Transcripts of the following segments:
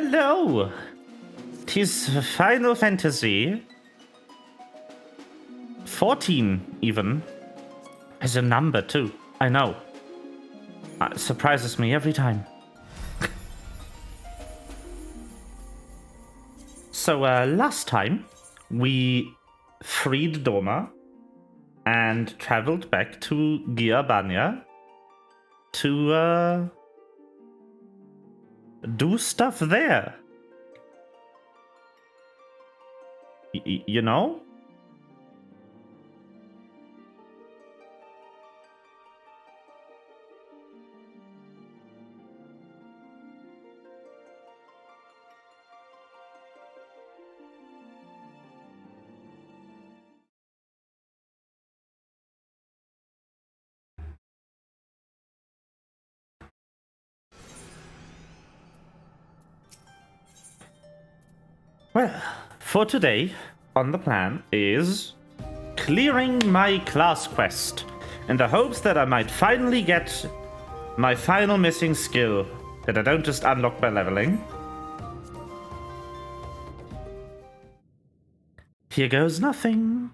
Hello! 'Tis Final Fantasy 14, even. As a number, too. I know. It surprises me every time. So, last time, we freed Doma and traveled back to Giabania to, do stuff there. You know? Well, for today, on the plan is clearing my class quest in the hopes that I might finally get my final missing skill that I don't just unlock by leveling. Here goes nothing.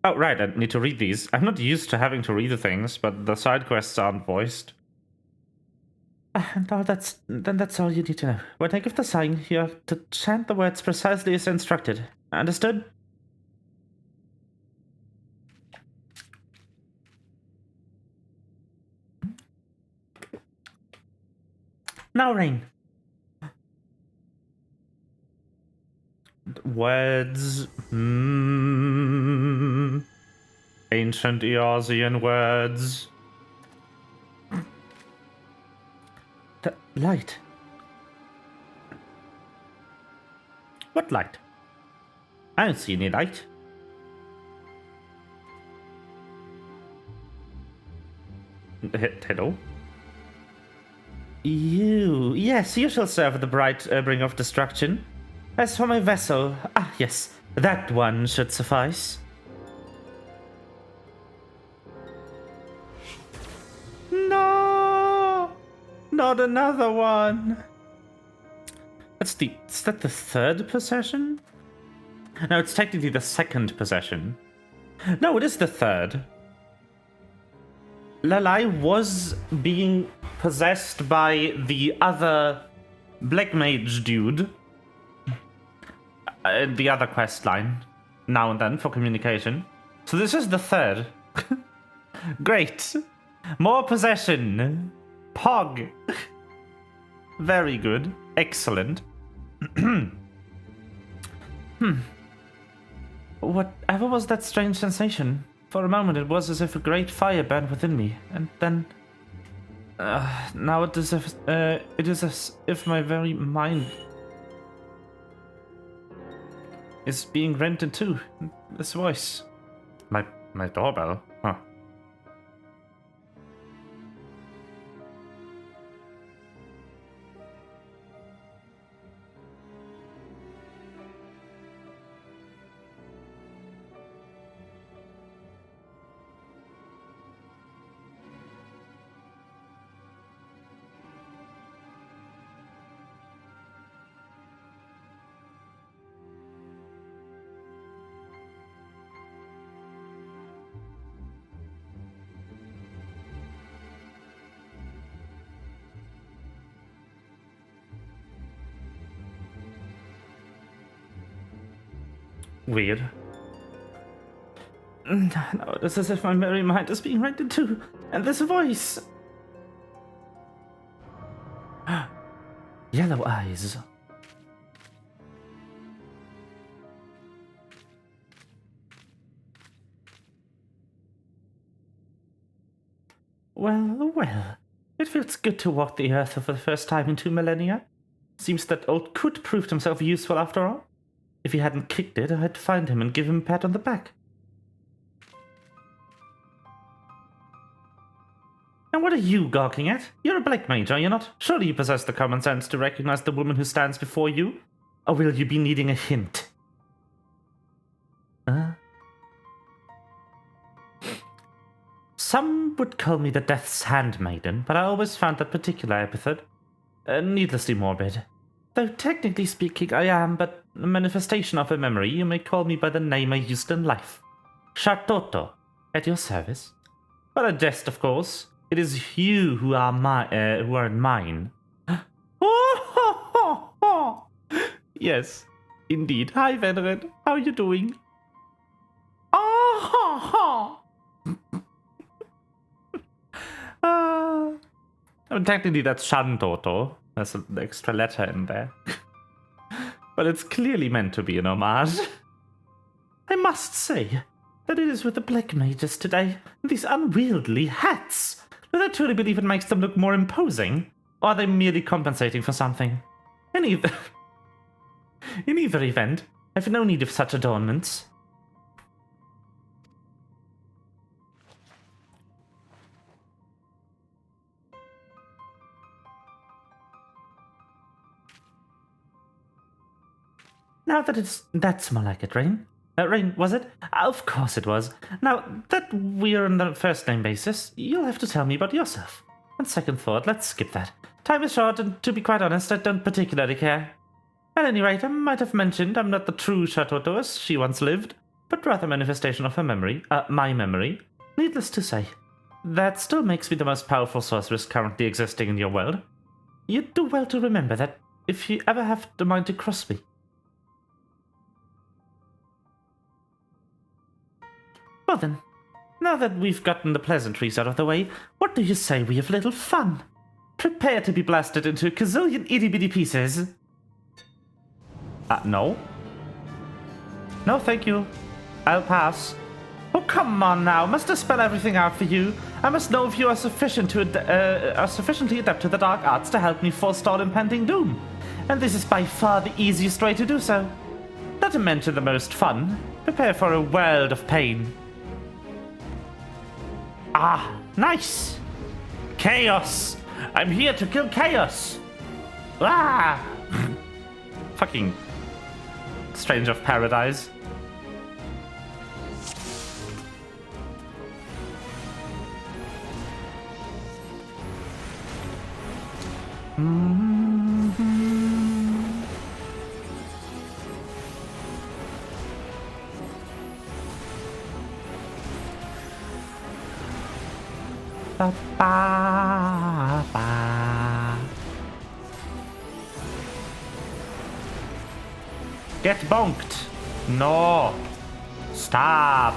Oh, right, I need to read these. I'm not used to having to read the things, but the side quests aren't voiced. No, that's all you need to know. When I give the sign, you have to chant the words precisely as instructed. Understood? Now, Rain. Words. Ancient Eorzean words. The light. What light? I don't see any light. Hello? Yes, you shall serve the bright bringer of destruction. As for my vessel, yes, that one should suffice. No! Not another one! Is that the third possession? No, it's technically the second possession. No, it is the third. Lalai was being possessed by the other Black Mage dude. The other quest line, now and then, for communication. So this is the third. Great. More possession. Pog. Very good. Excellent. Whatever was that strange sensation? For a moment it was as if a great fire burned within me, and then... now it is as if my very mind is being rent in two. This voice. My doorbell? Huh. Weird. No, it's as if my very mind is being rent in two. And this voice. Yellow eyes. Well. It feels good to walk the earth for the first time in 2 millennia. Seems that old Kut proved himself useful after all. If he hadn't kicked it, I'd find him and give him a pat on the back. And what are you gawking at? You're a Black Mage, are you not? Surely you possess the common sense to recognize the woman who stands before you? Or will you be needing a hint? Some would call me the Death's Handmaiden, but I always found that particular epithet needlessly morbid. Though technically speaking, I am but a manifestation of a memory. You may call me by the name I used in life. Shatoto, at your service. But a jest, of course. It is you who are mine. Yes, indeed. Hi, Veteran. How are you doing? Technically, that's Shantoto. There's an extra letter in there. But it's clearly meant to be an homage. I must say that it is with the Black Mages today. These unwieldy hats. Do they truly believe it makes them look more imposing? Or are they merely compensating for something? In either event, I've no need of such adornments. Now that's more like it, Rain. Rain, was it? Of course it was. Now that we're on the first name basis, you'll have to tell me about yourself. On second thought, let's skip that. Time is short, and to be quite honest, I don't particularly care. At any rate, I might have mentioned I'm not the true Shatoto as she once lived, but rather a manifestation of her memory, my memory. Needless to say, that still makes me the most powerful sorceress currently existing in your world. You'd do well to remember that if you ever have the mind to cross me. Well then, now that we've gotten the pleasantries out of the way, what do you say we have a little fun? Prepare to be blasted into a gazillion itty-bitty pieces. No? No, thank you. I'll pass. Oh, come on now. Must I spell everything out for you? I must know if you are sufficiently adept to the dark arts to help me forestall impending doom. And this is by far the easiest way to do so. Not to mention the most fun. Prepare for a world of pain. Ah, nice! Chaos! I'm here to kill chaos! Ah! Fucking Strange of Paradise. Ba, ba, ba. Get bonked. No. Stop.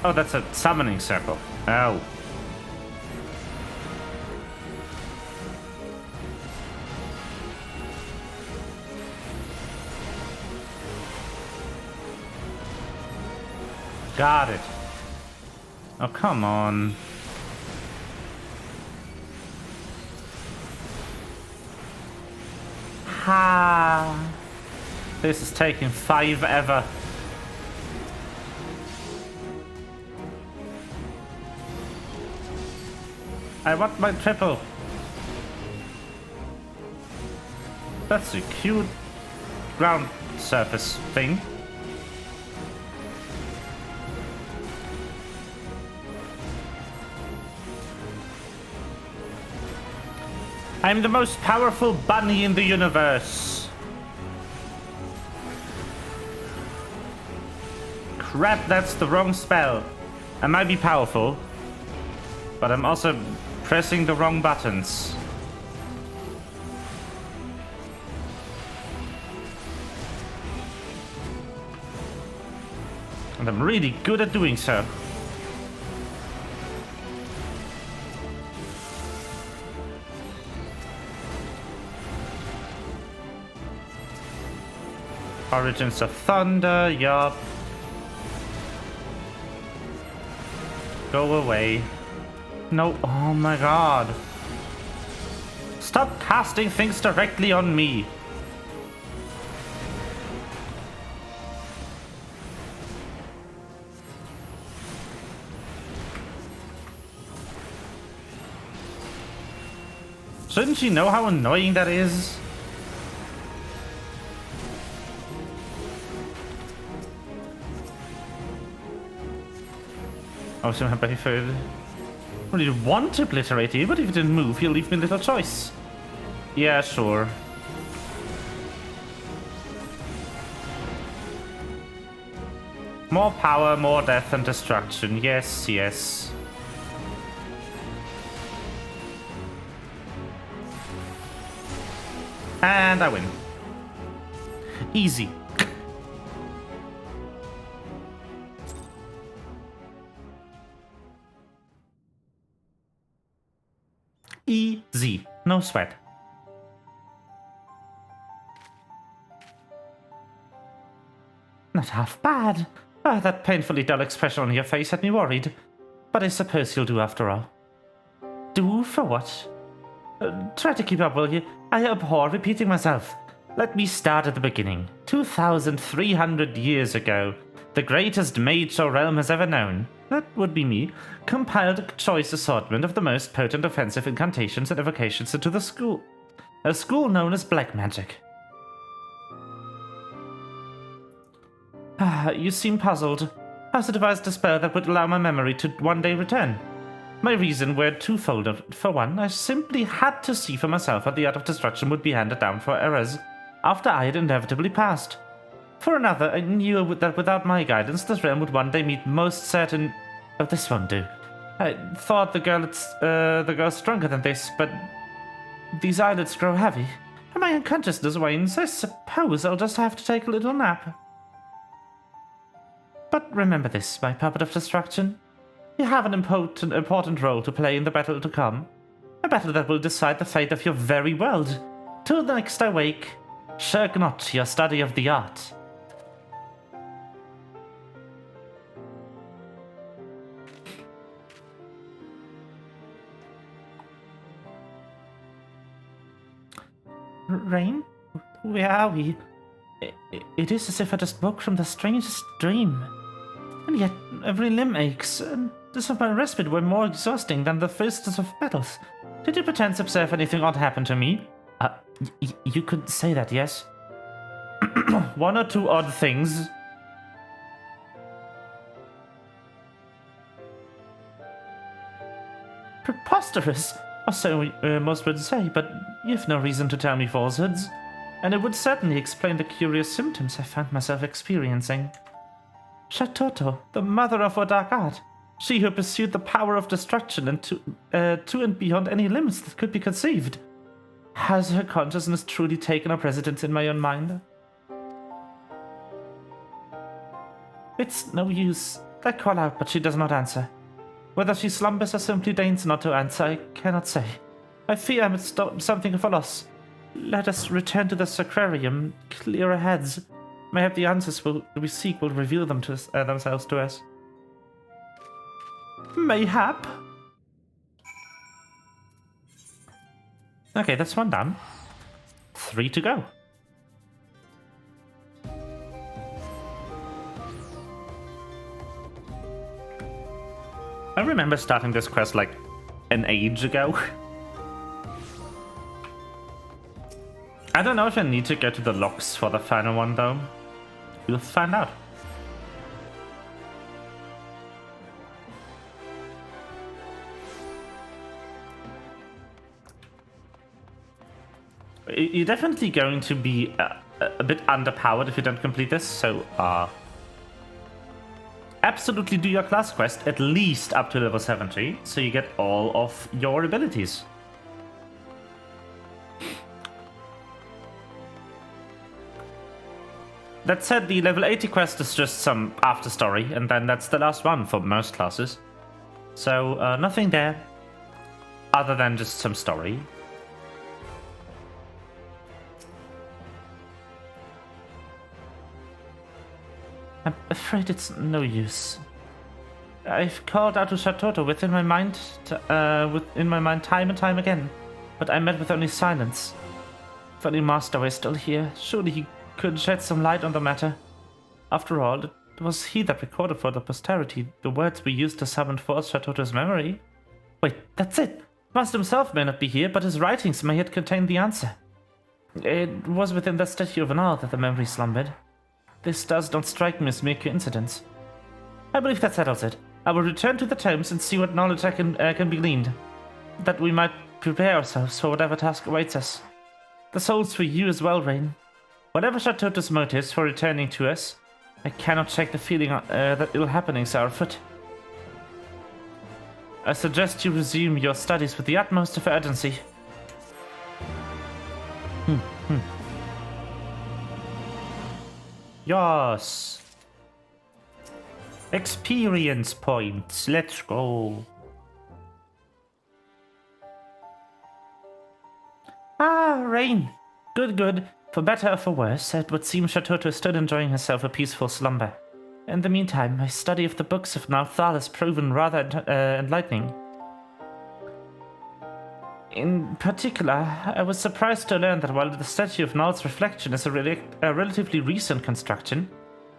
Oh, that's a summoning circle. Oh. Got it. Oh, come on. Ha! This is taking 5 ever. I want my triple. That's a cute ground surface thing. I'm the most powerful bunny in the universe. Crap, that's the wrong spell. I might be powerful, but I'm also pressing the wrong buttons. And I'm really good at doing so. Origins of Thunder, yup. Go away. No, oh my god. Stop casting things directly on me. Shouldn't you know how annoying that is? I was happy for well, you'd want to obliterate you, but if you didn't move, you'll leave me little choice. Yeah, sure. More power, more death and destruction. Yes, yes. And I win. Easy. Easy. No sweat. Not half bad. Ah, that painfully dull expression on your face had me worried. But I suppose you'll do after all. Do for what? Try to keep up, will you? I abhor repeating myself. Let me start at the beginning. 2,300 years ago, the greatest mage our realm has ever known, that would be me, compiled a choice assortment of the most potent offensive incantations and evocations into the school. A school known as Black Magic. Ah, you seem puzzled. How to devise a spell that would allow my memory to one day return? My reason were twofold. For one, I simply had to see for myself how the art of destruction would be handed down for errors after I had inevitably passed. For another, I knew that without my guidance, this realm would one day meet most certain... Oh, this won't do. I thought the girl's stronger than this, but these eyelids grow heavy, and my unconsciousness wanes. I suppose I'll just have to take a little nap. But remember this, my puppet of destruction. You have an important role to play in the battle to come. A battle that will decide the fate of your very world. Till the next I wake, shirk not your study of the art. Rain? Where are we? It is as if I just woke from the strangest dream. And yet, every limb aches, and this of my respite were more exhausting than the fiercest of battles. Did you perchance observe anything odd happen to me? You could say that, yes? One or two odd things. Preposterous, or so most would say, but you've no reason to tell me falsehoods. And it would certainly explain the curious symptoms I found myself experiencing. Shatoto, the mother of our dark art, she who pursued the power of destruction and to and beyond any limits that could be conceived. Has her consciousness truly taken up residence in my own mind? It's no use. I call out, but she does not answer. Whether she slumbers or simply deigns not to answer, I cannot say. I fear I must stop something of a loss. Let us return to the sacrarium, clear our heads. Mayhap the answers we seek will reveal them to themselves to us. Mayhap. Okay, that's one done. 3 to go. I remember starting this quest like an age ago. I don't know if I need to go to the locks for the final one though. We'll find out. You're definitely going to be a bit underpowered if you don't complete this, so absolutely do your class quest at least up to level 70, so you get all of your abilities. That said, the level 80 quest is just some after story, and then that's the last one for most classes. So, nothing there, other than just some story. I'm afraid it's no use. I've called out to Shatoto within my mind time and time again, but I met with only silence. If only Master were still here, surely he could shed some light on the matter. After all, it was he that recorded for the posterity the words we used to summon forth Shatoto's memory. Wait, that's it! Master himself may not be here, but his writings may yet contain the answer. It was within the statue of an owl that the memory slumbered. This does not strike me as mere coincidence. I believe that settles it. I will return to the tomes and see what knowledge I can be gleaned, that we might prepare ourselves for whatever task awaits us. The soul's for you as well, Rain. Whatever Shatoto's motives for returning to us, I cannot shake the feeling that ill happenings are afoot. I suggest you resume your studies with the utmost of urgency. Yes. Experience points. Let's go. Ah, Rain. Good. For better or for worse, it would seem Shatoto stood enjoying herself a peaceful slumber. In the meantime, my study of the books of Nauthal has proven rather enlightening. In particular, I was surprised to learn that while the statue of Nal's reflection is a relatively recent construction,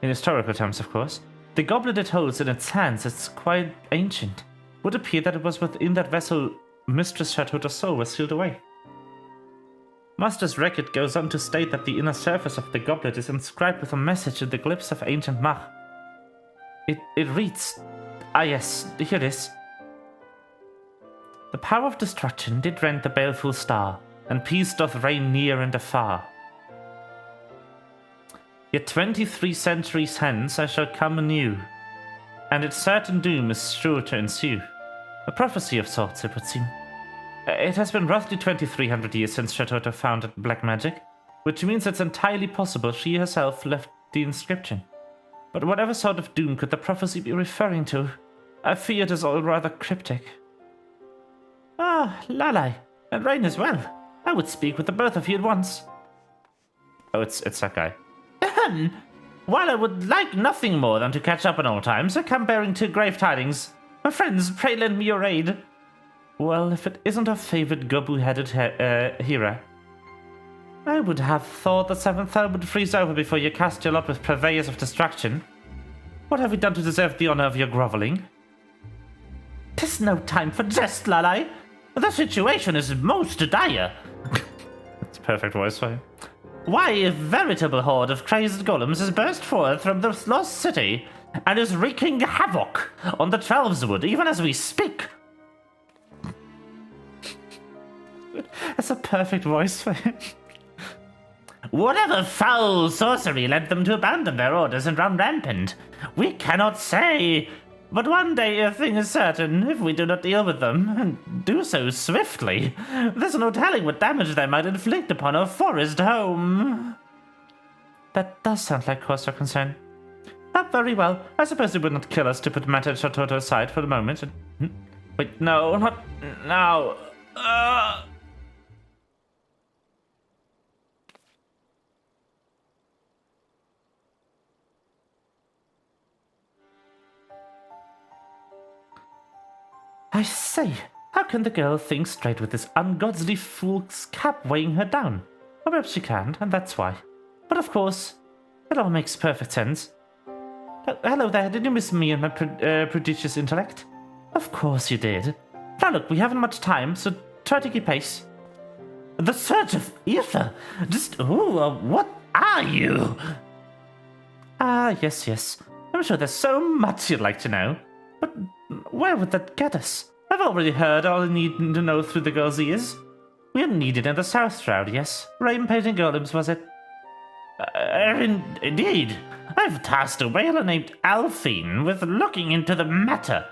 in historical terms of course, the goblet it holds in its hands is quite ancient. Would appear that it was within that vessel Mistress Shatoto's soul was sealed away. Master's record goes on to state that the inner surface of the goblet is inscribed with a message in the glyphs of ancient Mach. It reads, ah yes, here it is. The power of destruction did rend the baleful star, and peace doth reign near and afar. Yet 23 centuries hence I shall come anew, and its certain doom is sure to ensue. A prophecy of sorts, it would seem. It has been roughly 2300 years since Shatoto founded black magic, which means it's entirely possible she herself left the inscription. But whatever sort of doom could the prophecy be referring to? I fear it is all rather cryptic. Ah, Lalai, and Rain as well. I would speak with the both of you at once. Oh, it's that guy. While I would like nothing more than to catch up on old times, I come bearing two grave tidings. My friends, pray lend me your aid. Well, if it isn't our favorite gobu-headed Hera. I would have thought the seventh hour would freeze over before you cast your lot with purveyors of destruction. What have we done to deserve the honor of your groveling? 'Tis no time for jest, Lalai. The situation is most dire. That's perfect voice for you. Why, a veritable horde of crazed golems has burst forth from the lost city and is wreaking havoc on the Twelveswood even as we speak. That's a perfect voice for him. Whatever foul sorcery led them to abandon their orders and run rampant, we cannot say. But one day a thing is certain, if we do not deal with them, and do so swiftly, there's no telling what damage they might inflict upon our forest home. That does sound like cause for concern. Very well. I suppose it would not kill us to put matter Shatoto aside for the moment. Wait, no, not now. I say, how can the girl think straight with this ungodly fool's cap weighing her down? Or perhaps she can't, and that's why. But of course, it all makes perfect sense. Hello there, did you miss me and my prodigious intellect? Of course you did. Now look, we haven't much time, so try to keep pace. The Surge of Ether! What are you? Ah, yes. I'm sure there's so much you'd like to know. But where would that get us? I've already heard all I need to know through the girl's ears. We are needed in the South Shroud, yes. Rain-painting golems, was it? Indeed. I've tasked a whaler named Alphine with looking into the matter.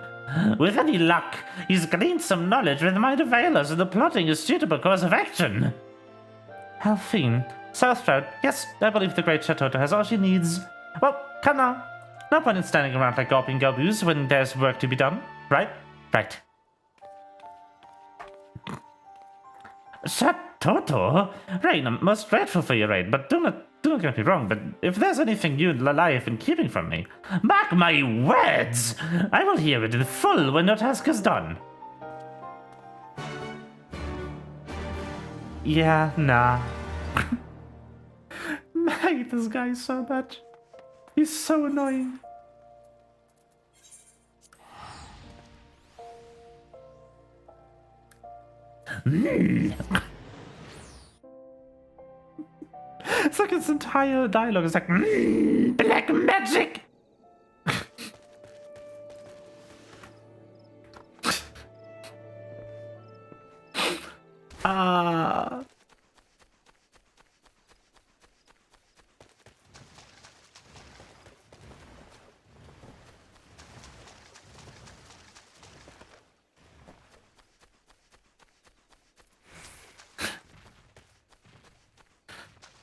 With any luck, he's gleaned some knowledge which might avail us in the plotting a suitable course of action. Alphine, South Shroud, yes, I believe the great Shatoto has all she needs. Well, come now. No point in standing around like gawping gobus when there's work to be done, right? Right. Shatoto? Rain, I'm most grateful for your aid, but do not get me wrong, but if there's anything you and Lalai have been keeping from me, mark my words! I will hear it in full when your task is done. Yeah, nah. I hate this guy so much. He's so annoying. It's like its entire dialogue is like, black magic!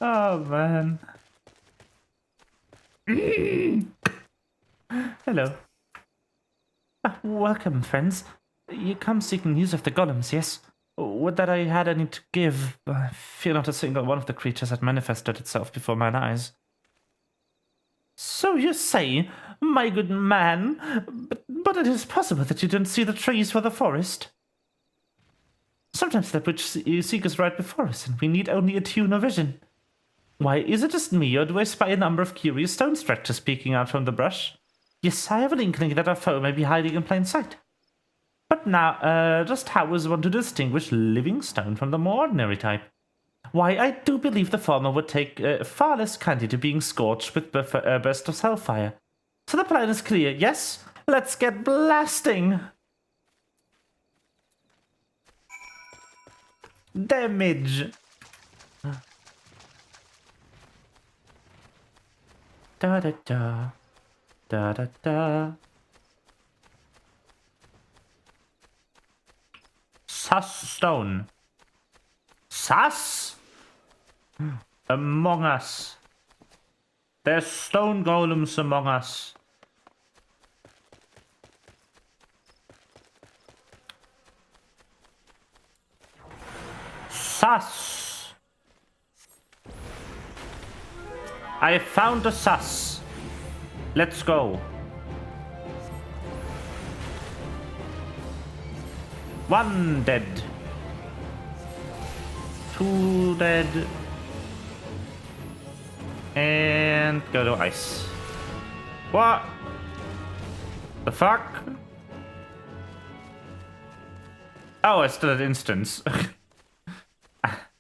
Oh, man. Hello. Welcome, friends. You come seeking news of the golems, yes? Would that I had any to give. I fear not a single one of the creatures had manifested itself before mine eyes. So you say, my good man, but it is possible that you didn't see the trees for the forest. Sometimes that which you seek is right before us, and we need only a tune or vision. Why, is it just me, or do I spy a number of curious stone structures peeking out from the brush? Yes, I have an inkling that our foe may be hiding in plain sight. But now, just how is one to distinguish living stone from the more ordinary type? Why, I do believe the former would take far less kindly to being scorched with bursts of hellfire. So the plan is clear, yes? Let's get blasting! Damage! Da da da. Da da da. Sus stone. Sus? Among us. There's stone golems among us. Sus. I found a sus. Let's go. One dead. Two dead. And go to ice. What? The fuck? Oh, I still at instance.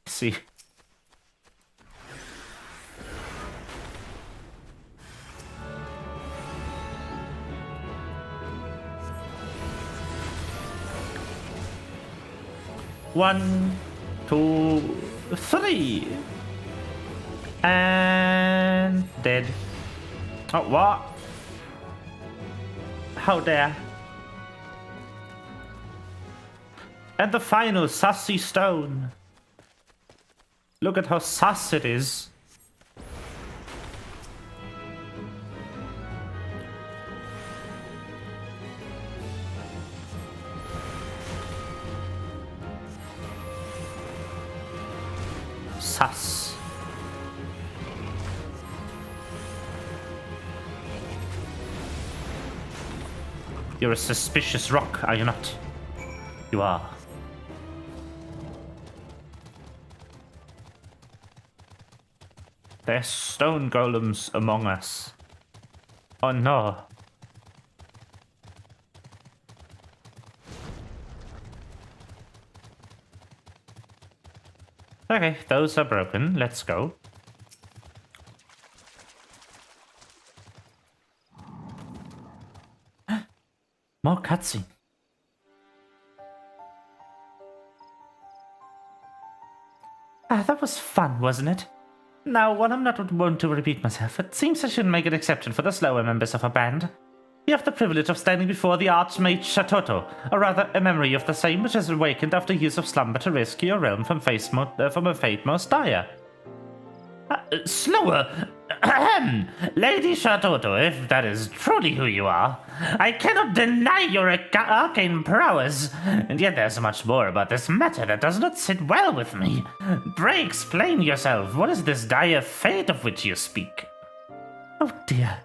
See. One, two, three. And dead. Oh, what? How dare. And the final sussy stone. Look at how sus it is. Sus. You're a suspicious rock, are you not? You are. There's stone golems among us. Oh no. Okay, those are broken. Let's go. More cutscene. That was fun, wasn't it? Now, while I'm not one to repeat myself, it seems I should make an exception for the slower members of our band. You have the privilege of standing before the Archmage Shatoto, or rather, a memory of the same which has awakened after years of slumber to rescue your realm from a fate most dire. Slower! Ahem! Lady Shatoto, if that is truly who you are, I cannot deny your arcane prowess, and yet there's much more about this matter that does not sit well with me. Pray explain yourself. What is this dire fate of which you speak? Oh dear,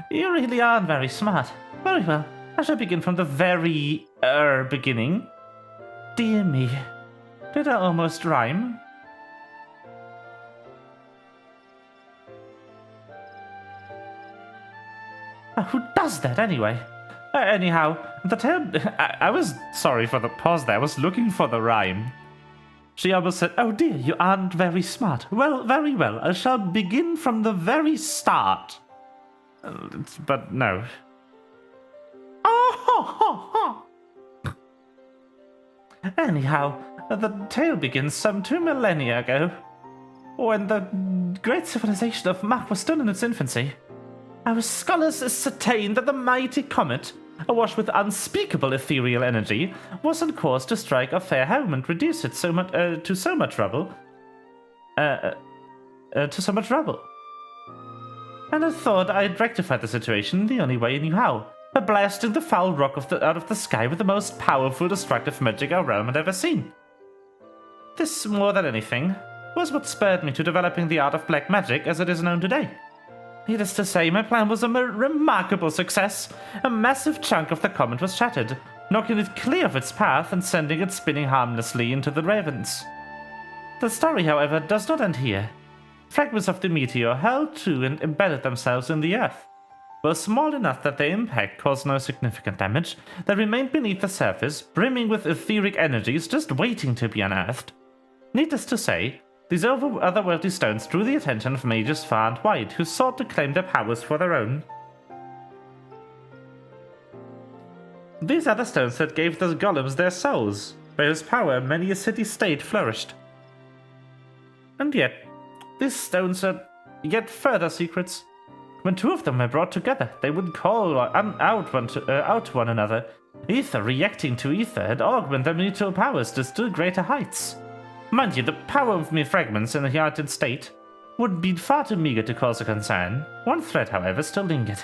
you really aren't very smart. Very well, I shall begin from the very, beginning. Dear me, did I almost rhyme? Who does that anyway? Anyhow, the term. I was sorry for the pause there. I was looking for the rhyme. She almost said, "Oh dear, you aren't very smart." Well, very well. I shall begin from the very start. But no. Oh, Anyhow, the tale begins some 2 millennia ago, when the great civilization of Mach was still in its infancy. Our scholars ascertained that the mighty comet, awash with unspeakable ethereal energy, was on course to strike our fair home and reduce it to so much rubble. And I thought I'd rectify the situation the only way I knew how, by blasting the foul rock out of the sky with the most powerful destructive magic our realm had ever seen. This, more than anything, was what spurred me to developing the art of black magic as it is known today. Needless to say, my plan was a remarkable success. A massive chunk of the comet was shattered, knocking it clear of its path and sending it spinning harmlessly into the ravens. The story, however, does not end here. Fragments of the meteor held to and embedded themselves in the earth. While small enough that their impact caused no significant damage, they remained beneath the surface, brimming with etheric energies just waiting to be unearthed. Needless to say, these otherworldly stones drew the attention of mages far and wide, who sought to claim their powers for their own. These are the stones that gave the golems their souls, by whose power many a city-state flourished. And yet, these stones had yet further secrets. When 2 of them were brought together, they would call out to one another. Ether reacting to ether and augment their mutual powers to still greater heights. Mind you, the power of mere fragments in the united state would be far too meager to cause a concern. One threat, however, still lingered.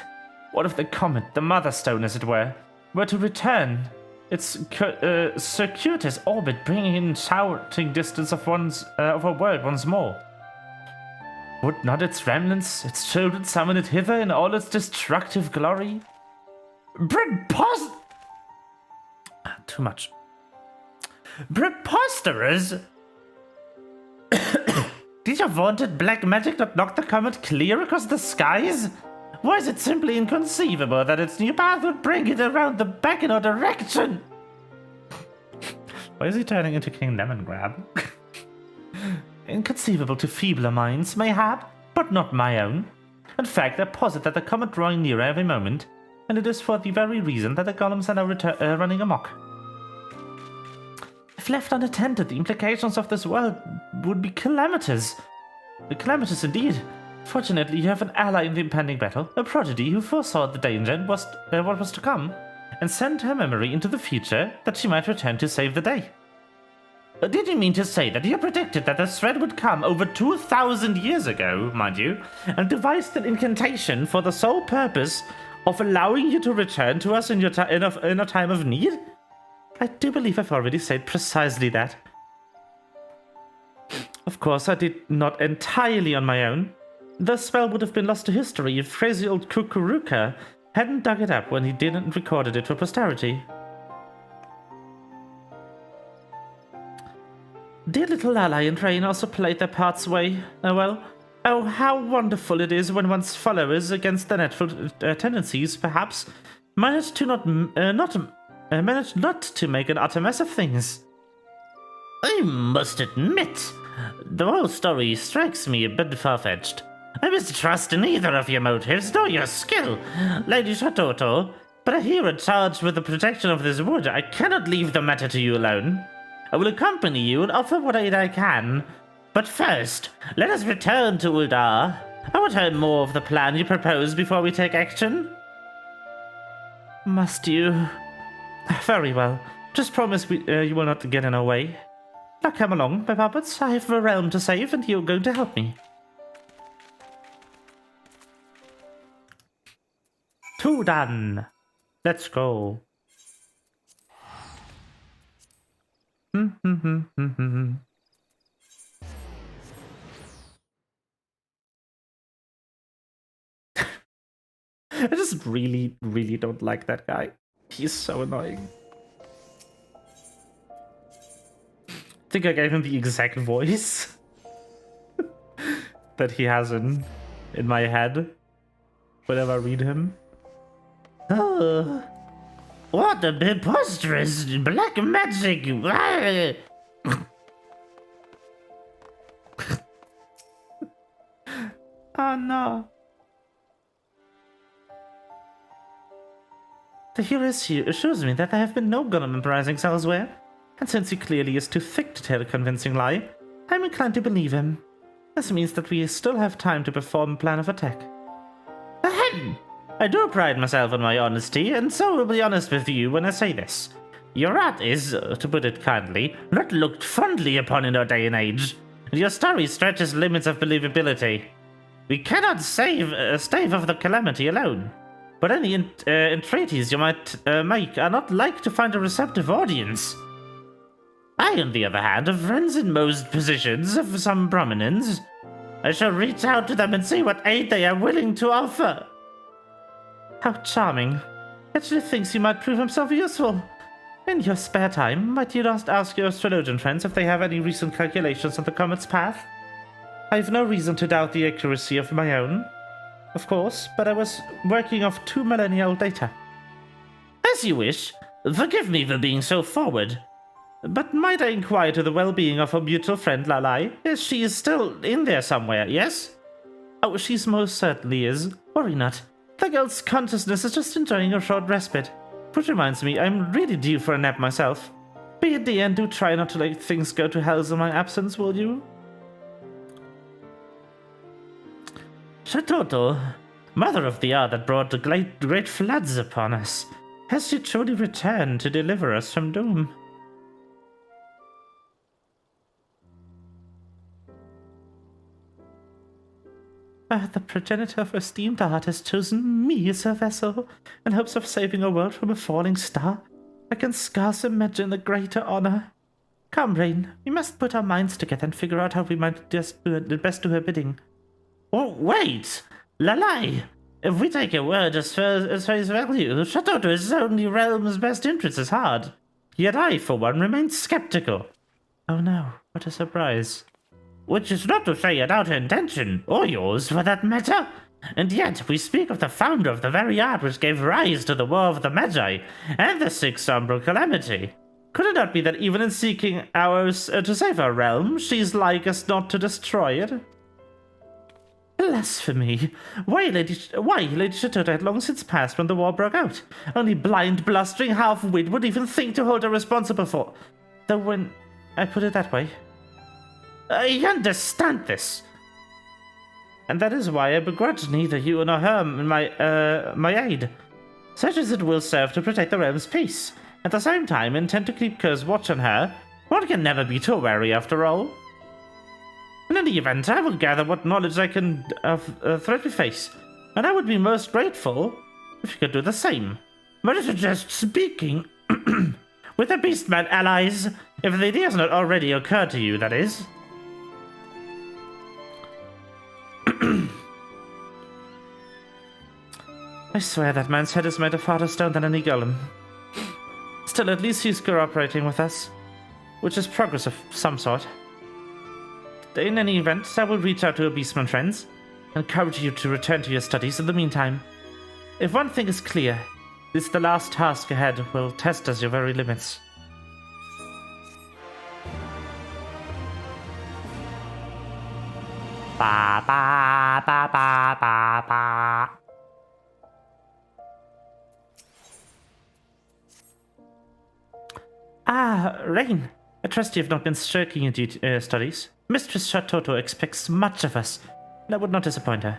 What if the comet, the mother stone as it were to return its circuitous orbit, bringing in shouting distance of a world once more? Would not its remnants, its children, summon it hither in all its destructive glory? Too much. Preposterous! Did your vaunted black magic not knock the comet clear across the skies? Why is it simply inconceivable that its new path would bring it around the back in our direction? Why is he turning into King Lemongrab? Inconceivable to feebler minds, mayhap, but not my own. In fact, I posit that the comet drawing nearer every moment, and it is for the very reason that the golems are now running amok. If left unattended, the implications of this world would be calamitous. Calamitous indeed. Fortunately, you have an ally in the impending battle, a prodigy who foresaw the danger and what was to come, and sent her memory into the future that she might return to save the day. Did you mean to say that you predicted that the threat would come over 2,000 years ago, mind you, and devised an incantation for the sole purpose of allowing you to return to us in a time of need? I do believe I've already said precisely that. Of course, I did not entirely on my own. The spell would have been lost to history if crazy old Kukuruka hadn't dug it up when he didn't recorded it for posterity. Dear little Lala and Rain also played their parts away. Oh, how wonderful it is when one's followers, against their natural tendencies, perhaps, manage not to make an utter mess of things. I must admit, the whole story strikes me a bit far-fetched. I mistrust neither of your motives nor your skill, Lady Shatoto, but a hero charged with the protection of this wood, I cannot leave the matter to you alone. I will accompany you and offer what aid I can. But first, let us return to Uldar. I want to hear more of the plan you propose before we take action. Must you? Very well. Just promise you will not get in our way. Now come along, my puppets. I have a realm to save and you're going to help me. Two done. Let's go. I just really, really don't like that guy. He's so annoying. I think I gave him the exact voice that he has in my head whenever I read him. Oh, what a preposterous black magic! Oh no. The hero assures me that there have been no government risings elsewhere, and since he clearly is too thick to tell a convincing lie, I'm inclined to believe him. This means that we still have time to perform a plan of attack. Ahem! I do pride myself on my honesty, and so will be honest with you when I say this. Your art is, to put it kindly, not looked fondly upon in our day and age, and your story stretches limits of believability. We cannot stave off the calamity alone, but any entreaties you might make are not like to find a receptive audience. I, on the other hand, have friends in most positions of some prominence. I shall reach out to them and see what aid they are willing to offer. How charming. Actually thinks he might prove himself useful. In your spare time, might you just ask your astrologian friends if they have any recent calculations on the comet's path? I have no reason to doubt the accuracy of my own, of course, but I was working off 2 millennia-old data. As you wish. Forgive me for being so forward. But might I inquire to the well-being of our mutual friend Lalai? She is still in there somewhere, yes? Oh, she most certainly is. Worry not. The girl's consciousness is just enjoying a short respite. Which reminds me, I'm really due for a nap myself. Be at the end, do try not to let things go to hells in my absence, will you? Shatoto, mother of the hour that brought the great floods upon us, has she truly returned to deliver us from doom? The progenitor of esteemed art has chosen me as her vessel, in hopes of saving a world from a falling star. I can scarce imagine a greater honor. Come, Rain, we must put our minds together and figure out how we might best do her bidding. Oh, wait! Lalai! If we take your word as face value, Shatoto is only realm's best interest is hard. Yet I, for one, remain skeptical. Oh no, what a surprise. Which is not to say I doubt her intention, or yours for that matter. And yet we speak of the founder of the very art which gave rise to the War of the Magi, and the Sixth Umbral Calamity. Could it not be that even in seeking ours to save our realm, she's like us not to destroy it? Blasphemy! Why, Lady Shatoto had long since passed when the war broke out. Only blind, blustering half-wit would even think to hold her responsible for... Though when I put it that way... I understand this. And that is why I begrudge neither you nor her my aid, such as it will serve to protect the realm's peace. At the same time, intend to keep close watch on her. One can never be too wary, after all. In any event, I will gather what knowledge I can of threat we face, and I would be most grateful if you could do the same. But I suggest speaking with the Beastman allies, if the idea has not already occurred to you, that is. I swear that man's head is made of harder stone than any golem. Still, at least he's cooperating with us, which is progress of some sort. In any event, I will reach out to your beastman friends, and encourage you to return to your studies in the meantime. If one thing is clear, this the last task ahead will test us your very limits. Ba ba ba ba ba ba. Ah, Rain. I trust you have not been shirking your studies. Mistress Shatoto expects much of us, and I would not disappoint her.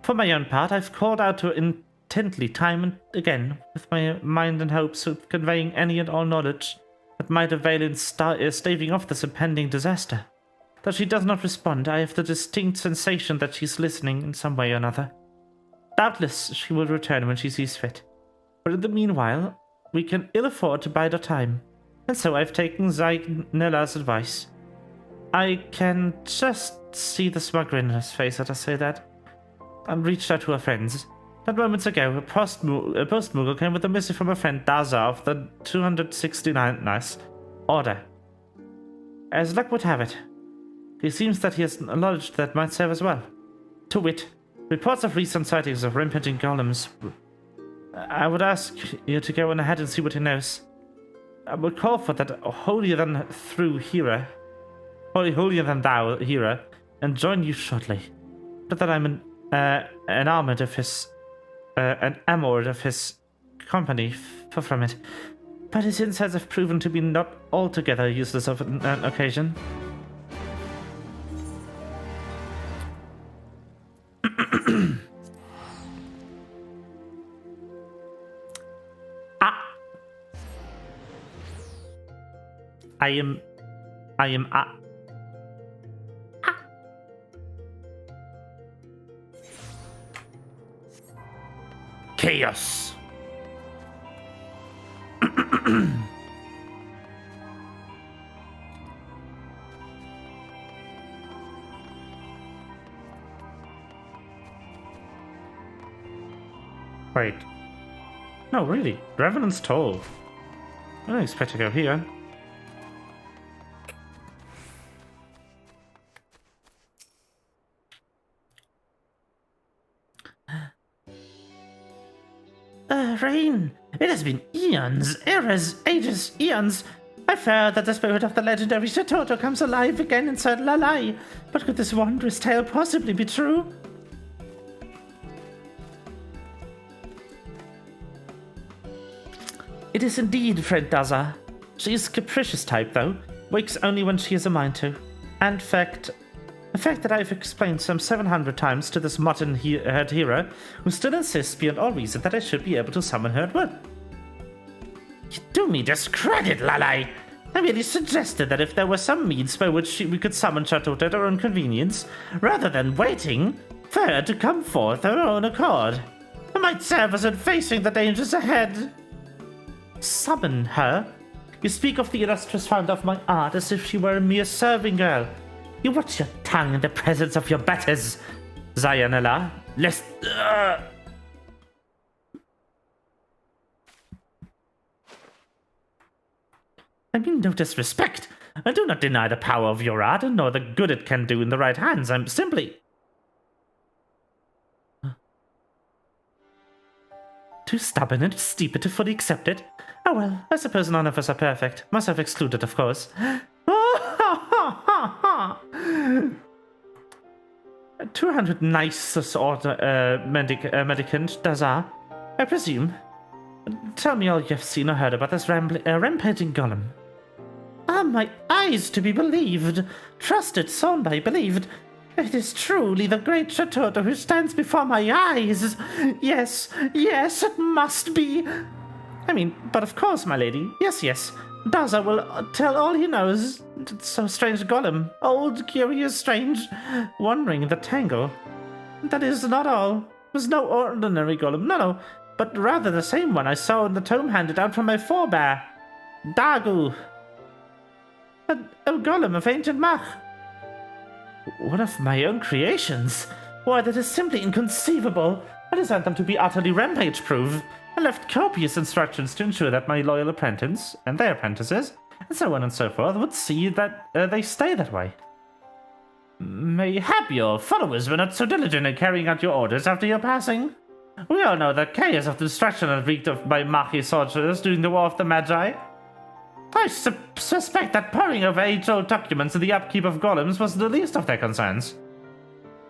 For my own part, I've called out to her intently time and again, with my mind and hopes of conveying any and all knowledge that might avail in staving off this impending disaster. Though she does not respond, I have the distinct sensation that she's listening in some way or another. Doubtless she will return when she sees fit. But in the meanwhile, we can ill afford to bide our time. And so I've taken Zygnella's advice. I can just see the smug grin on his face as I say that, and reached out to her friends. Not moments ago, a post-Moogle came with a missive from a friend Daza of the 269th Order. As luck would have it, it seems that he has knowledge that might serve as well. To wit, reports of recent sightings of rampaging golems. I would ask you to go on ahead and see what he knows. I would call for that holier-than-thou hero, and join you shortly. Not that I'm an armored of his company from it. But his insides have proven to be not altogether useless of an occasion. I am chaos. Wait. No, really. Revenant's Toll. I don't expect to go here. Rain! It has been eons, eras, ages, eons. I fear that the spirit of the legendary Shatoto comes alive again inside Lalai. But could this wondrous tale possibly be true? It is indeed, friend Daza. She is a capricious type, though. Wakes only when she has a mind to. And the fact that I've explained some 700 times to this modern-haired hero, who still insists beyond all reason that I should be able to summon her at will. You do me discredit, Lalai! I merely suggested that if there were some means by which we could summon Shatoto at our own convenience, rather than waiting for her to come forth of her own accord, it might serve us in facing the dangers ahead. Summon her? You speak of the illustrious founder of my art as if she were a mere serving girl. You watch your tongue in the presence of your betters, Zayanella, lest... I mean no disrespect. I do not deny the power of your art, nor the good it can do in the right hands. I'm simply... too stubborn and stupid to fully accept it. Oh well, I suppose none of us are perfect. Myself excluded, of course. 200 nice sort mendicant, Dazar, I presume. Tell me all you've seen or heard about this rampaging golem. Ah, my eyes to be believed. Trusted, Sonbai believed. It is truly the great Shatoto who stands before my eyes. Yes, yes, it must be. I mean, but of course, my lady. Yes, yes. Daza will tell all he knows. It's so strange golem. Old, curious, strange. Wandering in the tangle. That is not all. It was no ordinary golem. No, but rather the same one I saw in the tome handed out from my forebear. Dagu. A golem of ancient Mach. One of my own creations. Why, that is simply inconceivable. I designed them to be utterly rampage-proof. I left copious instructions to ensure that my loyal apprentice, and their apprentices, and so on and so forth, would see that they stay that way. Mayhap your followers were not so diligent in carrying out your orders after your passing. We all know the chaos of destruction that wreaked by Machi sorcerers during the War of the Magi. I suspect that poring over age-old documents and the upkeep of golems was the least of their concerns.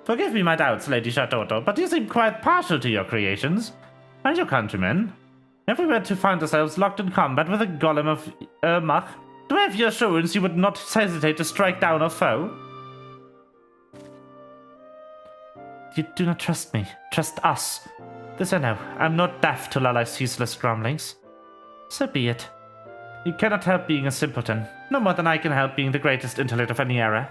Forgive me my doubts, Lady Shatoto, but you seem quite partial to your creations. And your countrymen, if we were to find ourselves locked in combat with a golem of Mach, do I have your assurance you would not hesitate to strike down a foe? You do not trust me. Trust us. This I know. I'm not deaf to Lalai's ceaseless grumblings. So be it. You cannot help being a simpleton, no more than I can help being the greatest intellect of any era.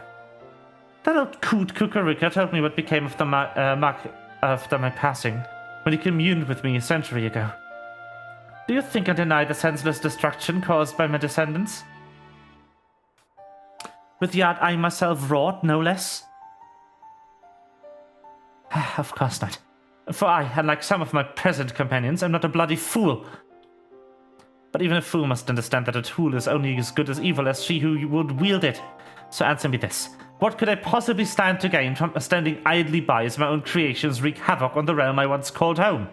That old coot Kukuruka told me what became of the Mach after my passing, when he communed with me a century ago. Do you think I deny the senseless destruction caused by my descendants? With the art I myself wrought, no less? Of course not. For I, unlike some of my present companions, am not a bloody fool. But even a fool must understand that a tool is only as good as evil as she who would wield it. So answer me this. What could I possibly stand to gain from standing idly by as my own creations wreak havoc on the realm I once called home?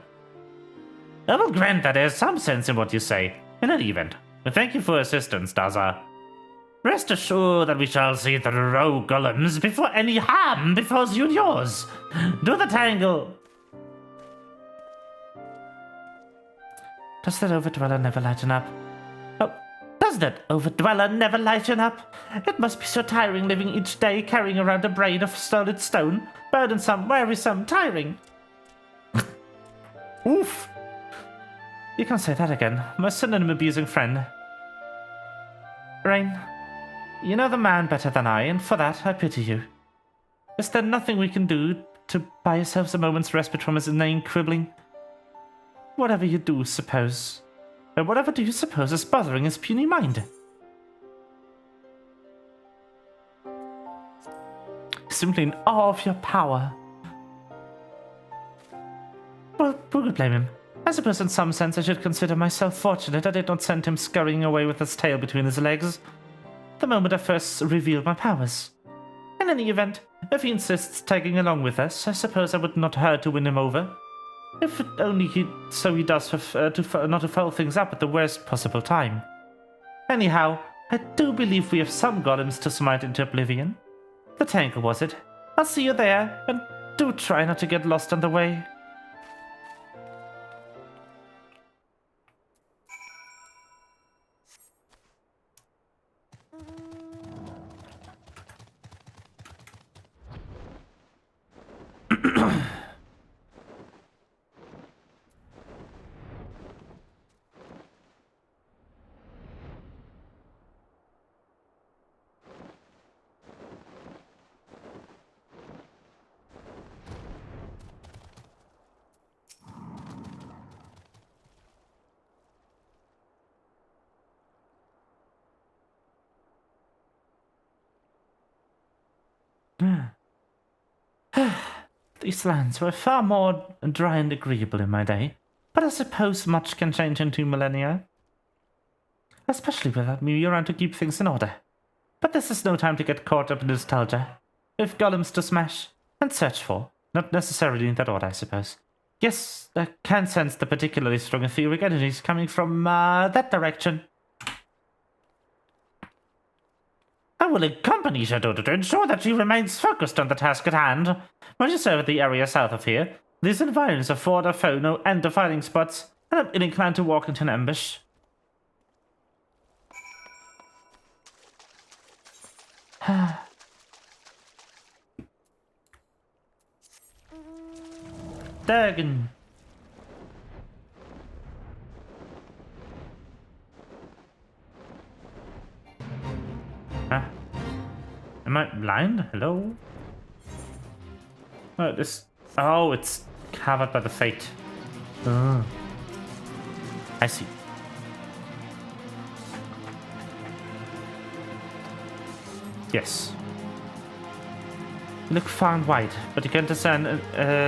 I will grant that there is some sense in what you say. In any event, thank you for assistance, Daza. Rest assured that we shall see through golems before any harm befalls you and yours. Do the tangle. Does that overdweller never lighten up? Oh, does that overdweller never lighten up? It must be so tiring living each day carrying around a brain of solid stone. Burdensome, wearisome, tiring. Oof. You can't say that again. My synonym-abusing friend. Rain, you know the man better than I, and for that I pity you. Is there nothing we can do to buy ourselves a moment's respite from his inane quibbling? Whatever you do, suppose. Whatever do you suppose is bothering his puny mind? Simply in awe of your power. Well, who could blame him? I suppose in some sense I should consider myself fortunate I did not send him scurrying away with his tail between his legs the moment I first revealed my powers. In any event, if he insists tagging along with us, I suppose I would not hurt to win him over. If only he does not to foul things up at the worst possible time. Anyhow, I do believe we have some golems to smite into oblivion. The tangle, was it? I'll see you there, and do try not to get lost on the way. These lands were far more dry and agreeable in my day, but I suppose much can change in 2 millennia. Especially without me around to keep things in order. But this is no time to get caught up in nostalgia. We've golems to smash and search for, not necessarily in that order, I suppose. Yes, I can sense the particularly strong etheric energies coming from that direction. I will accompany Shadow to ensure that she remains focused on the task at hand. When you survey the area south of here, these environs afford our foe no end of fighting spots, and I'm inclined to walk into an ambush. Durgan. Am I blind? Hello? Oh, oh, it's covered by the fate. Oh. I see. Yes. You look far and wide, but you can discern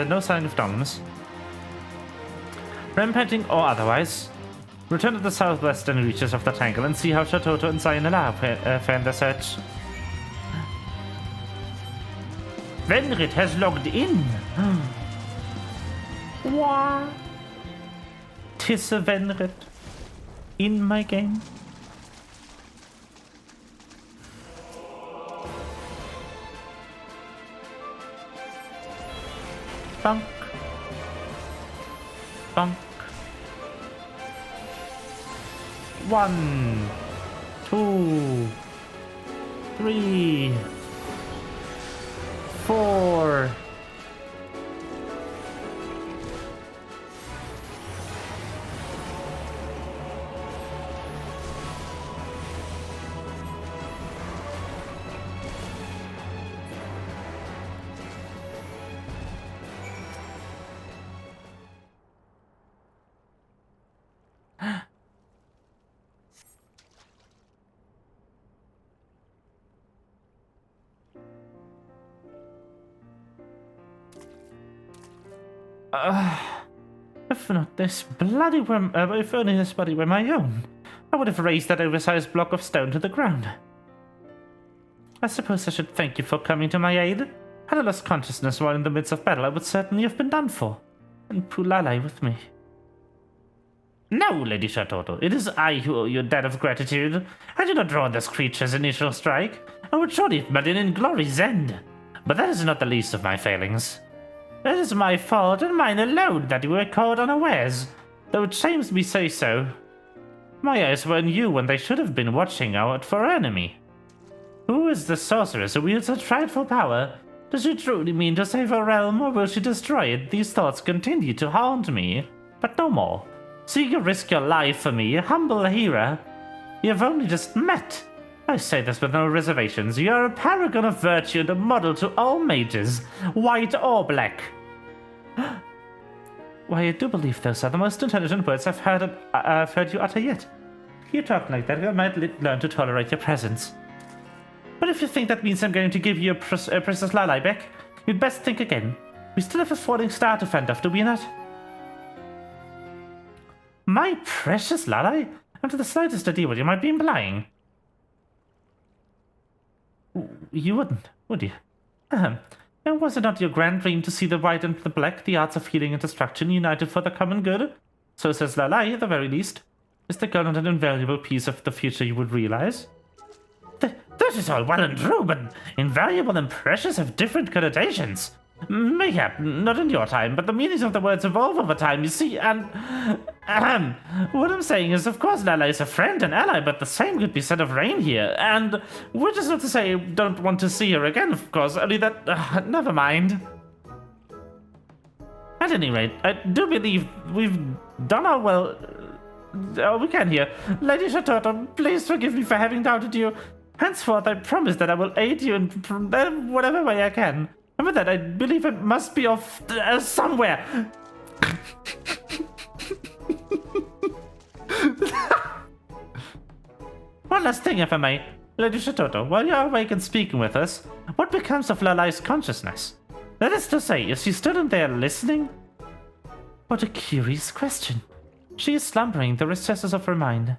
no sign of dominance. Rampaging or otherwise, return to the southwestern reaches of the Tangle and see how Shatoto and Sayonara fare their search. Venrit has logged in. What? Tis a Venrit in my game. Bunk. Bunk. 1, 2, 3, 4. If not this bloody if only this body were my own, I would have razed that oversized block of stone to the ground. I suppose I should thank you for coming to my aid. Had I lost consciousness while in the midst of battle, I would certainly have been done for. And Pulalai with me. No, Lady Shatoto, it is I who owe you a debt of gratitude. I did not draw this creature's initial strike. I would surely have met it in glory's end. But that is not the least of my failings. It is my fault and mine alone that you were caught unawares, though it shames me say so. My eyes were on you when they should have been watching out for our enemy. Who is the sorceress who wields such frightful power? Does she truly mean to save her realm, or will she destroy it? These thoughts continue to haunt me, but no more. So you risk your life for me, a humble hero. You have only just met. I say this with no reservations. You are a paragon of virtue and a model to all mages, white or black. Why, I do believe those are the most intelligent words I've heard you utter yet. You talk like that, I might learn to tolerate your presence. But if you think that means I'm going to give you a Princess Lalai back, you'd best think again. We still have a falling star to fend off, do we not? My precious Lalai? I haven't the slightest idea what you might be implying. You wouldn't, would you? And was it not your grand dream to see the white and the black, the arts of healing and destruction, united for the common good? So says Lalai, at the very least. Is the goal not an invaluable piece of the future you would realize? That is all well and true, but invaluable and precious have different connotations. Mayhap, not in your time, but the meanings of the words evolve over time, you see, and... what I'm saying is, of course, Lala is a friend and ally, but the same could be said of Rain here, and... which is not to say I don't want to see her again, of course, only that... never mind. At any rate, I do believe we've done our well... we can here. Lady Shatoto, please forgive me for having doubted you. Henceforth, I promise that I will aid you in whatever way I can. And with that, I believe it must be off somewhere. One last thing, if I may. Lady Shatoto, while you are awake and speaking with us, what becomes of Lalai's consciousness? That is to say, is she stood in there listening? What a curious question. She is slumbering in the recesses of her mind,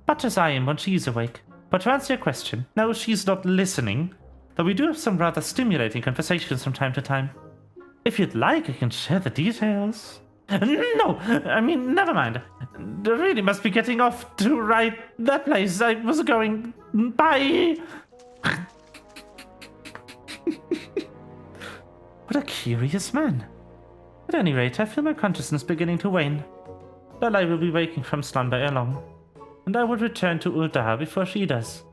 much as I am when she is awake. But to answer your question, no, she's not listening, though we do have some rather stimulating conversations from time to time. If you'd like, I can share the details. No, I mean, never mind. I really must be getting off to that place I was going. Bye! What a curious man. At any rate, I feel my consciousness beginning to wane. Lalai will be waking from slumber ere long, and I will return to Uldaha before she does.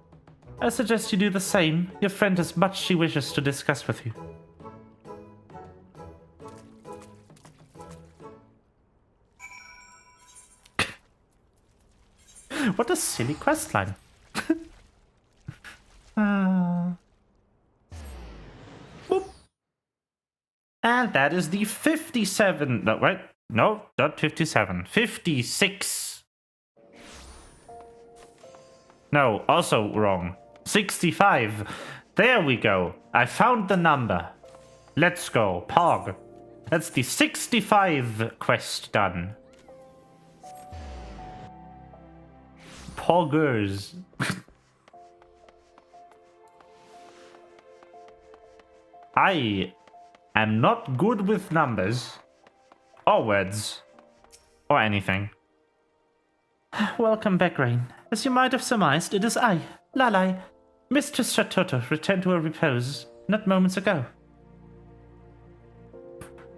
I suggest you do the same. Your friend has much she wishes to discuss with you. What a silly questline. Boop. And that is the 57... No, wait. No, not 57. 56. No, also wrong. 65. There we go. I found the number. Let's go. Pog. That's the 65 quest done. Poggers. I am not good with numbers. Or words. Or anything. Welcome back, Rain. As you might have surmised, it is I, Lalai. Mistress Shatoto returned to her repose not moments ago.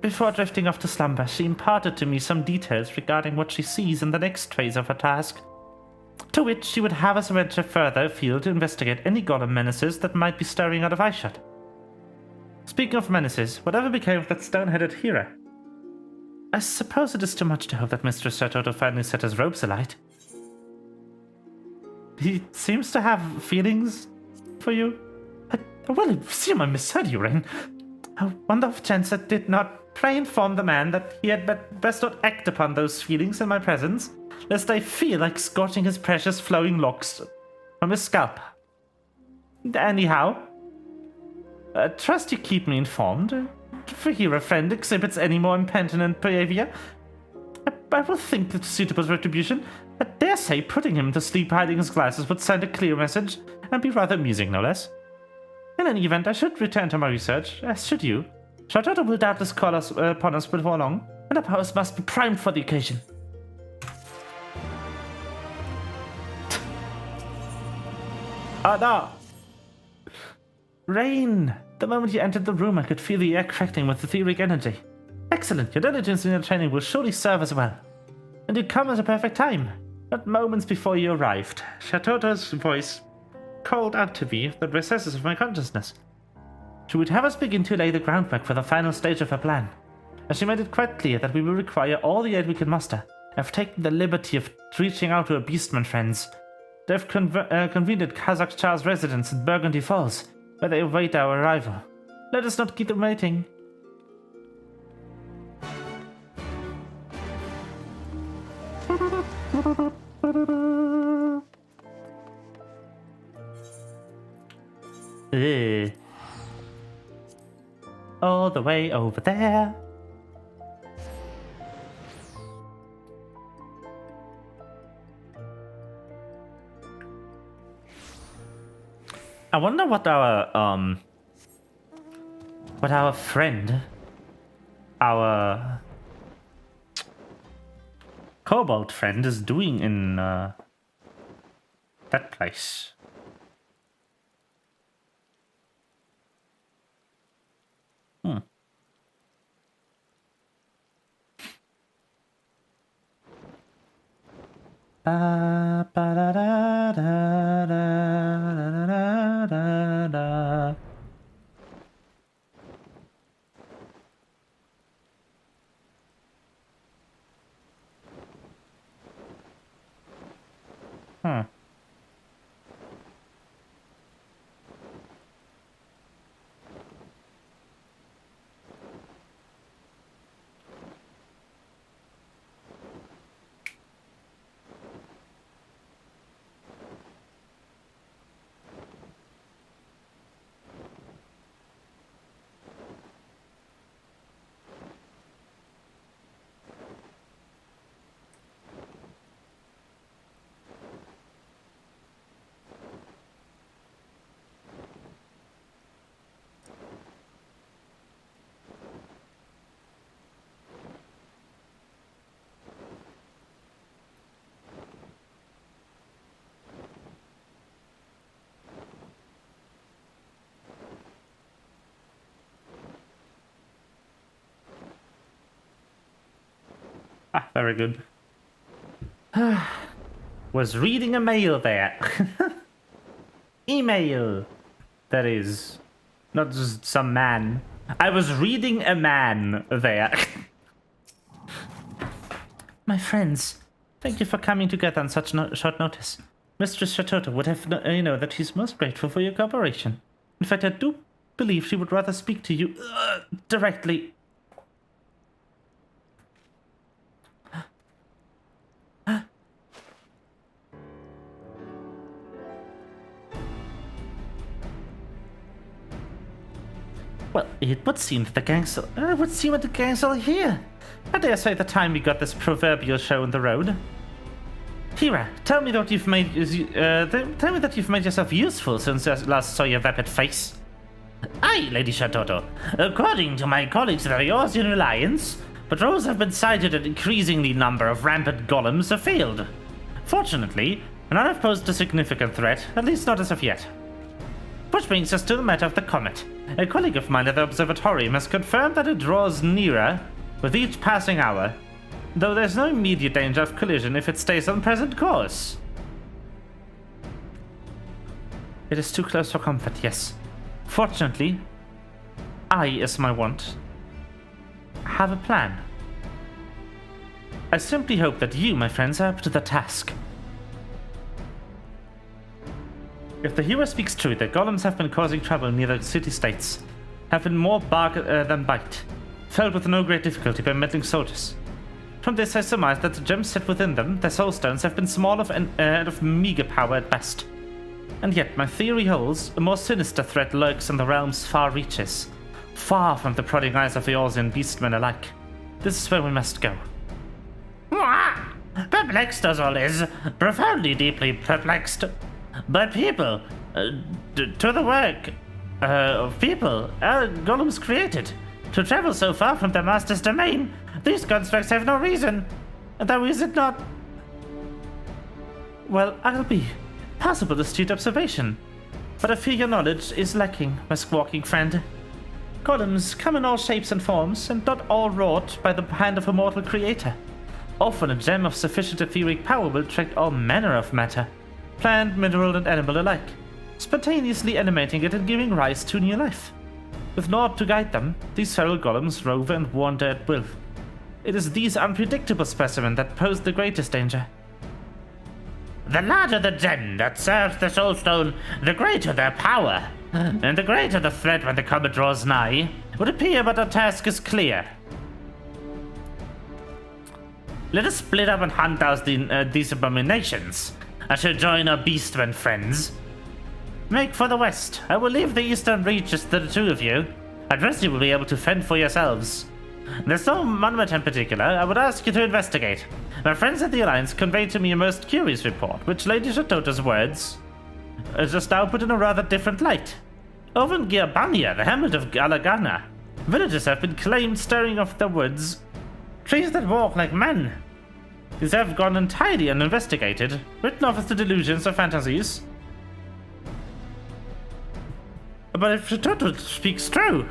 Before drifting off to slumber, she imparted to me some details regarding what she sees in the next phase of her task, to which she would have us venture further afield to investigate any golem menaces that might be stirring out of eyeshot. Speaking of menaces, whatever became of that stone-headed hero? I suppose it is too much to hope that Mistress Shatoto finally set his ropes alight. He seems to have feelings for you. I well assume I misheard you, Rain. I wonder if chance I did not pray inform the man that he had best not act upon those feelings in my presence, lest I feel like scorching his precious flowing locks from his scalp. Anyhow, trust you keep me informed. If a hero friend exhibits any more impenitent behavior, I will think that suitable retribution. I dare say putting him to sleep hiding his glasses would send a clear message, and be rather amusing, no less. In any event, I should return to my research, as should you. Shatoto will doubtless call upon us before long, and our powers must be primed for the occasion. Oh no! Rain! The moment you entered the room, I could feel the air cracking with etheric energy. Excellent, your diligence in your training will surely serve us well. And you come at a perfect time. But moments before you arrived, Shatota's voice called out to me the recesses of my consciousness. She would have us begin to lay the groundwork for the final stage of her plan. As she made it quite clear that we will require all the aid we can muster, I've taken the liberty of reaching out to her beastmen friends. They've convened at Kazakh Char's residence in Burgundy Falls, where they await our arrival. Let us not keep them waiting. All the way over there. I wonder what our friend, our kobold friend is doing in that place. Very good. Was reading a mail there. Email. That is. Not just some man. I was reading a man there. My friends, thank you for coming together on such short notice. Mistress Shatota would have know that she's most grateful for your cooperation. In fact, I do believe she would rather speak to you directly. Well, it would seem that the gangs are here. I dare say the time we got this proverbial show on the road. Hira, tell me that you've made yourself useful since I last saw your vapid face. Aye, Lady Shatoto. According to my colleagues at the Eorzean Alliance, patrols have been sighted an increasingly number of rampant golems afield. Fortunately, none have posed a significant threat, at least not as of yet. Which brings us to the matter of the comet. A colleague of mine at the observatorium has confirmed that it draws nearer with each passing hour, though there's no immediate danger of collision if it stays on present course. It is too close for comfort, yes. Fortunately, I, as my wont, have a plan. I simply hope that you, my friends, are up to the task. If the hero speaks true, the golems have been causing trouble near the city-states, have been more bark than bite, felled with no great difficulty by meddling soldiers. From this I surmise that the gems set within them, their soul stones, have been small and of meager power at best. And yet my theory holds, a more sinister threat lurks in the realm's far reaches, far from the prodding eyes of the Eorzean beastmen alike. This is where we must go. Perplexed as all is, profoundly deeply perplexed. But people, to the work of people, golems created. To travel so far from their master's domain, these constructs have no reason. Though is it not? Well, I'll be. Possible astute observation. but I fear your knowledge is lacking, my squawking friend. Golems come in all shapes and forms, and not all wrought by the hand of a mortal creator. Often a gem of sufficient etheric power will attract all manner of matter, plant, mineral, and animal alike, spontaneously animating it and giving rise to new life. With naught to guide them, these feral golems rove and wander at will. It is these unpredictable specimens that pose the greatest danger. The larger the gem that serves the soulstone, the greater their power, and the greater the threat when the comet draws nigh. It would appear but our task is clear. Let us split up and hunt out these abominations. I shall join our beastmen friends. Make for the west. I will leave the eastern reaches to the two of you. I trust you will be able to fend for yourselves. There's no monument in particular I would ask you to investigate. My friends at the Alliance conveyed to me a most curious report, which Lady Shatota's words just now put in a rather different light. Over in Giabania, the hamlet of Galagana, villagers have been claimed stirring off the woods. Trees that walk like men. These have gone entirely uninvestigated, written off as the delusions or fantasies. But if Shatoto speaks true,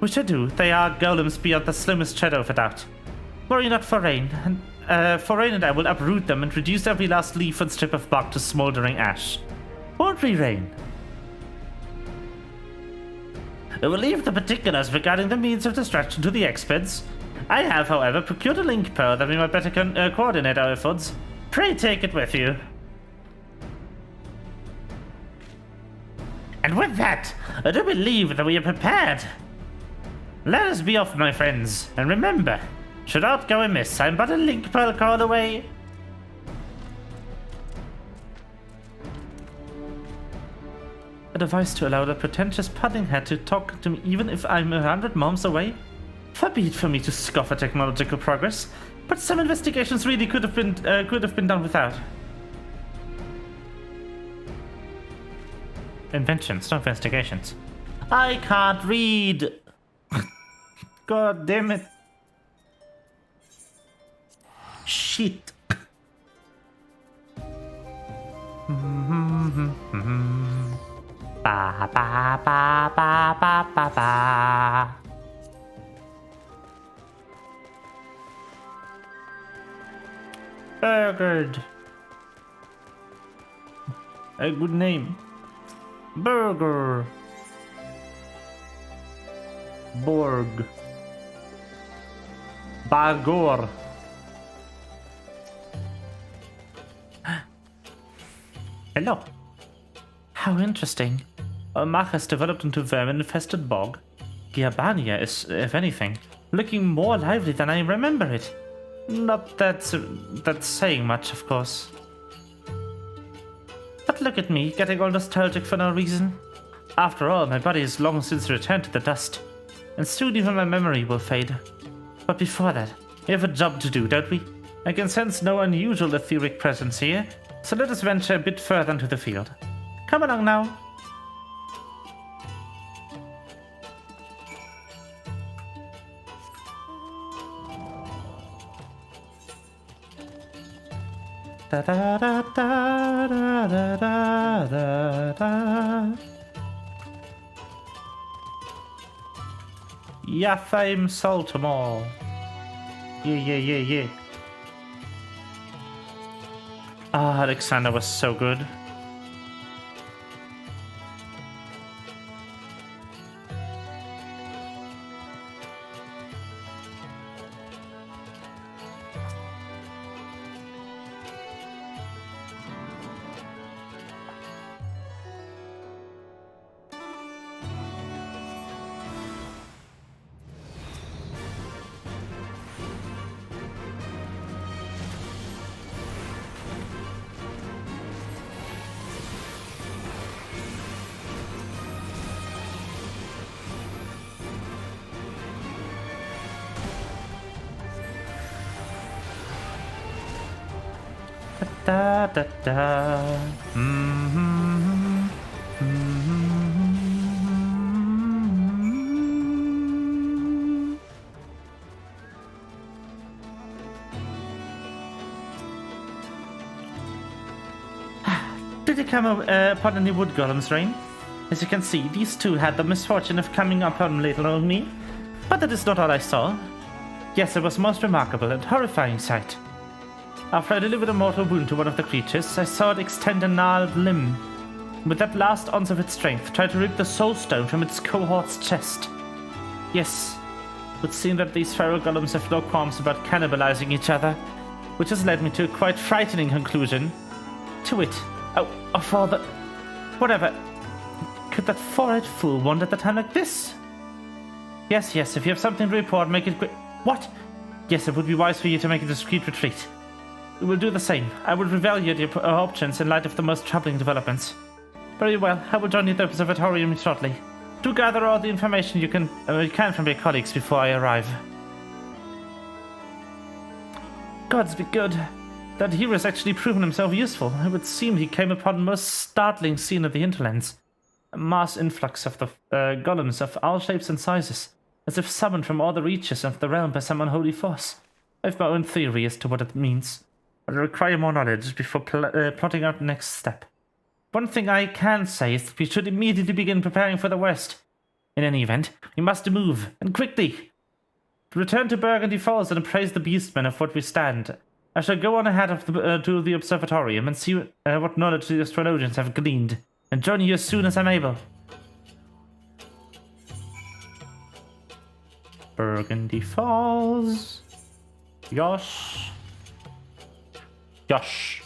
which I do, they are golems beyond the slimmest shadow of a doubt. Worry not for Rain, and I will uproot them and reduce every last leaf and strip of bark to smoldering ash. Won't we, Rain? I will leave the particulars regarding the means of distraction to the experts. I have, however, procured a link pearl that we might better coordinate our efforts. Pray take it with you. And with that, I do believe that we are prepared. Let us be off, my friends, and remember, should aught go amiss, I'm but a link pearl call away. A device to allow the pretentious pudding head to talk to me even if I'm 100 miles away? Far be it for me to scoff at technological progress, but some investigations really could have been done without. Inventions, not investigations. I can't read. God damn it. Shit. Ba ba ba ba ba ba ba. Burgered. A good name. Burger. Borg. Bagor. Hello. How interesting. Mach has developed into vermin-infested bog. Giabania is, if anything, looking more lively than I remember it. Not that's saying much, of course. But look at me, getting all nostalgic for no reason. After all, my body has long since returned to the dust, and soon even my memory will fade. But before that, we have a job to do, don't we? I can sense no unusual etheric presence here, so let us venture a bit further into the field. Come along now. Da da da da da da da da. Yafaim Saltamore. Yeah. Ah, Alexander was so good. Da da da. Did you come upon any wood golems, Rain? As you can see, these two had the misfortune of coming upon little me. But that is not all I saw. Yes, it was a most remarkable and horrifying sight. After I delivered a mortal wound to one of the creatures, I saw it extend a gnarled limb. With that last ounce of its strength, try to rip the soul stone from its cohort's chest. Yes, it would seem that these feral golems have no qualms about cannibalizing each other, which has led me to a quite frightening conclusion. To it. Oh, father. Whatever. Could that four-eyed fool wander at a time like this? Yes, if you have something to report, make it quick. What? Yes, it would be wise for you to make a discreet retreat. We will do the same. I will evaluate your options in light of the most troubling developments. Very well, I will join you at the observatorium shortly. Do gather all the information you can from your colleagues before I arrive. Gods be good. That hero has actually proven himself useful. It would seem he came upon the most startling scene of the hinterlands. A mass influx of the golems of all shapes and sizes, as if summoned from all the reaches of the realm by some unholy force. I have my own theory as to what it means, but I require more knowledge before plotting out the next step. One thing I can say is that we should immediately begin preparing for the worst. In any event, we must move, and quickly. Return to Burgundy Falls and appraise the beastmen of what we stand. I shall go on ahead of to the observatorium and see what knowledge the astrologians have gleaned, and join you as soon as I'm able. Burgundy Falls. Josh. Josh.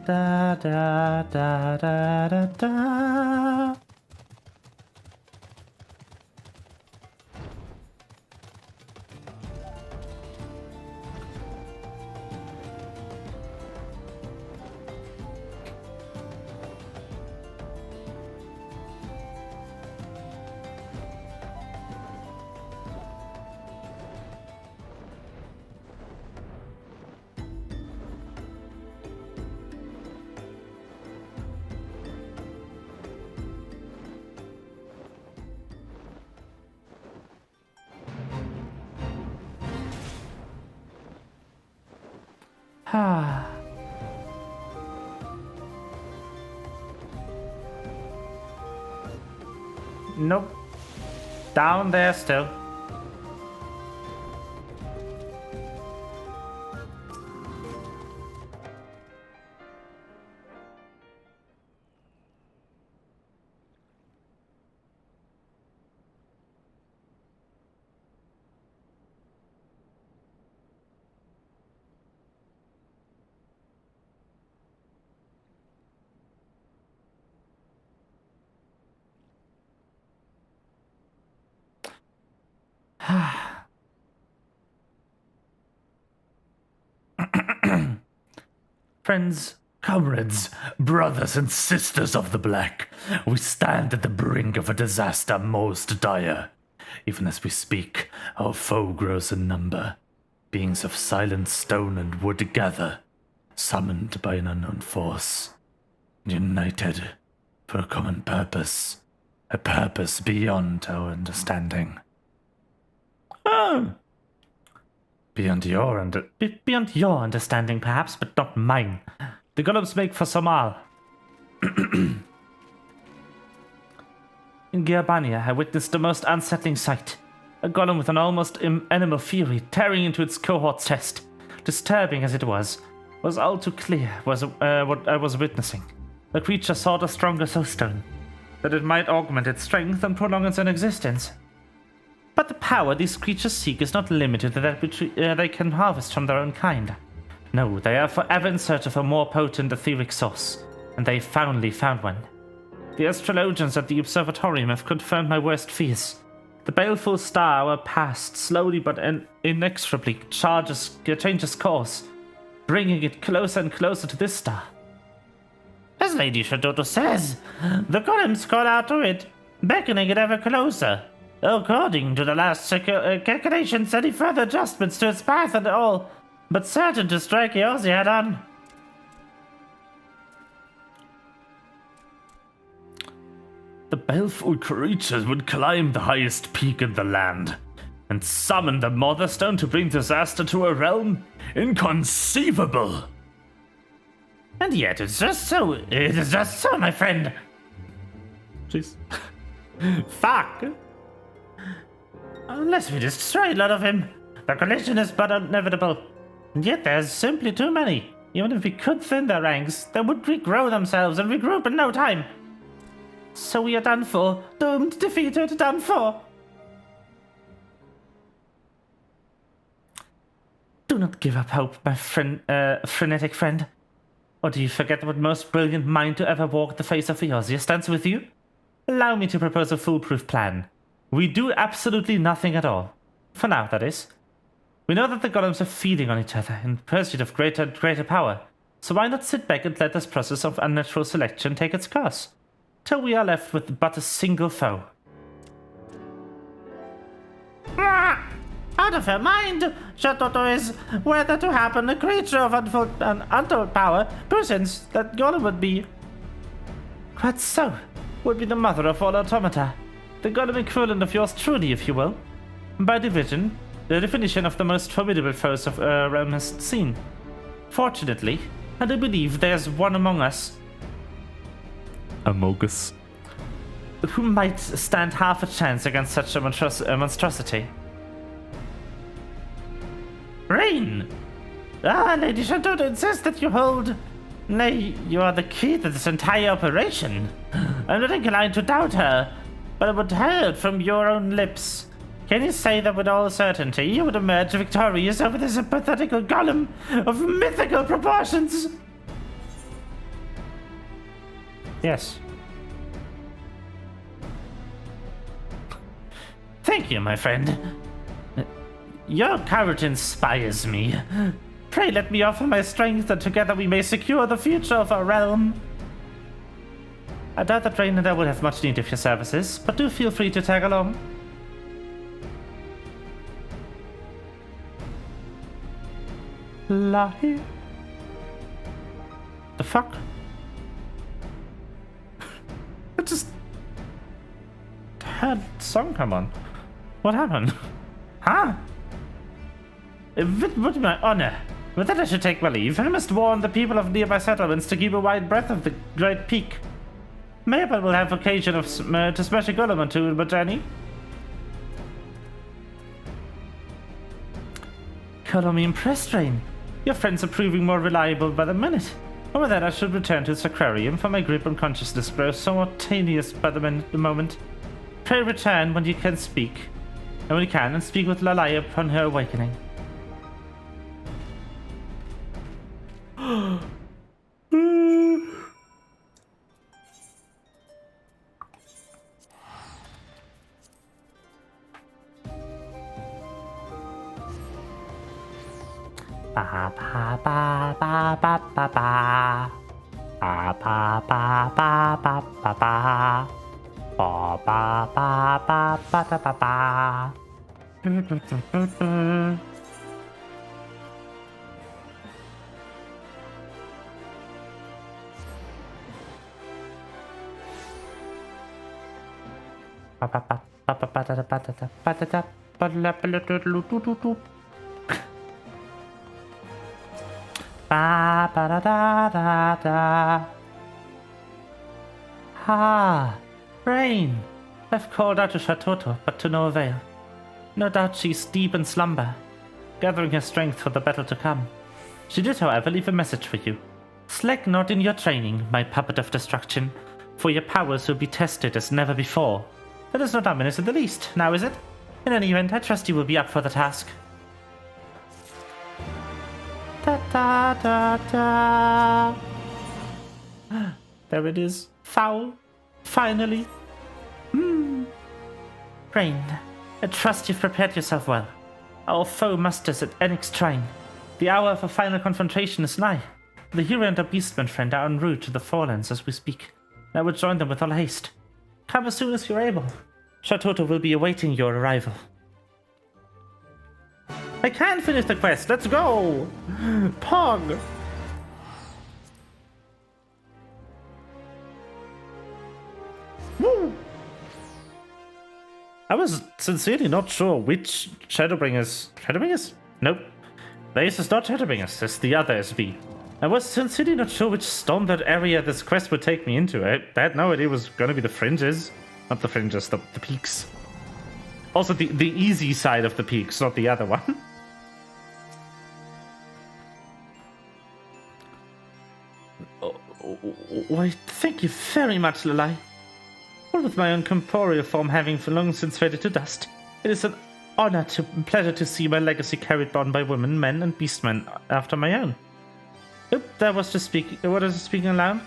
Da da da da da da. Nope. Down there still. Friends, comrades, brothers and sisters of the Black, we stand at the brink of a disaster most dire. Even as we speak, our foe grows in number. Beings of silent stone and wood gather, summoned by an unknown force, united for a common purpose, a purpose beyond our understanding. Oh! Beyond your understanding, perhaps, but not mine. The golems make for Somal. In Gerbania, I witnessed the most unsettling sight. A golem with an almost animal fury tearing into its cohort's chest. Disturbing as it was all too clear what I was witnessing. The creature sought a stronger soul stone, that it might augment its strength and prolong its own existence. But the power these creatures seek is not limited to that which they can harvest from their own kind. No, they are forever in search of a more potent etheric source, and they finally found one. The astrologians at the observatorium have confirmed my worst fears. The baleful star passed slowly but inexorably changes course, bringing it closer and closer to this star. As Lady Shadoto says, the golems call out to it, beckoning it ever closer. According to the last calculations, any further adjustments to its path at all, but certain to strike yours head on. The baleful creatures would climb the highest peak in the land and summon the Mother Stone to bring disaster to a realm inconceivable. And yet it is just so, my friend. Jeez. Fuck. Unless we destroy a lot of him, the collision is but inevitable. And yet there's simply too many. Even if we could thin their ranks, they would regrow themselves and regroup in no time. So we are done for. Doomed, defeated, done for. Do not give up hope, my frenetic friend. Or do you forget what most brilliant mind to ever walk the face of Eorzea stands with you? Allow me to propose a foolproof plan. We do absolutely nothing at all. For now, that is. We know that the golems are feeding on each other in pursuit of greater and greater power. So why not sit back and let this process of unnatural selection take its course? Till we are left with but a single foe. Out of her mind! Shadoto is, were that to happen, a creature of untold power, since that golem would be... Quite so. Would be the mother of all automata. The golem equivalent of yours truly, if you will. By division, the definition of the most formidable foes of realm has seen. Fortunately, I do believe there's one among us. Amogus. Who might stand half a chance against such a monstrosity. Rain! Lady Shadoto insists that you hold... Nay, you are the key to this entire operation. I'm not inclined to doubt her, but I would hear it from your own lips. Can you say that with all certainty you would emerge victorious over this hypothetical golem of mythical proportions? Yes. Thank you, my friend. Your courage inspires me. Pray let me offer my strength, and together we may secure the future of our realm. I doubt that Rain and I would have much need of your services, but do feel free to tag along. Lie? The fuck? I just had song come on. What happened? Huh? It would be my honor. With that I should take my leave. I must warn the people of nearby settlements to keep a wide breadth of the great peak. Maybe I will have occasion to smash a golem or two in my journey. Call me impressed, Rain. Your friends are proving more reliable by the minute. And with that I should return to the Sacrarium, for my grip on consciousness grows somewhat tenuous by the moment. Pray return when you can speak. And when you can, and speak with Lalaya upon her awakening. Ba ba ba ba ba ba ba. Ba ba ba ba ba ba ba. Ba ba ba ba ba ba ba. Ah, Rain. I've called out to Shatoto, but to no avail. No doubt she's deep in slumber, gathering her strength for the battle to come. She did, however, leave a message for you. Slack not in your training, my puppet of destruction, for your powers will be tested as never before. That is not ominous in the least, now is it? In any event, I trust you will be up for the task. Da da da da. There it is. Foul. Finally. Rain, I trust you've prepared yourself well. Our foe musters at Enix Shrine. The hour of a final confrontation is nigh. The hero and our beastman friend are en route to the Forelands as we speak. I will join them with all haste. Come as soon as you're able. Shatoto will be awaiting your arrival. I can't finish the quest. Let's go! Pog! Woo! I was sincerely not sure which Shadowbringers... Shadowbringers? Nope. This is not Shadowbringers, it's the other SB. I was sincerely not sure which Stormblood area this quest would take me into. I had no idea it was going to be the fringes. Not the fringes, the peaks. Also the easy side of the peaks, not the other one. Why, thank you very much, Lilai. What with my own corporeal form having for long since faded to dust, it is an honor and pleasure to see my legacy carried on by women, men, and beastmen after my own. Oop, that was just speaking. What is it speaking aloud?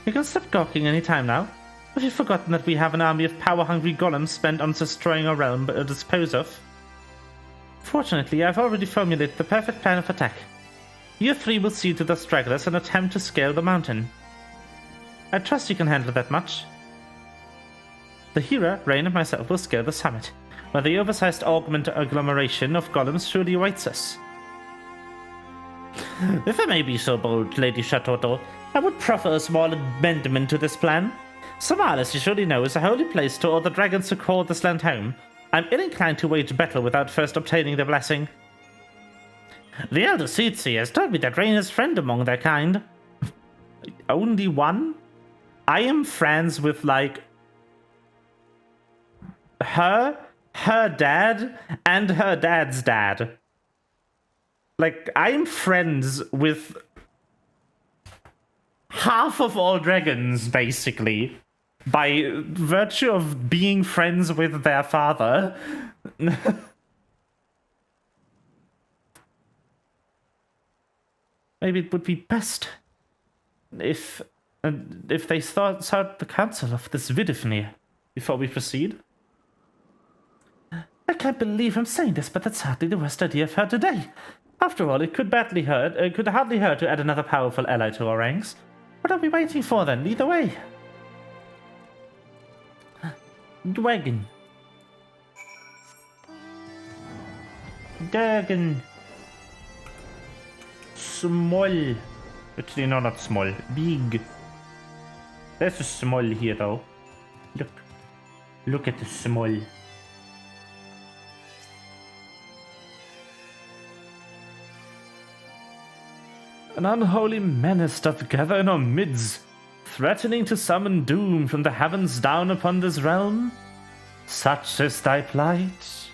You can stop gawking any time now. Have you forgotten that we have an army of power-hungry golems bent on destroying our realm but dispose of? Fortunately, I've already formulated the perfect plan of attack. You three will see to the stragglers and attempt to scale the mountain. I trust you can handle that much. The hero, Rain, and myself will scale the summit, where the oversized agglomeration of golems surely awaits us. If I may be so bold, Lady Shatoto, I would proffer a small amendment to this plan. Samal, as you surely know, is a holy place to all the dragons who call this land home. I'm ill-inclined to wage battle without first obtaining their blessing. The elder Seedseer has told me that Rain is friend among their kind. Only one? I am friends with, like, her dad, and her dad's dad. Like, I'm friends with half of all dragons, basically, by virtue of being friends with their father. Maybe it would be best if they sought out the counsel of this Vidifnir before we proceed. I can't believe I'm saying this, but that's hardly the worst idea I've heard today. After all, it could hardly hurt to add another powerful ally to our ranks. What are we waiting for then? Either way. Dragon. Small. Actually, no, not small. Big. There's a small here, though. Look at the small. An unholy menace doth gather in our midst, threatening to summon doom from the heavens down upon this realm. Such is thy plight.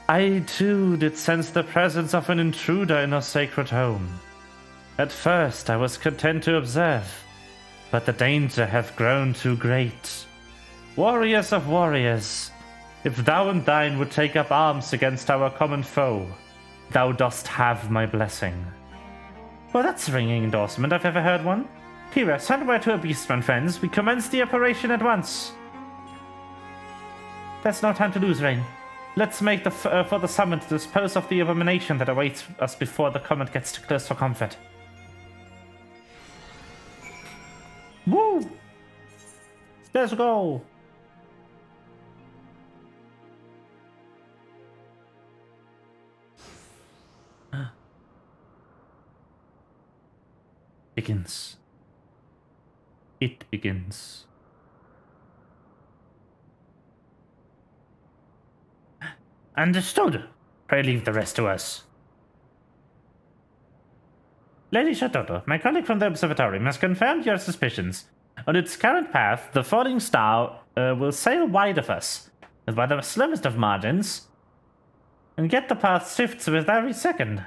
I too did sense the presence of an intruder in our sacred home. At first I was content to observe, but the danger hath grown too great. Warriors of warriors, if thou and thine would take up arms against our common foe, thou dost have my blessing. Well, that's a ringing endorsement, I've ever heard one. Hira, send word to our beastman friends. We commence the operation at once. There's no time to lose, Rain. Let's make for the summit to dispose of the abomination that awaits us before the comet gets too close for comfort. Woo! Let's go! Begins. It begins. Understood. Pray leave the rest to us. Lady Shatoto, my colleague from the observatory has confirmed your suspicions. On its current path, the falling star will sail wide of us, by the slimmest of margins, and yet the path shifts with every second,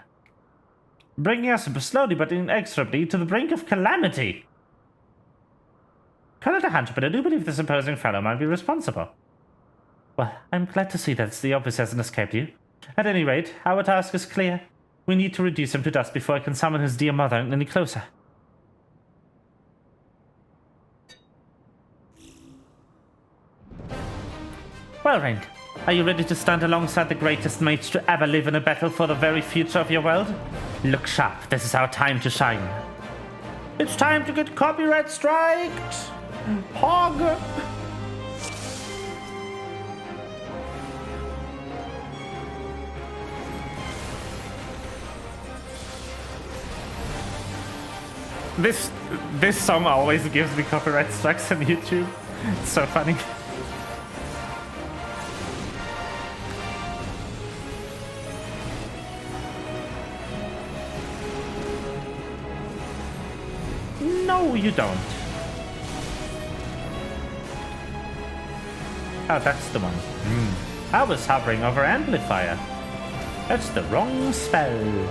bringing us slowly but inexorably to the brink of calamity. Call it a hunch, but I do believe this imposing fellow might be responsible. Well, I'm glad to see that the obvious hasn't escaped you. At any rate, our task is clear. We need to reduce him to dust before I can summon his dear mother any closer. Well, Rain, are you ready to stand alongside the greatest mates to ever live in a battle for the very future of your world? Look sharp, this is our time to shine. It's time to get copyright striked! Hog! This song always gives me copyright strikes on YouTube. It's so funny. No, you don't. Oh, that's the one. I was hovering over amplifier. That's the wrong spell.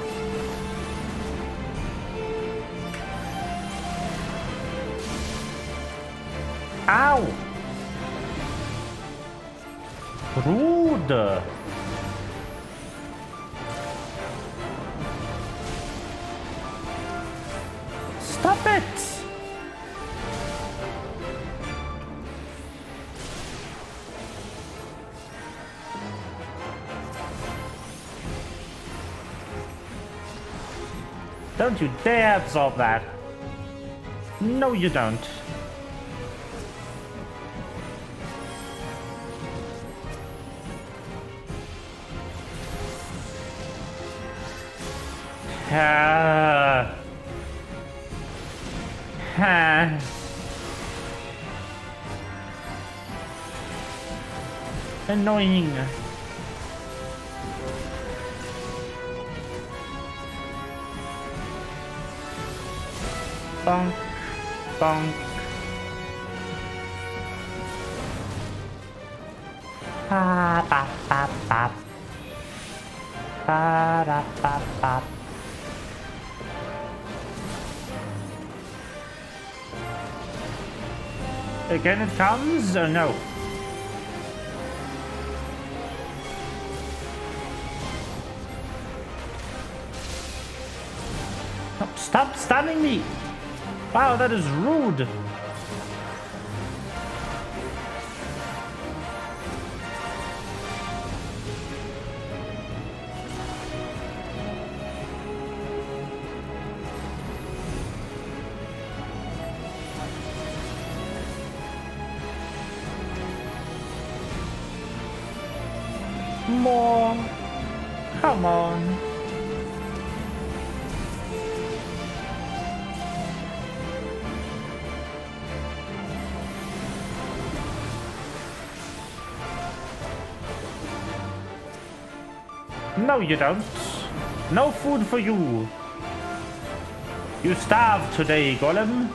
Ow! Rude! Stop it! Don't you dare absorb that. No, you don't. Annoying. Bonk, bonk. Ba ba ba ba. Ba da ba ba. Again it comes, or no? Stop stunning me! Wow, that is rude! More! Come on! No, you don't. No food for you. You starve today, Golem.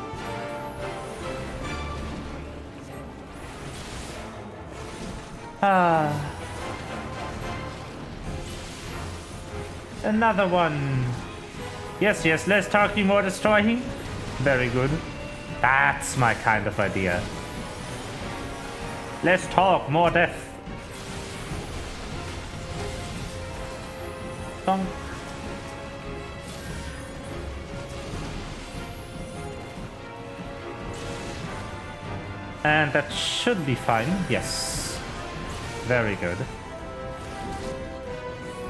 Another one. Yes, yes, less talking, more destroying. Very good. That's my kind of idea. Less talk, more death. Bonk. And that should be fine. Yes. Very good.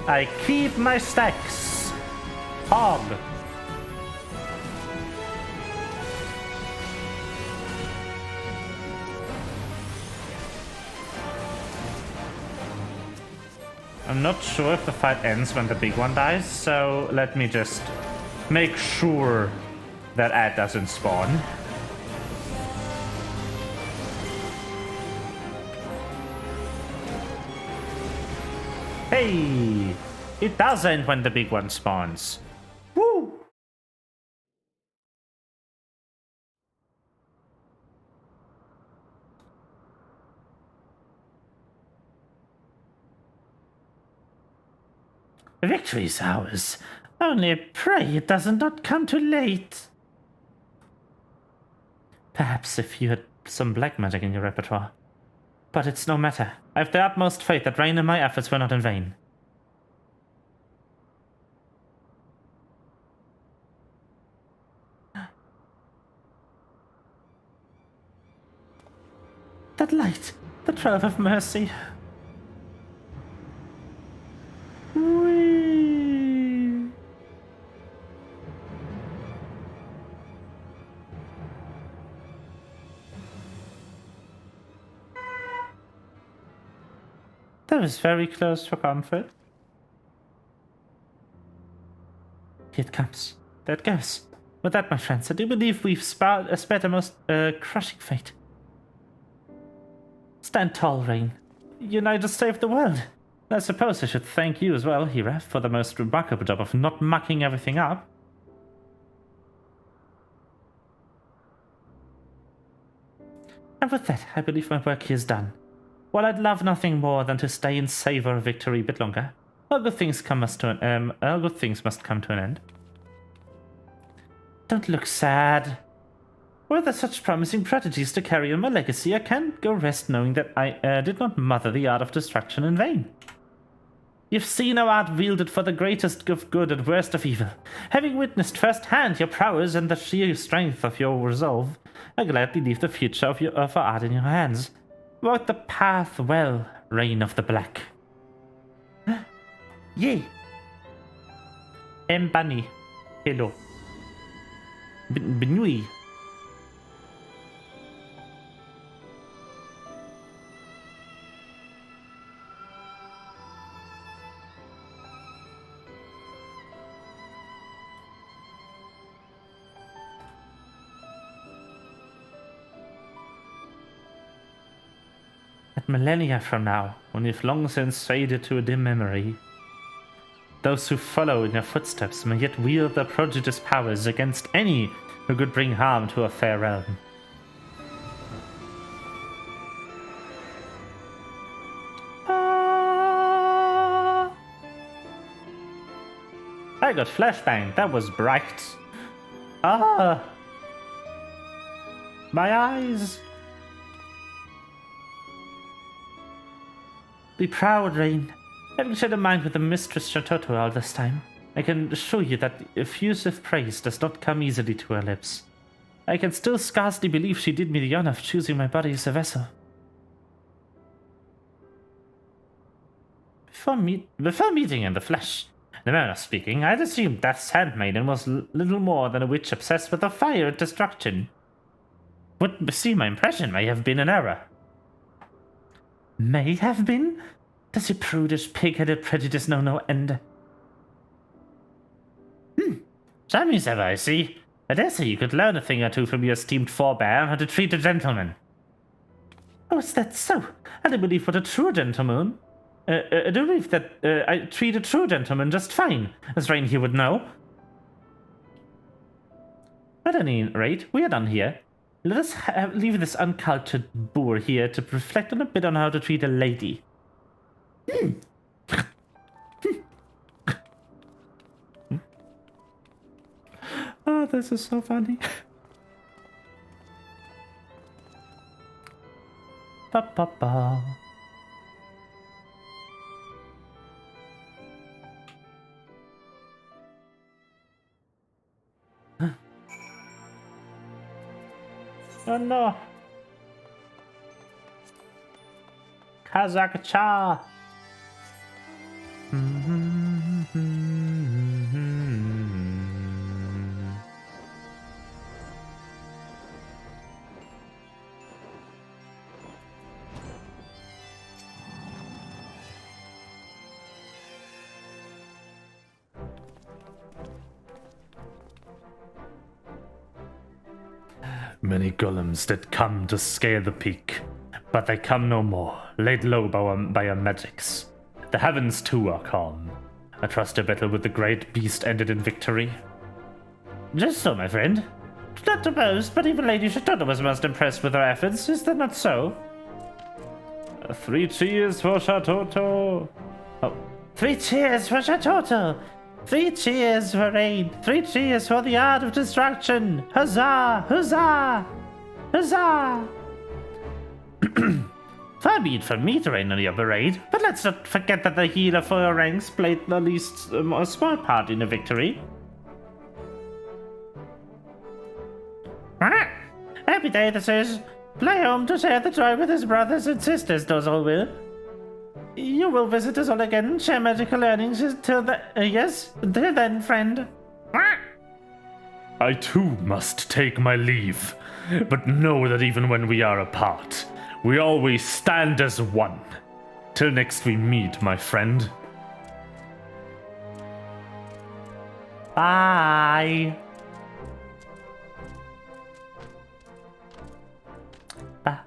I keep my stacks. Hog. I'm not sure if the fight ends when the big one dies, so let me just make sure that Ad doesn't spawn. Hey! It does end when the big one spawns. Woo! Victory is ours. Only pray it does not come too late. Perhaps if you had some black magic in your repertoire. But it's no matter. I have the utmost faith that Rain and my efforts were not in vain. That light, the Trove of Mercy. That was very close for comfort. Here it comes. There it goes. With that, my friends, I do believe we've spared a most crushing fate. Stand tall, Rain. Unite to save the world. I suppose I should thank you as well, Hira, for the most remarkable job of not mucking everything up. And with that, I believe my work here is done. While I'd love nothing more than to stay and savor a victory a bit longer, all good things must come to an end. Don't look sad. Were there such promising prodigies to carry on my legacy, I can't go rest knowing that I did not mother the art of destruction in vain. You've seen how art wielded for the greatest of good and worst of evil. Having witnessed firsthand your prowess and the sheer strength of your resolve, I gladly leave the future of our art in your hands. Walk the path well, Reign of the Black. Yay! Bunny. Hello. Benui. Millennia from now, when you've long since faded to a dim memory, those who follow in your footsteps may yet wield their prodigious powers against any who could bring harm to a fair realm. I got flashbang. That was bright. My eyes. Be proud, Rain. Having shared a mind with the Mistress Shatoto all this time, I can assure you that effusive praise does not come easily to her lips. I can still scarcely believe she did me the honor of choosing my body as a vessel. Before meeting in the flesh, in the manner of speaking, I'd assumed Death's Handmaiden was little more than a witch obsessed with the fire and destruction. But see, my impression may have been an error. May have been? Does your prudish, pig-headed prejudice know no end? Charming as ever, I see. I dare say you could learn a thing or two from your esteemed forebear on how to treat a gentleman. Oh, is that so? I do believe what a true gentleman... I do believe that I treat a true gentleman just fine, as Rain here would know. At any rate, we are done here. Let us leave this uncultured boor here to reflect on a bit on how to treat a lady. Oh, this is so funny. Ba ba ba. Oh no. Kazakcha. Many golems did come to scale the peak, but they come no more, laid low by our magics. The heavens too are calm. I trust a battle with the great beast ended in victory. Just so, my friend. Not to boast, but even Lady Shatoto was most impressed with our efforts, is that not so? 3 cheers for Shatoto! Oh, 3 cheers for Shatoto! 3 cheers for Rain! 3 cheers for the art of destruction! Huzzah! Huzzah! Huzzah! Far be it from me to rain on your parade, but let's not forget that the healer for your ranks played at least a small part in the victory. Happy day this is. Fly home to share the joy with his brothers and sisters, those all will. You will visit us all again and share magical earnings until yes? Until then, friend. I too must take my leave, but know that even when we are apart, we always stand as one. Till next we meet, my friend. Bye. I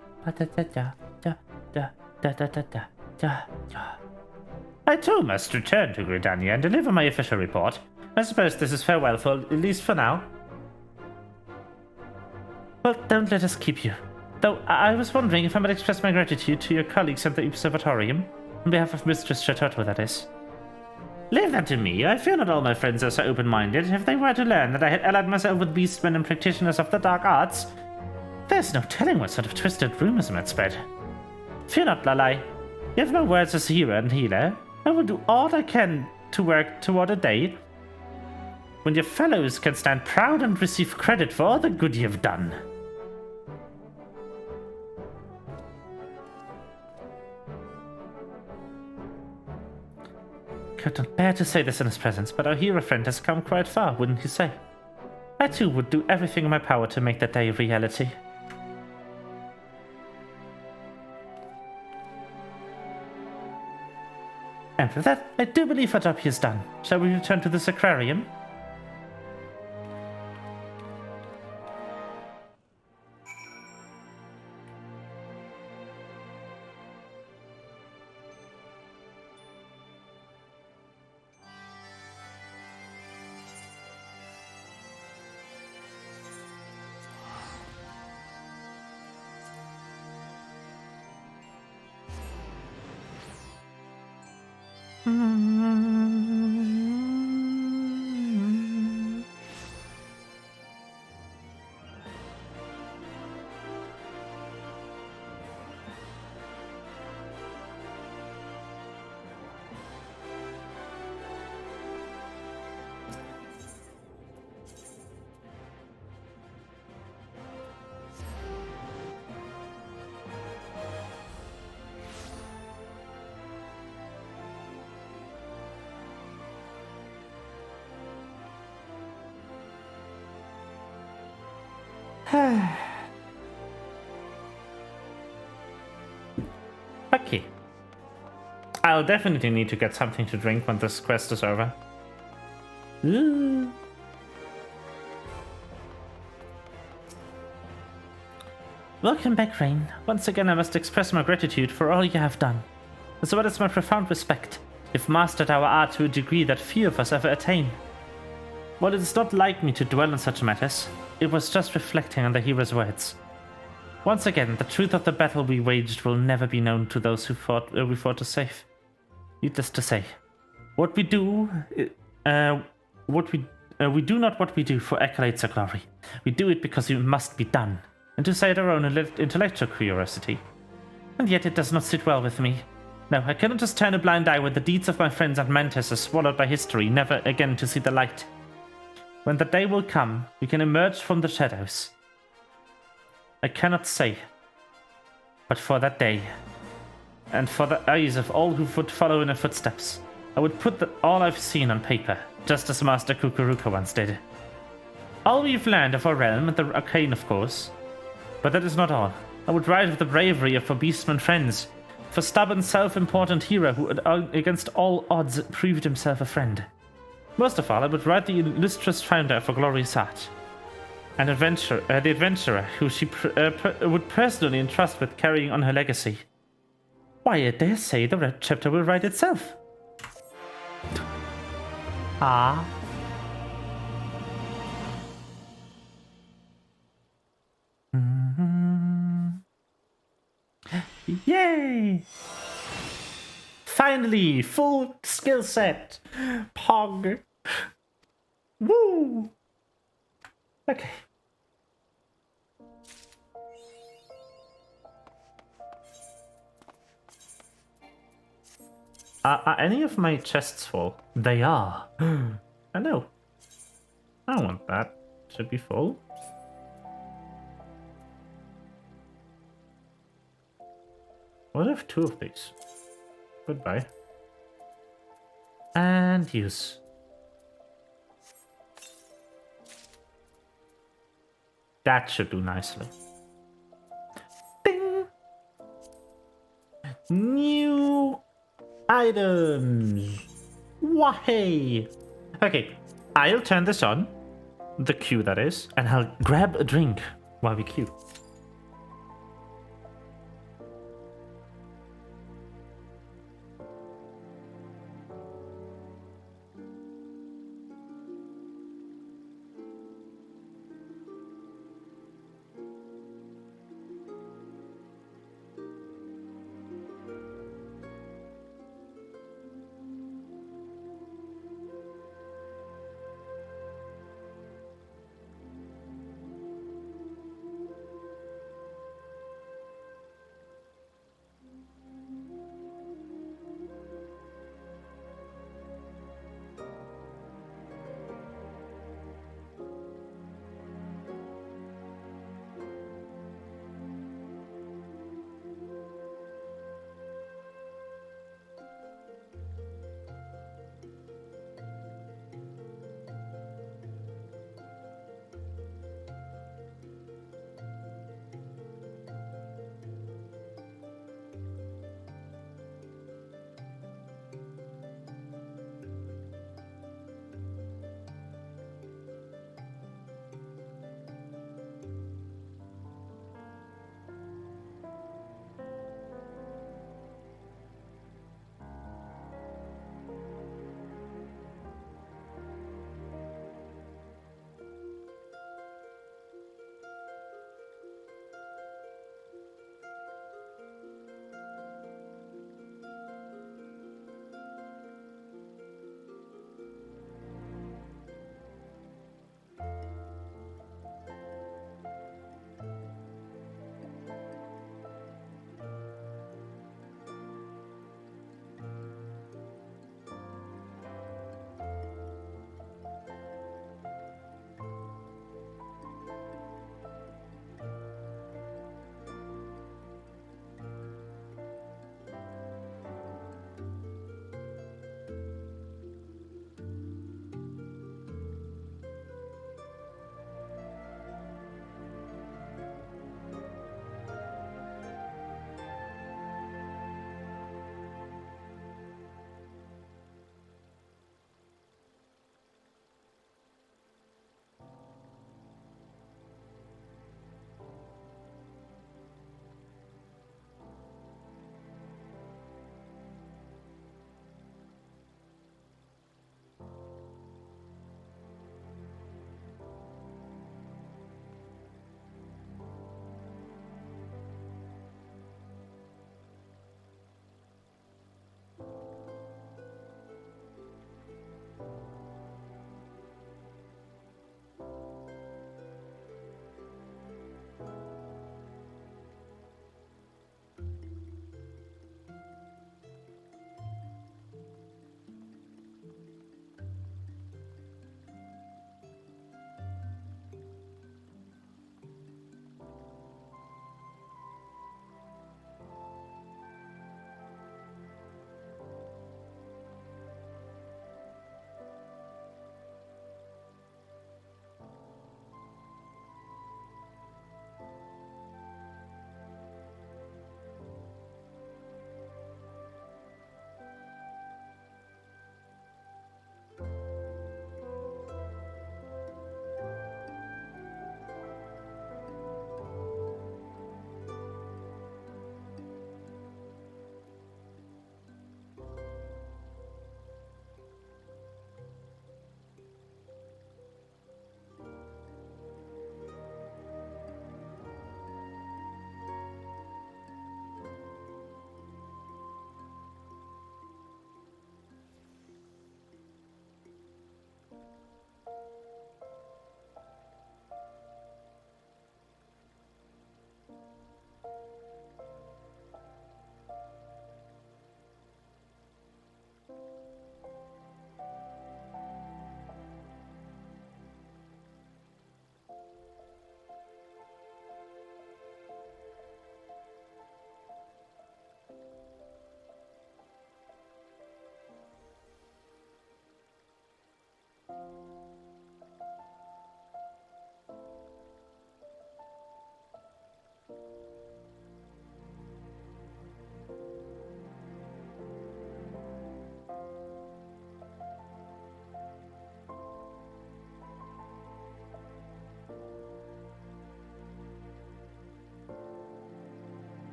too must return to Gridania and deliver my official report. I suppose this is farewell for at least for now. Well, don't let us keep you. Though I was wondering if I might express my gratitude to your colleagues at the Observatorium, on behalf of Mistress Chatoto, that is. Leave that to me. I fear not all my friends are so open-minded. If they were to learn that I had allied myself with beastmen and practitioners of the dark arts, there's no telling what sort of twisted rumors might spread. Fear not, Lalai. You have my words as a hero and healer. I will do all I can to work toward a day when your fellows can stand proud and receive credit for all the good you've done. Could not bear to say this in his presence, but our hero friend has come quite far, wouldn't you say? I too would do everything in my power to make that day a reality. And with that, I do believe our job here is done. Shall we return to this aquarium? Okay. I'll definitely need to get something to drink when this quest is over. Ooh. Welcome back, Rain. Once again, I must express my gratitude for all you have done, as well as my profound respect. You've mastered our art to a degree that few of us ever attain. While it is not like me to dwell on such matters, it was just reflecting on the hero's words. Once again, the truth of the battle we waged will never be known to those who we fought to save. Needless to say, what we do, we do not what we do for accolades or glory. We do it because it must be done, and to sate our own intellectual curiosity. And yet it does not sit well with me. No, I cannot just turn a blind eye when the deeds of my friends and mentors are swallowed by history, never again to see the light. When the day will come, we can emerge from the shadows. I cannot say, but for that day, and for the eyes of all who would follow in our footsteps, I would put all I've seen on paper, just as Master Kukuruka once did. All we've learned of our realm and the arcane, of course, but that is not all. I would write of the bravery of our beastmen friends, of a stubborn, self-important hero who, against all odds, proved himself a friend. Most of all, I would write the illustrious founder of a glorious art, the adventurer who she would personally entrust with carrying on her legacy. Why, I dare say the red chapter will write itself. Ah. Yay! Finally, full skill set. Pog. Woo! Okay. Are any of my chests full? They are. I know. I don't want that. Should be full. What if 2 of these? Goodbye. And use. That should do nicely. Ding! New items. Wahey! Okay, I'll turn this on, the queue that is, and I'll grab a drink while we queue.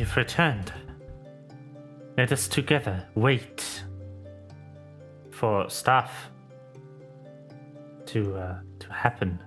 you've returned. Let us together wait for stuff to happen.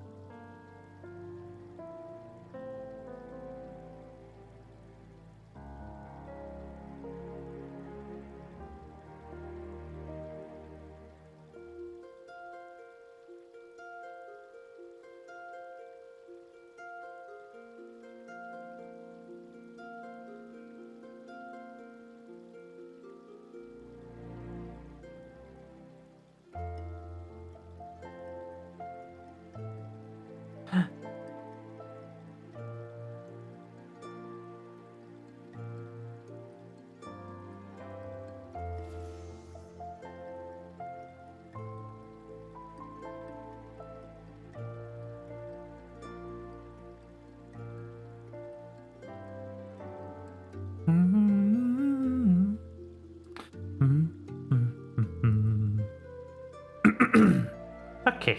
Okay.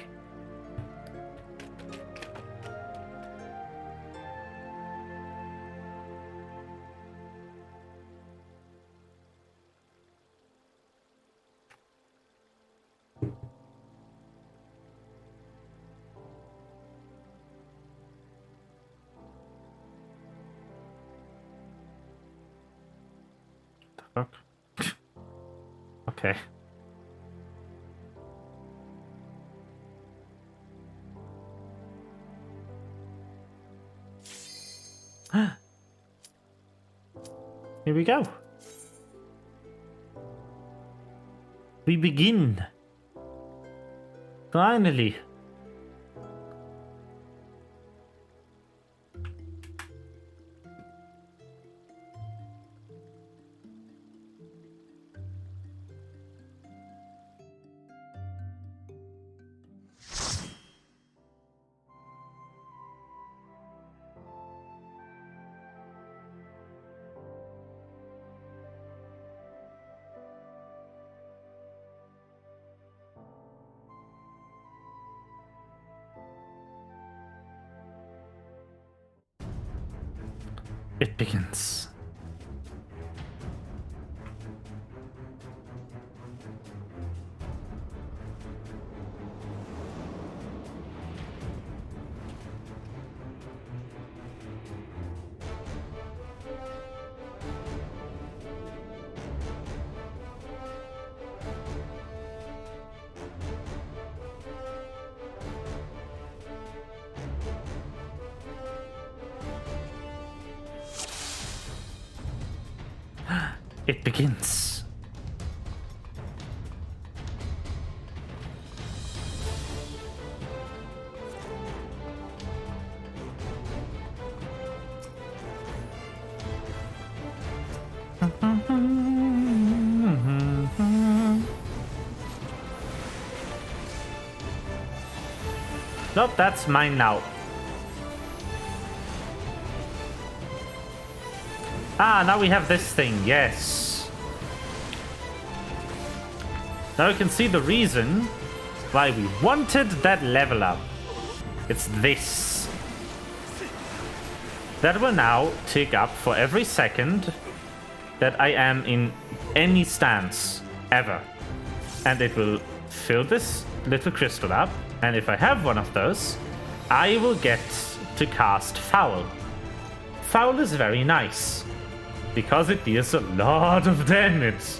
The fuck? Okay. Here we go. We begin. Finally. It begins. It begins. Nope, that's mine now. Ah, now we have this thing, yes. Now we can see the reason why we wanted that level up. It's this. That will now tick up for every second that I am in any stance, ever. And it will fill this little crystal up, and if I have one of those, I will get to cast Foul. Foul is very nice, because it deals a lot of damage.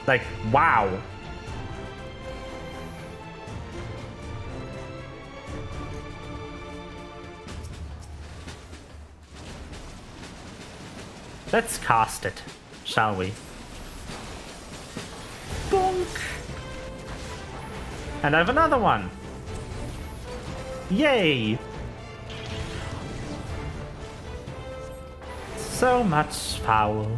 Like, wow. Let's cast it, shall we? Bonk! And I have another one. Yay! So much Foul.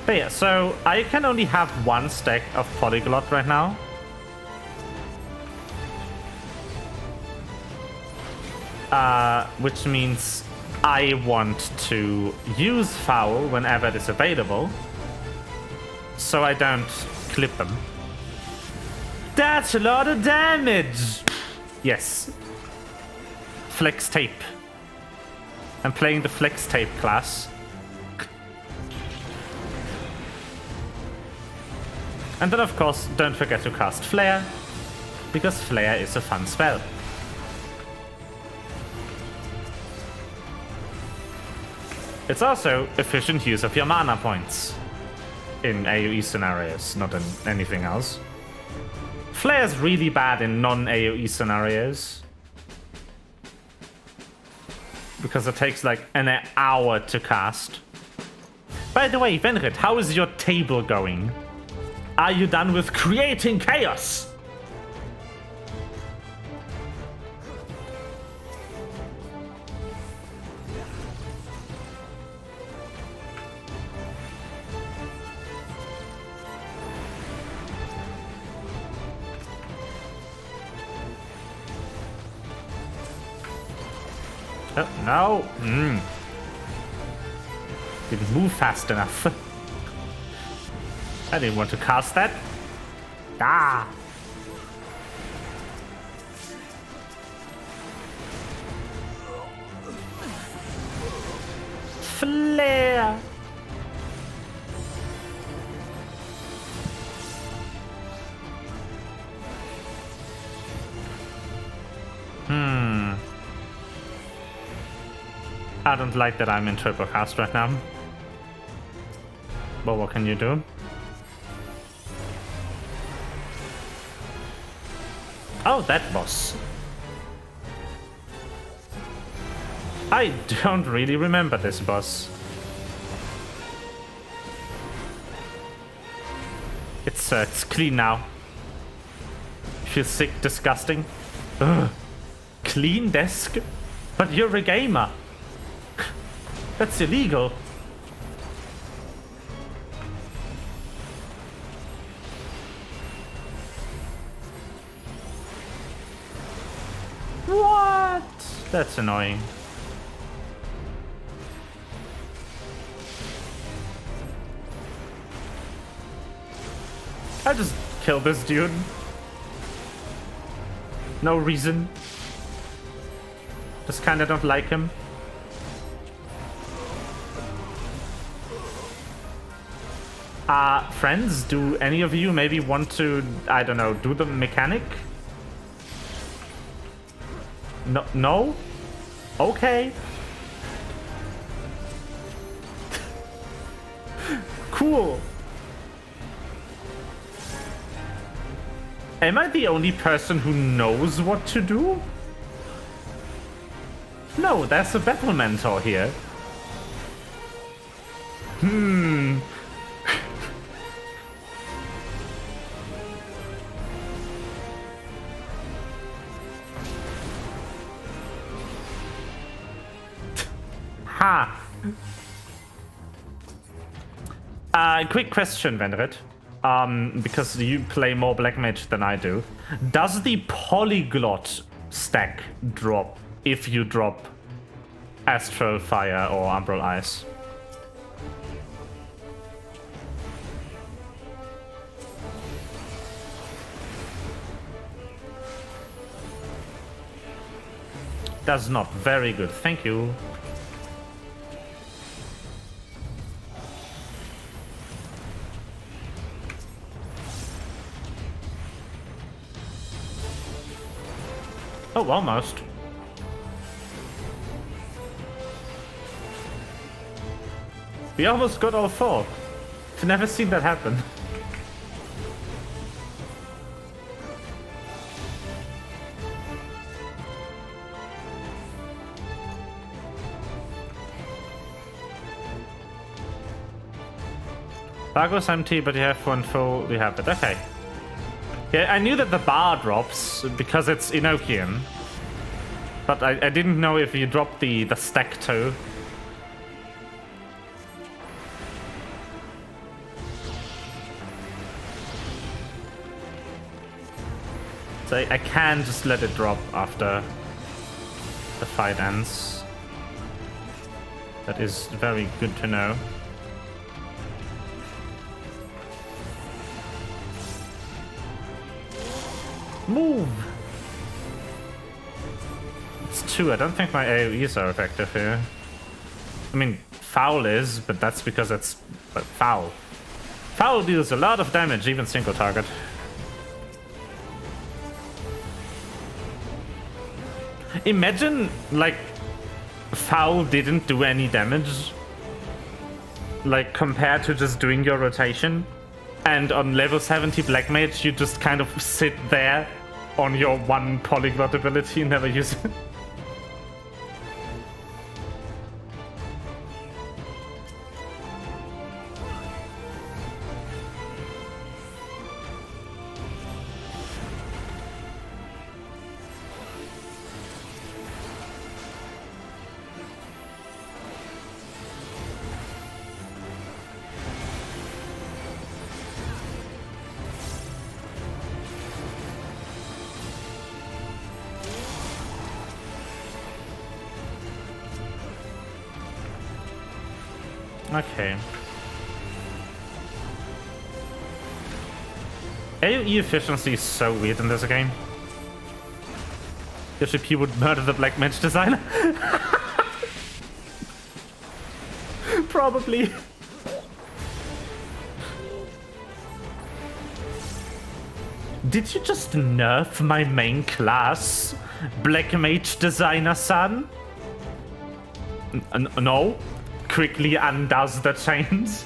But yeah, so I can only have one stack of Polyglot right now. Which means I want to use Foul whenever it is available, so I don't clip them. That's a lot of damage! Yes. Flex tape. I'm playing the Flex Tape class. And then of course, don't forget to cast Flare, because Flare is a fun spell. It's also efficient use of your mana points in AoE scenarios, not in anything else. Flare's really bad in non-AoE scenarios, because it takes like an hour to cast. By the way, Venrit, how is your table going? Are you done with creating chaos? Oh, no. Didn't move fast enough. I didn't want to cast that. Ah. Flare. I don't like that I'm in triple cast right now. But what can you do? Oh, that boss. I don't really remember this boss. It's clean now. Feels sick, disgusting. Ugh. Clean desk? But you're a gamer. That's illegal. What? That's annoying. I just killed this dude. No reason. Just kinda don't like him. Friends, do any of you maybe want to, I don't know, do the mechanic? No? No? Okay. Cool. Am I the only person who knows what to do? No, there's a battle mentor here. Ha! Quick question, Venrit. Because you play more Black Mage than I do. Does the Polyglot stack drop if you drop Astral Fire or Umbral Ice? Does not. Very good. Thank you. Oh, almost. We almost got all four. I've never seen that happen. Vargo's empty, but you have one full. We have it. Okay. Yeah, I knew that the bar drops because it's Enochian. But I didn't know if you dropped the stack too. So I can just let it drop after the fight ends. That is very good to know. Move! It's 2. I don't think my AoEs are effective here. I mean, foul is, but that's because it's foul. Foul deals a lot of damage, even single target. Imagine, like, foul didn't do any damage. Like, compared to just doing your rotation. And on level 70 Black Mage, you just kind of sit there on your one polyglot ability and never use it. Okay. AoE efficiency is so weird in this game. Usually people would murder the Black Mage designer. Probably. Did you just nerf my main class, Black Mage designer-san? No. Quickly undoes the chains.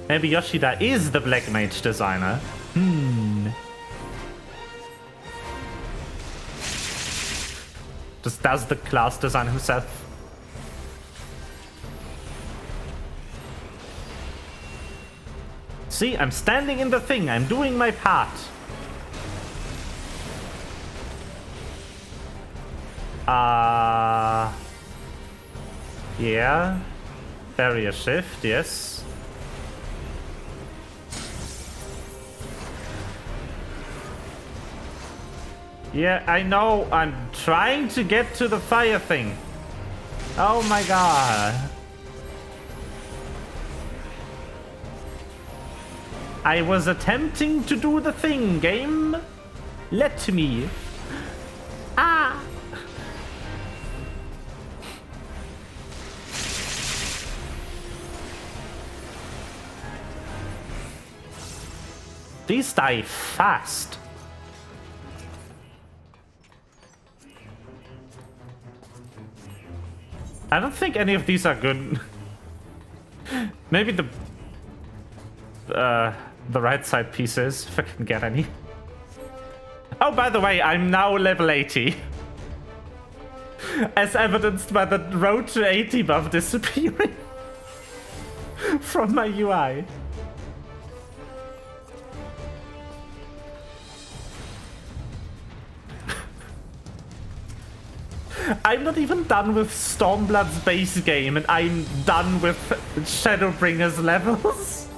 Maybe Yoshida is the Black Mage designer. Just does the class design himself. See, I'm standing in the thing. I'm doing my part. Yeah. Barrier shift, yes. Yeah, I know. I'm trying to get to the fire thing. Oh my god. I was attempting to do the thing, game. Let me. Ah! These die fast. I don't think any of these are good. Maybe the right side pieces, if I can get any. Oh, by the way, I'm now level 80. As evidenced by the road to 80 buff disappearing from my UI. I'm not even done with Stormblood's base game, and I'm done with Shadowbringer's levels.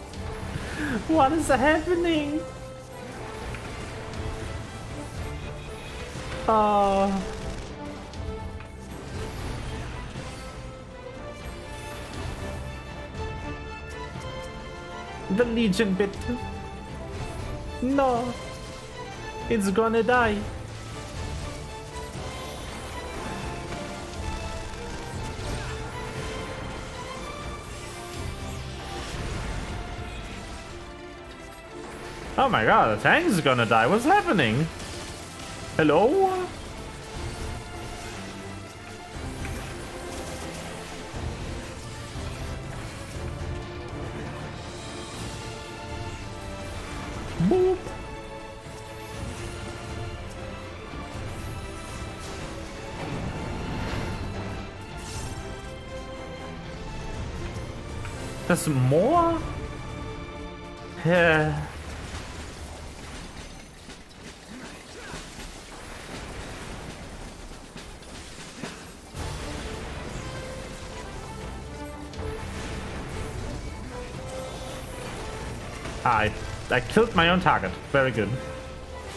What is happening? Oh. The Legion bit. No. It's gonna die. Oh my god, the tank's gonna die. What's happening? Hello? Boop. There's more? Yeah. I killed my own target. Very good.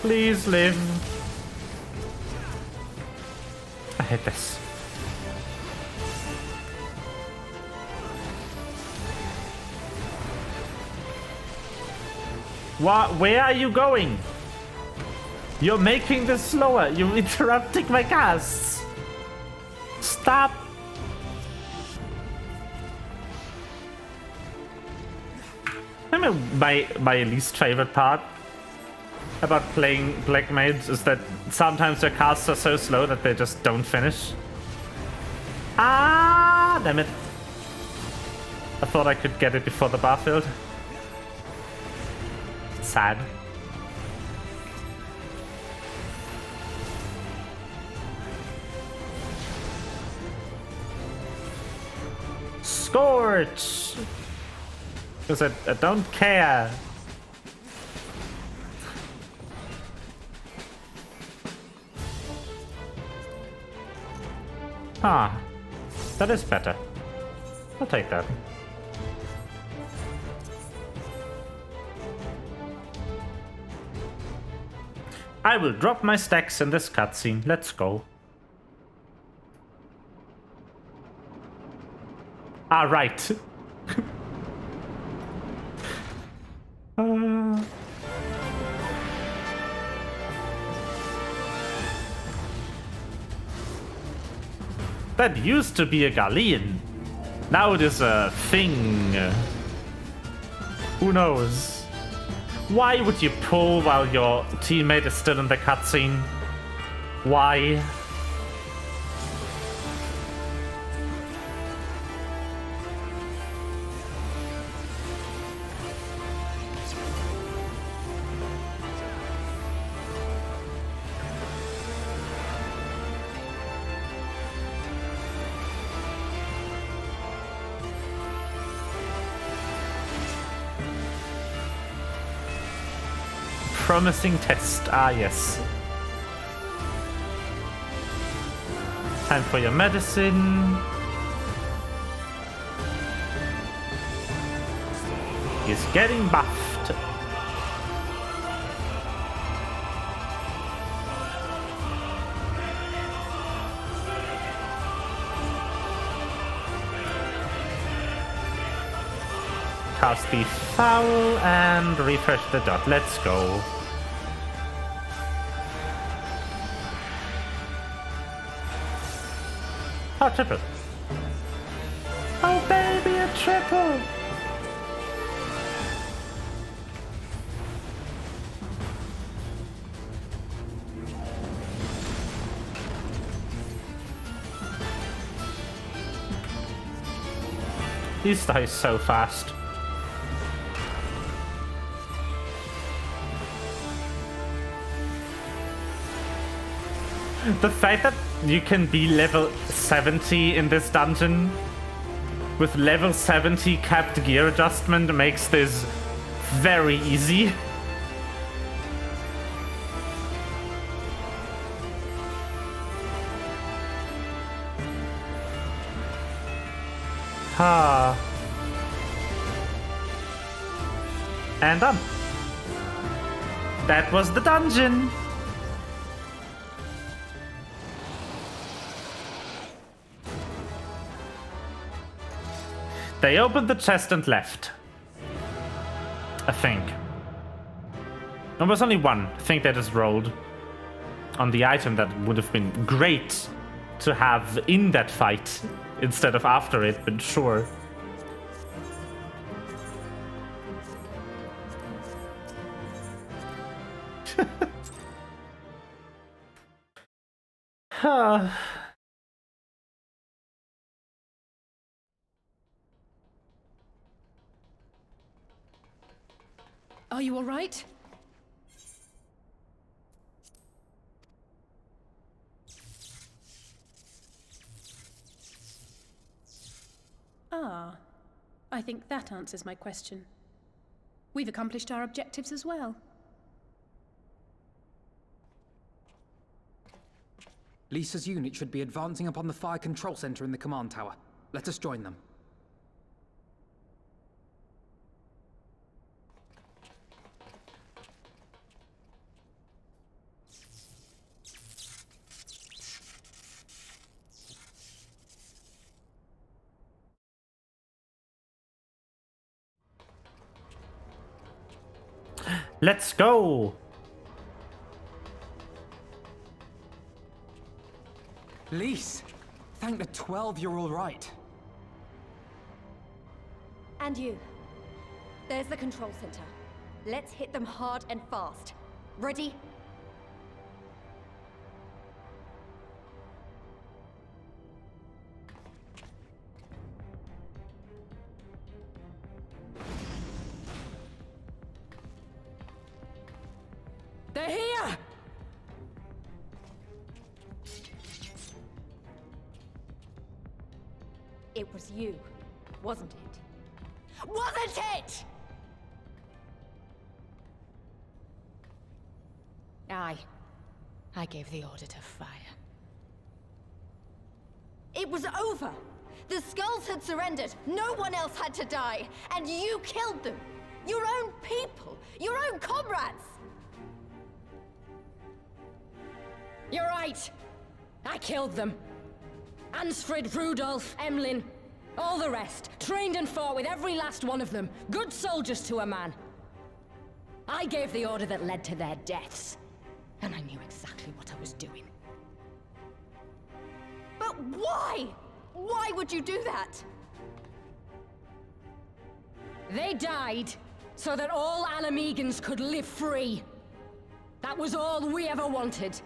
Please live. I hate this. Where are you going? You're making this slower. You're interrupting my casts. Stop. I mean, my least favorite part about playing Black Mage is that sometimes your casts are so slow that they just don't finish. Ah, damn it. I thought I could get it before the bar filled. Sad. Scorch! Because I don't care. Ah, that is better. I'll take that. I will drop my stacks in this cutscene. Let's go. Ah, right. That used to be a galleon. Now it is a thing. Who knows? Why would you pull while your teammate is still in the cutscene? Why? Promising test. Ah, yes. Time for your medicine. He's getting buffed. Cast the foul and refresh the dot. Let's go. Oh, triple. Oh, baby, a triple. These dies so fast. The fact that you can be level 70 in this dungeon with level 70 capped gear adjustment makes this very easy. Ha. And done. That was the dungeon. They opened the chest and left. I think. There was only one thing that is rolled on the item that would have been great to have in that fight instead of after it, but sure. Are you all right? Ah, I think that answers my question. We've accomplished our objectives as well. Lisa's unit should be advancing upon the fire control center in the command tower. Let us join them. Let's go! Lise, thank the 12 you're all right. And you. There's the control center. Let's hit them hard and fast. Ready? They're here! It was you, wasn't it? Wasn't it?! I gave the order to fire. It was over! The Skulls had surrendered, no one else had to die, and you killed them! Your own people! Your own comrades! You're right! I killed them. Ansfrid, Rudolph, Emlyn, all the rest. Trained and fought with every last one of them. Good soldiers to a man. I gave the order that led to their deaths. And I knew exactly what I was doing. But why? Why would you do that? They died so that all Alamegans could live free. That was all we ever wanted.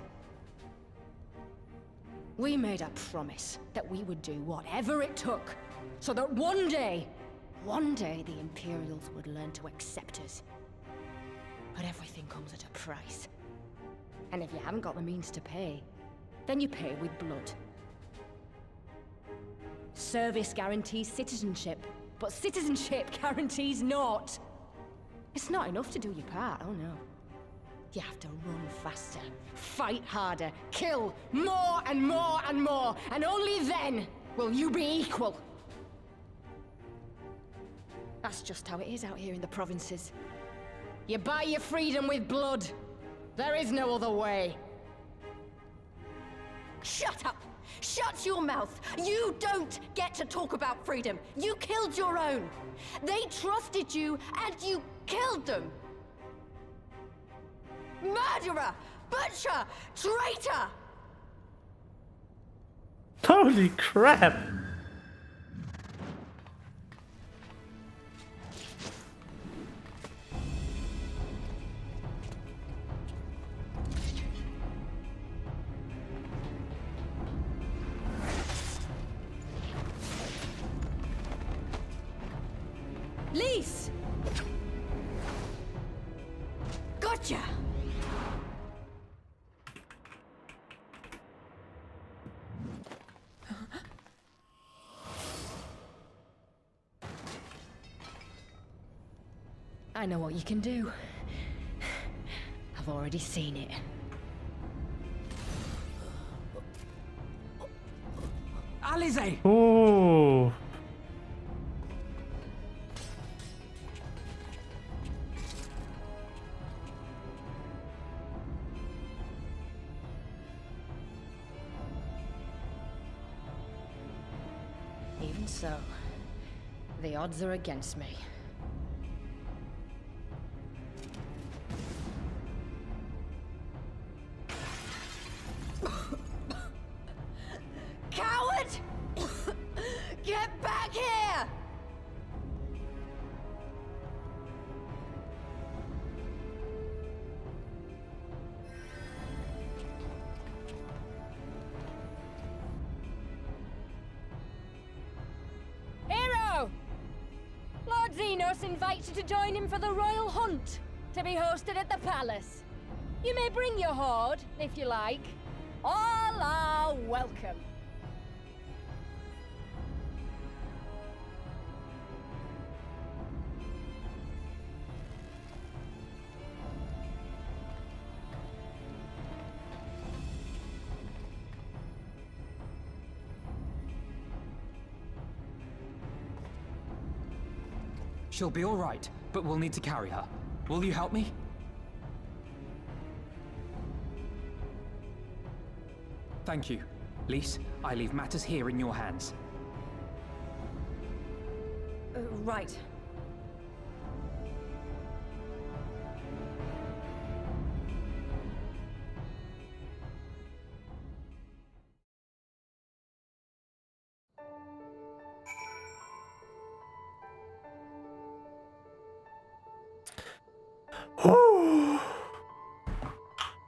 We made a promise that we would do whatever it took, so that one day the Imperials would learn to accept us. But everything comes at a price. And if you haven't got the means to pay, then you pay with blood. Service guarantees citizenship, but citizenship guarantees naught. It's not enough to do your part, oh no. You have to run faster, fight harder, kill more and more and more, and only then will you be equal. That's just how it is out here in the provinces. You buy your freedom with blood. There is no other way. Shut up! Shut your mouth! You don't get to talk about freedom! You killed your own! They trusted you, and you killed them! Murderer! Butcher! Traitor! Holy crap! Lise! Gotcha! I know what you can do. I've already seen it. Alize! Ooh. Even so, the odds are against me. Coward! Get back here! Hero! Lord Xenos invites you to join him for the royal hunt, to be hosted at the palace. You may bring your horde, if you like. All are welcome. She'll be all right, but we'll need to carry her. Will you help me? Thank you. Lise, I leave matters here in your hands. Right.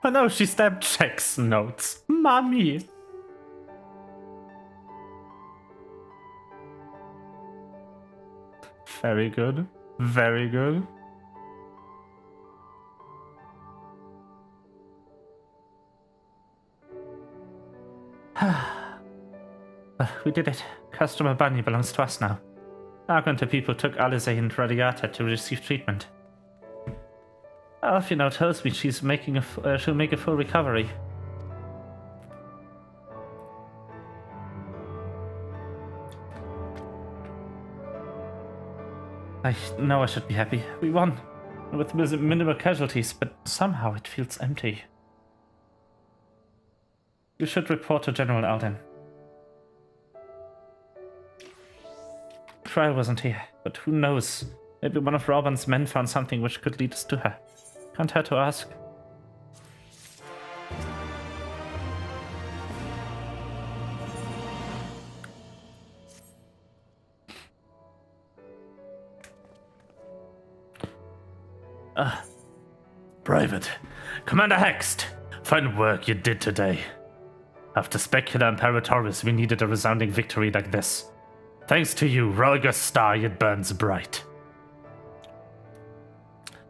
Oh no, she stabbed checks notes. Mommy. Very good. Very good. We did it. Customer Bunny belongs to us now. Argenter people took Alize and Radiata to receive treatment. Alfie now tells me she'll make a full recovery. I know I should be happy. We won. With minimal casualties, but somehow it feels empty. You should report to General Alden. Trial wasn't here, but who knows? Maybe one of Robin's men found something which could lead us to her. Can't hurt to ask. Private. Commander Hext, fine work you did today. After Specula and Paratorus, we needed a resounding victory like this. Thanks to you, Rolga's star yet burns bright.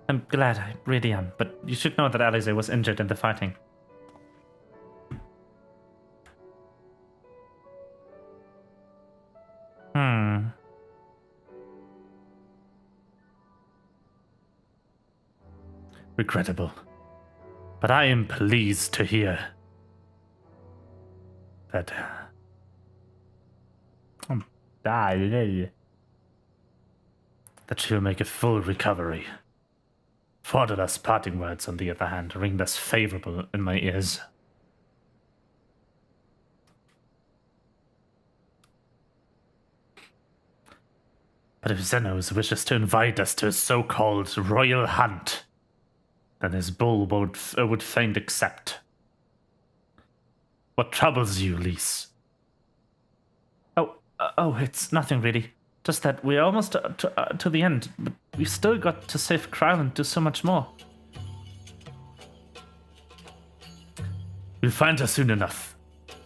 I'm glad, I really am, but you should know that Alize was injured in the fighting. Regrettable. But I am pleased to hear that she'll make a full recovery. Forder's parting words, on the other hand, ring less favorable in my ears. But if Xenos wishes to invite us to his so-called royal hunt, then his bull would fain accept. What troubles you, Lise? Oh, it's nothing really. Just that we're almost to the end, but we've still got to save Kryl and do so much more. We'll find her soon enough.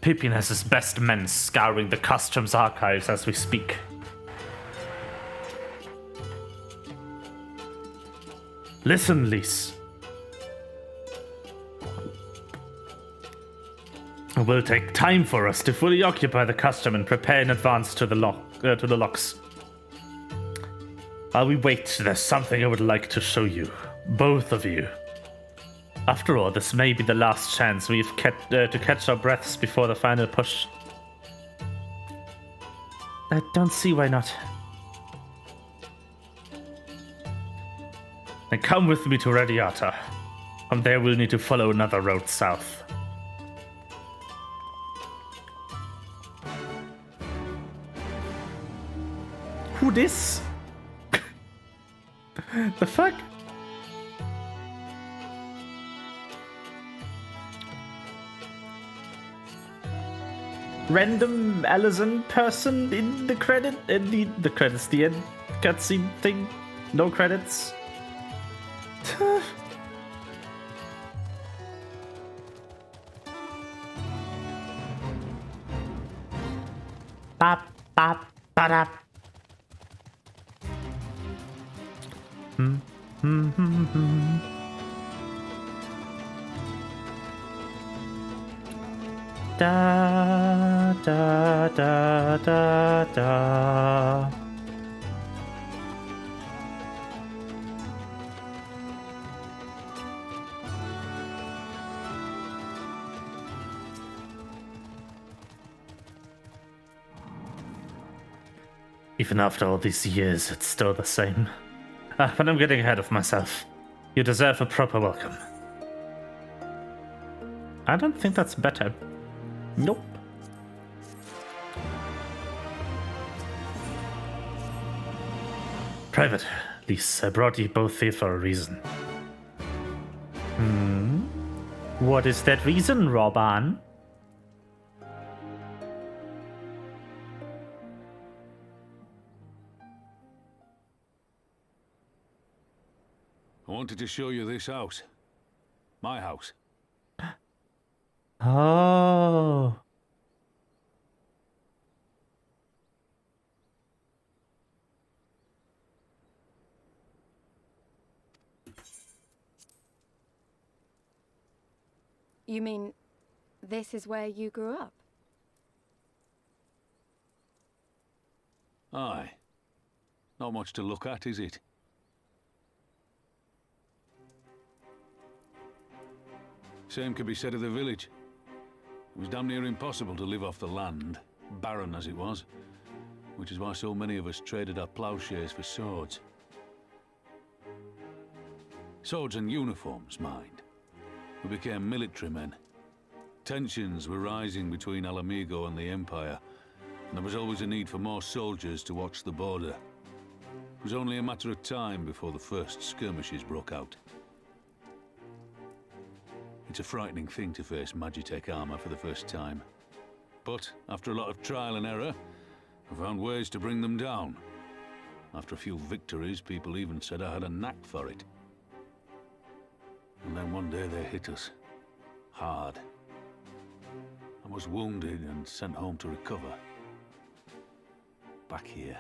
Pippin has his best men scouring the customs archives as we speak. Listen, Lise. It will take time for us to fully occupy the custom and prepare in advance to the locks. While we wait, there's something I would like to show you, both of you. After all, this may be the last chance we've to catch our breaths before the final push. I don't see why not. Then come with me to Radiata. From there we'll need to follow another road south. Who this? The fuck? Random Allison person in the credit, the credits, the end cutscene thing, no credits. Bop bop ba-da. Da da da da da. Even after all these years, it's still the same. But I'm getting ahead of myself. You deserve a proper welcome. I don't think that's better. Nope. Private, Lise, I brought you both here for a reason. What is that reason, Robin? I wanted to show you this house. My house. Oh. You mean this is where you grew up? Aye. Not much to look at, is it? Same could be said of the village. It was damn near impossible to live off the land, barren as it was, which is why so many of us traded our plowshares for swords. Swords and uniforms, mind. We became military men. Tensions were rising between MHIGO and the Empire, and there was always a need for more soldiers to watch the border. It was only a matter of time before the first skirmishes broke out. It's a frightening thing to face Magitech armor for the first time. But after a lot of trial and error, I found ways to bring them down. After a few victories, people even said I had a knack for it. And then one day they hit us. Hard. I was wounded and sent home to recover. Back here.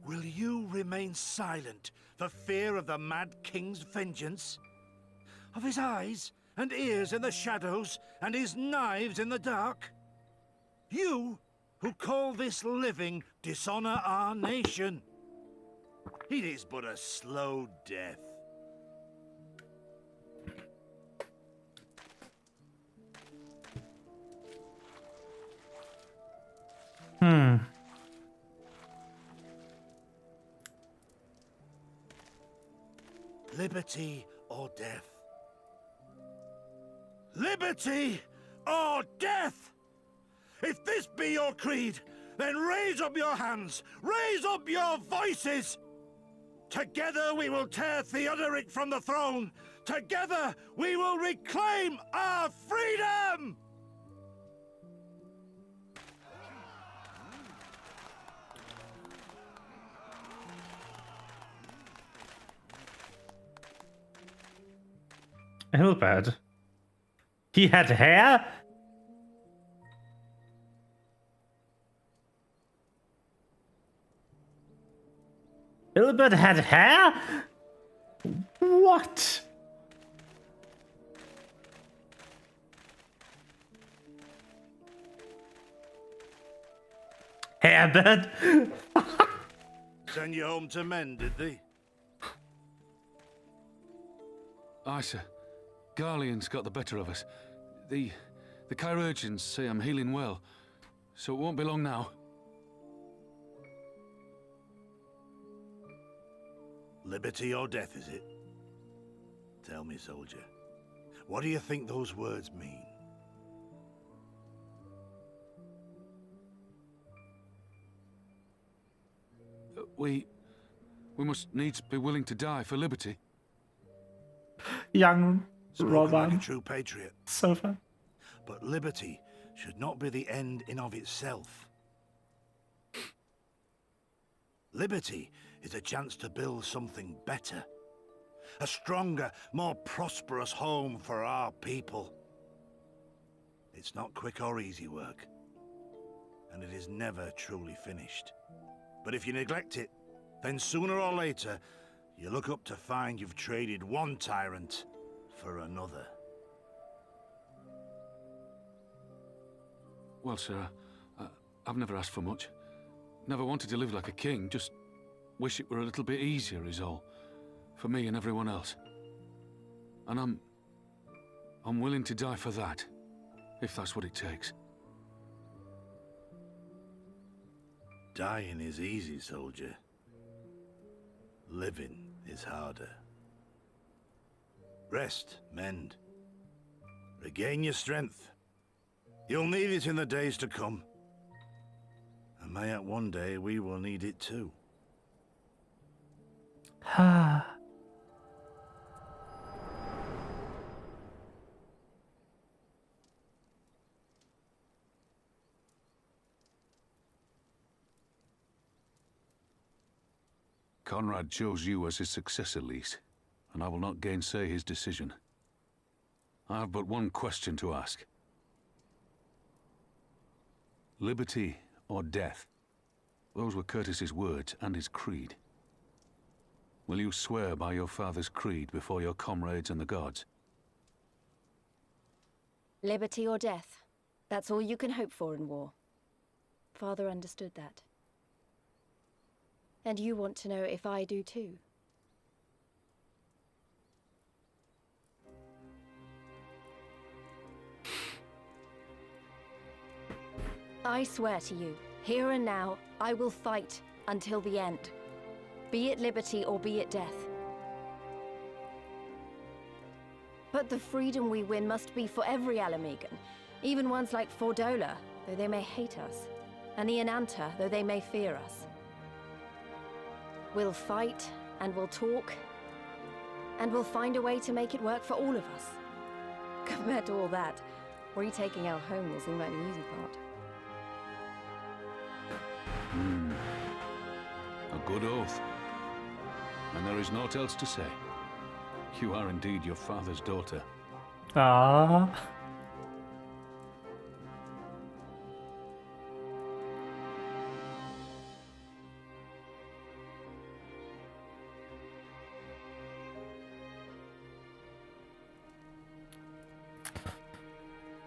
Will you remain silent for fear of the Mad King's vengeance? Of his eyes and ears in the shadows and his knives in the dark? You, who call this living dishonor our nation. It is but a slow death. Liberty or death? Liberty or death? If this be your creed, then raise up your hands, raise up your voices! Together we will tear Theodoric from the throne! Together we will reclaim our freedom! Hilbert. He had hair? Hilbert had hair? What? Herbert? Send you home to men, did they? Aye, sir. Garlean's got the better of us. The chirurgeons say I'm healing well, so it won't be long now. Liberty or death, is it? Tell me, soldier, what do you think those words mean? We must needs be willing to die for liberty. Young Spoken like a Roman. true patriot. So fun. But liberty should not be the end in of itself. Liberty is a chance to build something better. A stronger, more prosperous home for our people. It's not quick or easy work. And it is never truly finished. But if you neglect it, then sooner or later, you look up to find you've traded one tyrant for another. Well, sir, I've never asked for much. Never wanted to live like a king, just wish it were a little bit easier is all. For me and everyone else. And I'm willing to die for that, if that's what it takes. Dying is easy, soldier. Living is harder. Rest, mend. Regain your strength. You'll need it in the days to come. And mayhap one day we will need it too. Conrad chose you as his successor, Lise, and I will not gainsay his decision. I have but one question to ask. Liberty or death? Those were Curtis's words and his creed. Will you swear by your father's creed before your comrades and the gods? Liberty or death. That's all you can hope for in war. Father understood that. And you want to know if I do too. I swear to you, here and now, I will fight until the end. Be it liberty or be it death. But the freedom we win must be for every Alamegan, even ones like Fordola, though they may hate us, and the Ananta, though they may fear us. We'll fight, and we'll talk, and we'll find a way to make it work for all of us. Compared to all that, retaking our home will seem like the easy part. A good oath. And there is naught else to say. You are indeed your father's daughter. Ah.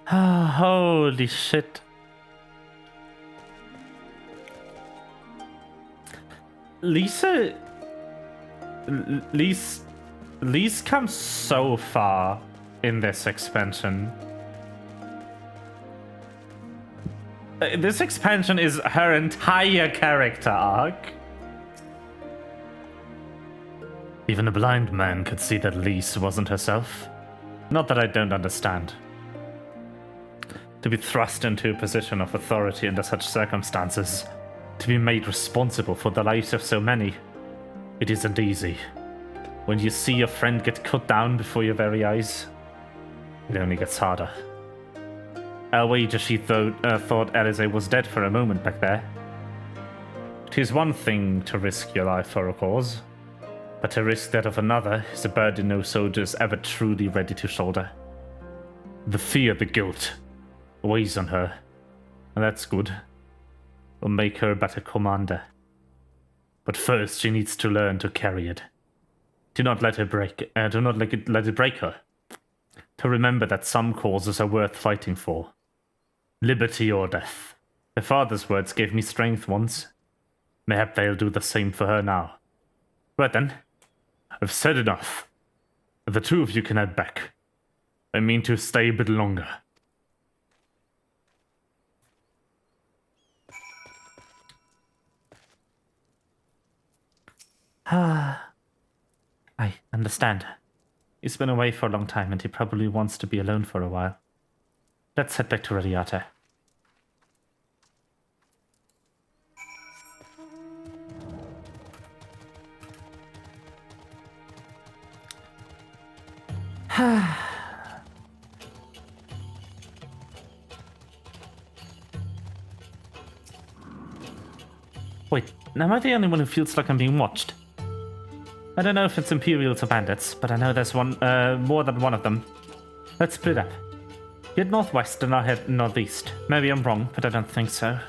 Holy shit. Lise comes so far in this expansion. This expansion is her entire character arc. Even a blind man could see that Lise wasn't herself. Not that I don't understand. To be thrust into a position of authority under such circumstances, to be made responsible for the lives of so many, it isn't easy. When you see your friend get cut down before your very eyes, it only gets harder. I'll wager she thought Alize was dead for a moment back there. It is one thing to risk your life for a cause, but to risk that of another is a burden no soldier is ever truly ready to shoulder. The fear, the guilt, weighs on her, and that's good. Will make her a better commander. But first, she needs to learn to carry it. Do not let her break. Do not let it break her. To remember that some causes are worth fighting for. Liberty or death. Her father's words gave me strength once. Mayhap they'll do the same for her now. Right then, I've said enough. The two of you can head back. I mean to stay a bit longer. I understand. He's been away for a long time and he probably wants to be alone for a while. Let's head back to Radiata. Wait, am I the only one who feels like I'm being watched? I don't know if it's Imperials or bandits, but I know there's one, more than one of them. Let's split up. You head northwest and I'll head northeast. Maybe I'm wrong, but I don't think so.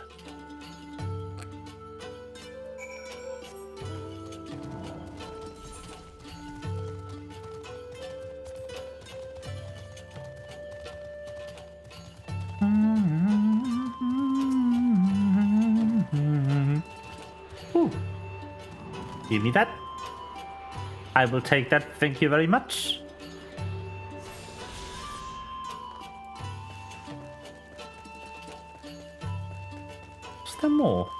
Ooh. Give me that. I will take that, thank you very much. Is there more?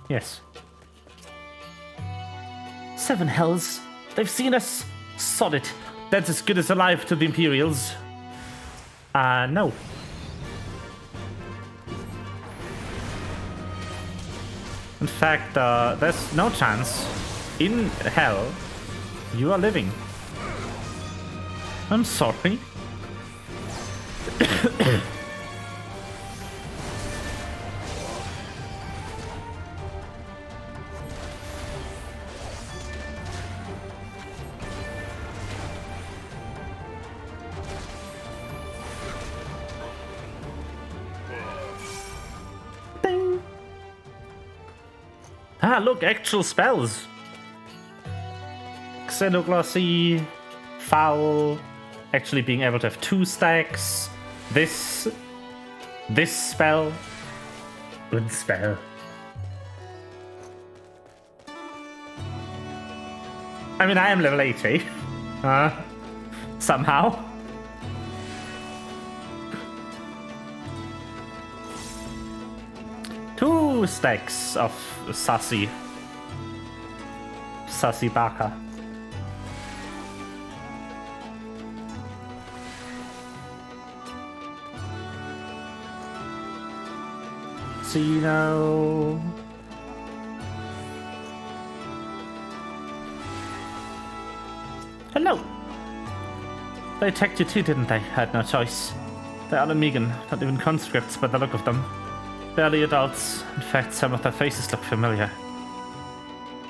Yes. 7 hells. They've seen us. Sod it. That's as good as alive to the Imperials. No. In fact, there's no chance. In hell, you are living. I'm sorry. anything? Ah, look, actual spells. Xenoglossy, Foul, actually being able to have 2 stacks. This spell. Good spell. I mean, I am level 80. Somehow. Two stacks of Sassy Baka. Casino. Hello. They attacked you too, didn't they? Had no choice. They're Alamegan, not even conscripts by the look of them. Barely adults. In fact, some of their faces look familiar.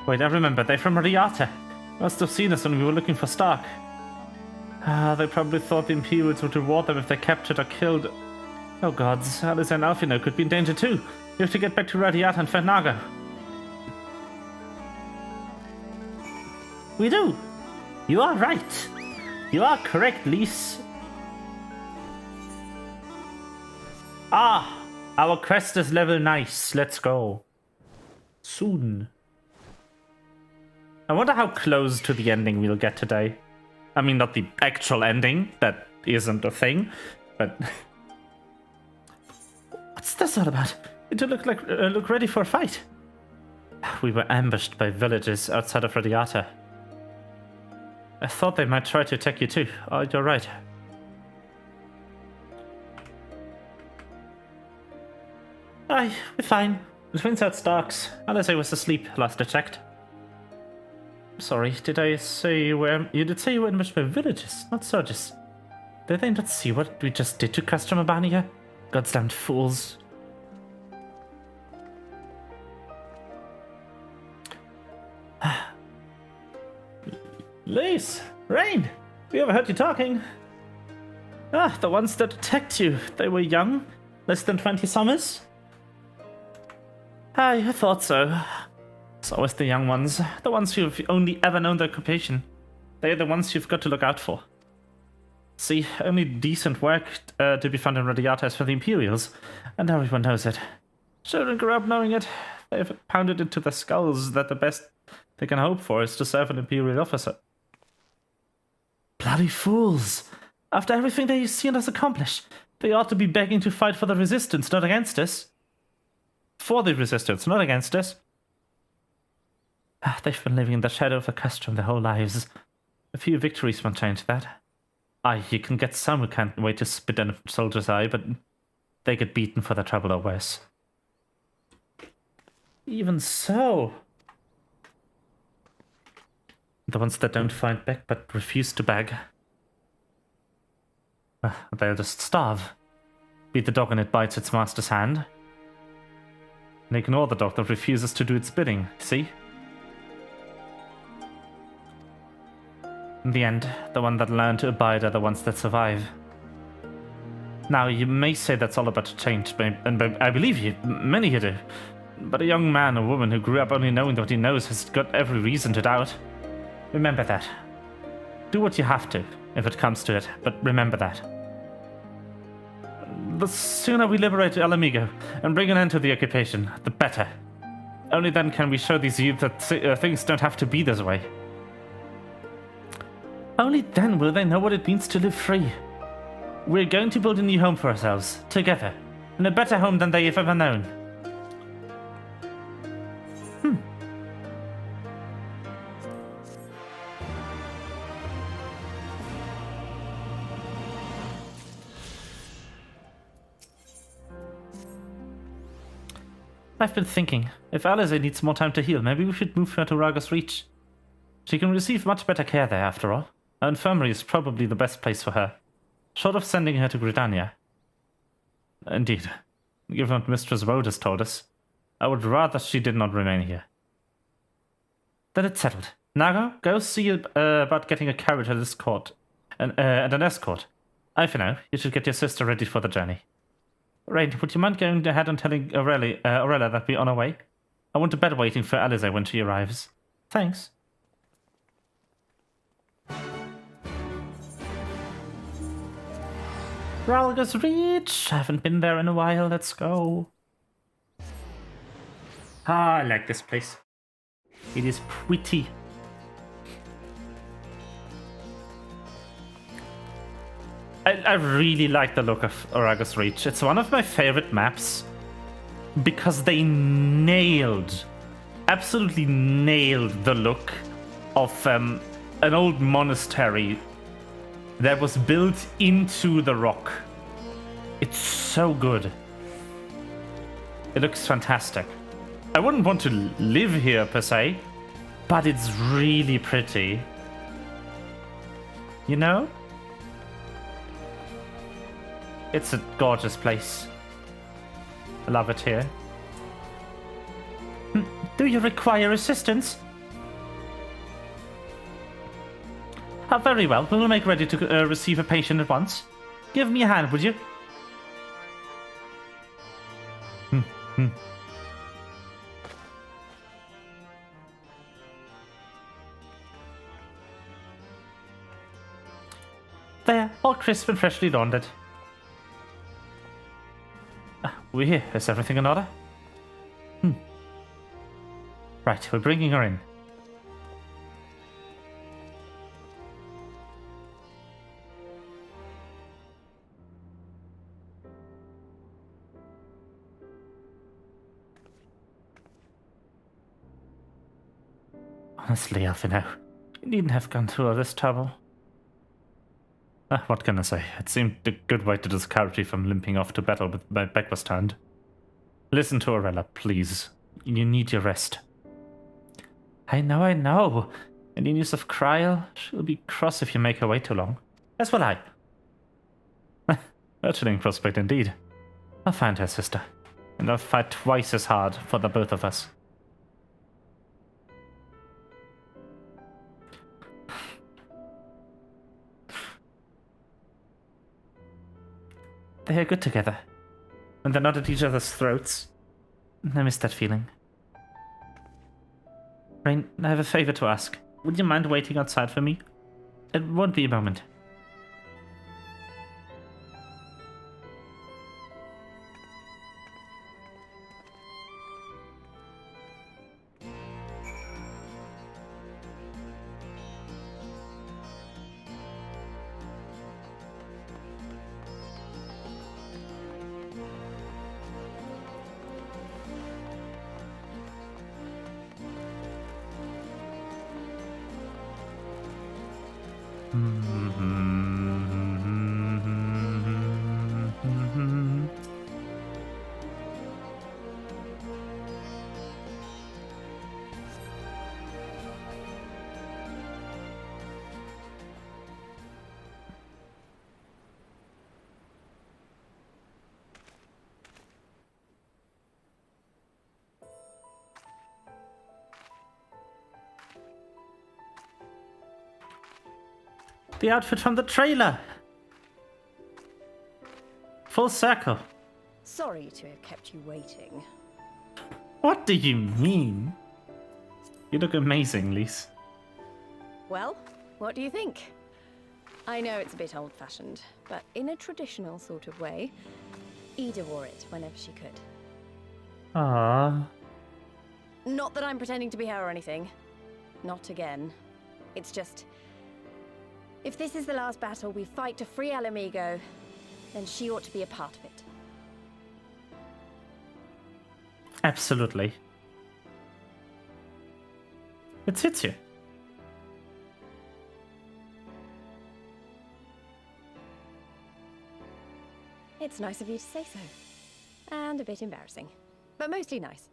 Wait, I remember. They're from Riata. Must have seen us when we were looking for Stark. They probably thought the Imperials would reward them if they captured or killed. Oh gods, Alice and Alfino could be in danger too. We have to get back to Radiata and find Naga. We do. You are right. You are correct, Lise. Ah, our quest is level nice. Let's go. Soon. I wonder how close to the ending we'll get today. I mean, not the actual ending. That isn't a thing. But... What's this all about? It look ready for a fight. We were ambushed by villagers outside of Radiata. I thought they might try to attack you too. Oh, you're right. Aye, we're fine. The twins out Starks. Unless I was asleep last I checked. Sorry, did I say you were... You did say you were ambushed by villagers, not soldiers. Did they not see what we just did to Castro Mabania? Goddamned fools. Lise! Rain! We overheard you talking. Ah, the ones that attacked you. They were young? Less than 20 summers? Aye, I thought so. It's always the young ones. The ones who've only ever known their occupation. They're the ones you've got to look out for. See, only decent work to be found in Radiata is for the Imperials, and everyone knows it. Children grew up knowing it. They've pounded into their skulls that the best they can hope for is to serve an Imperial officer. Bloody fools! After everything they've seen us accomplish, they ought to be begging to fight for the Resistance, not against us. For the Resistance, not against us. They've been living in the shadow of the custom their whole lives. A few victories won't change that. Aye, you can get some who can't wait to spit in a soldier's eye, but they get beaten for their trouble or worse. Even so... The ones that don't fight back but refuse to beg. They'll just starve. Beat the dog and it bites its master's hand. And ignore the dog that refuses to do its bidding, see? In the end, the ones that learn to abide are the ones that survive. Now, you may say that's all about to change, and I believe you, many you do. But a young man or woman who grew up only knowing what he knows has got every reason to doubt. Remember that. Do what you have to, if it comes to it, but remember that. The sooner we liberate Alamigo and bring an end to the occupation, the better. Only then can we show these youth that things don't have to be this way. Only then will they know what it means to live free. We're going to build a new home for ourselves, together, and a better home than they've ever known. I've been thinking, if Alize needs more time to heal, maybe we should move her to Raga's Reach. She can receive much better care there, after all. Our infirmary is probably the best place for her, short of sending her to Gridania. Indeed, given what Mistress Rhodes has told us, I would rather she did not remain here. Then it's settled. Nago, go see about getting a carriage at this court, and an escort. I, for now, you should get your sister ready for the journey. Rain, would you mind going ahead and telling Aurela that we're on our way? I want a bed waiting for Alize when she arrives. Thanks. Ralga's Reach. Haven't been there in a while. Let's go. Ah, I like this place. It is pretty. I really like the look of Ralga's Reach. It's one of my favorite maps because they absolutely nailed the look of an old monastery that was built into the rock. It's so good. It looks fantastic. I wouldn't want to live here per se, but it's really pretty. You know? It's a gorgeous place. I love it here. Do you require assistance? Very well. We'll make ready to receive a patient at once. Give me a hand, would you? There, all crisp and freshly laundered. We're here. Is everything in order? Right, we're bringing her in. Honestly, Alphino, you needn't have gone through all this trouble. What can I say? It seemed a good way to discourage you from limping off to battle with my back was turned. Listen to Aurela, please. You need your rest. I know. Any news of Kryl? She'll be cross if you make her wait too long. As will I. A chilling prospect indeed. I'll find her sister, and I'll fight twice as hard for the both of us. They're good together. When they're not at each other's throats. I miss that feeling. Rain, I have a favor to ask. Would you mind waiting outside for me? It won't be a moment. The outfit from the trailer! Full circle. Sorry to have kept you waiting. What do you mean? You look amazing, Lise. Well, what do you think? I know it's a bit old-fashioned, but in a traditional sort of way, Ida wore it whenever she could. Ah. Not that I'm pretending to be her or anything. Not again. It's just... if this is the last battle we fight to free Alamigo, then she ought to be a part of it. Absolutely. It suits you. It's nice of you to say so. And a bit embarrassing. But mostly nice.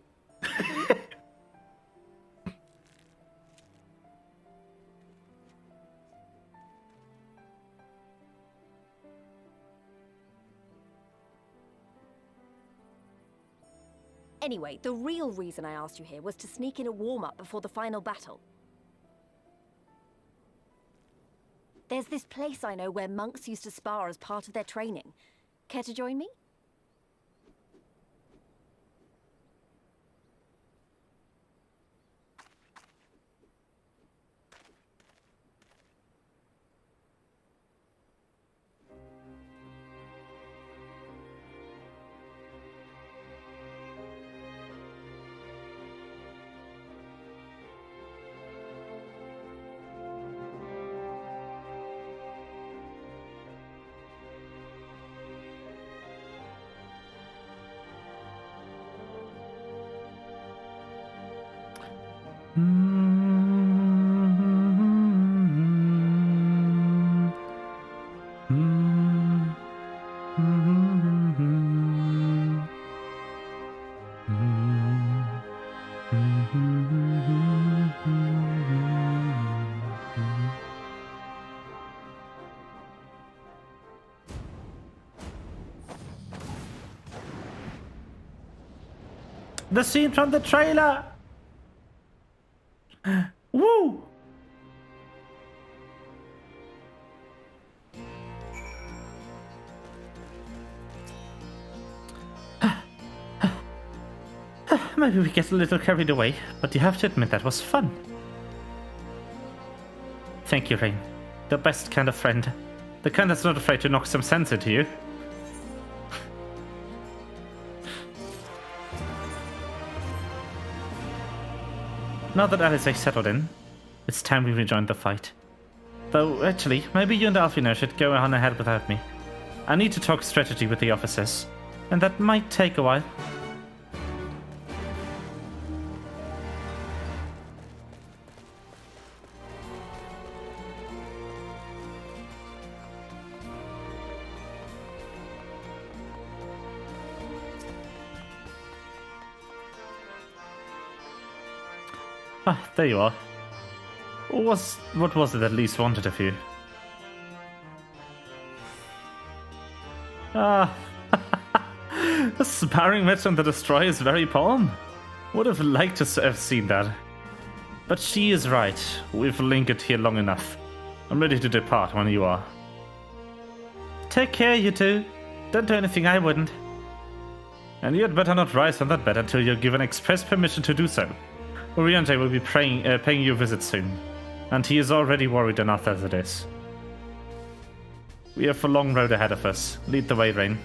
Anyway, the real reason I asked you here was to sneak in a warm-up before the final battle. There's this place I know where monks used to spar as part of their training. Care to join me? The scene from the trailer! Woo! Maybe we get a little carried away, but you have to admit that was fun. Thank you, Rain. The best kind of friend. The kind that's not afraid to knock some sense into you. Now that Alice is settled in, it's time we rejoined the fight. Though, actually, maybe you and Alfina should go on ahead without me. I need to talk strategy with the officers, and that might take a while. Ah, there you are. What was it that Lise wanted of you? Ah, a sparring match on the Destroyer's very palm. Would have liked to have seen that. But she is right. We've lingered here long enough. I'm ready to depart when you are. Take care, you two. Don't do anything I wouldn't. And you'd better not rise from that bed until you're given express permission to do so. Oriente will be paying you a visit soon, and he is already worried enough as it is. We have a long road ahead of us. Lead the way, Rain.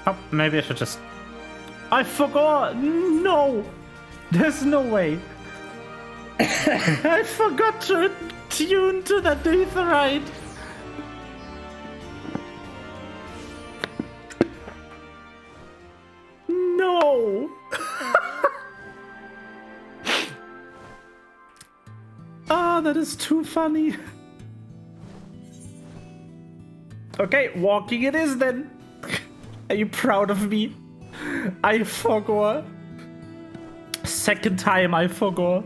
Oh, maybe I should just... I forgot! No! There's no way. I forgot to tune to the Netherite. No! Ah, that is too funny. Okay, walking it is then. Are you proud of me? I forgot. Second time I forgot.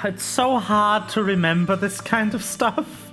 It's so hard to remember this kind of stuff.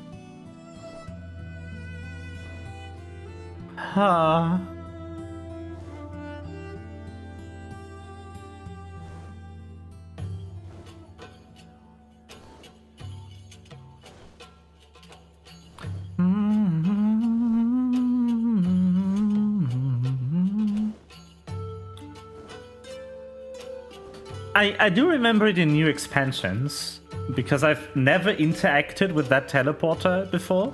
I do remember it in new expansions, because I've never interacted with that teleporter before.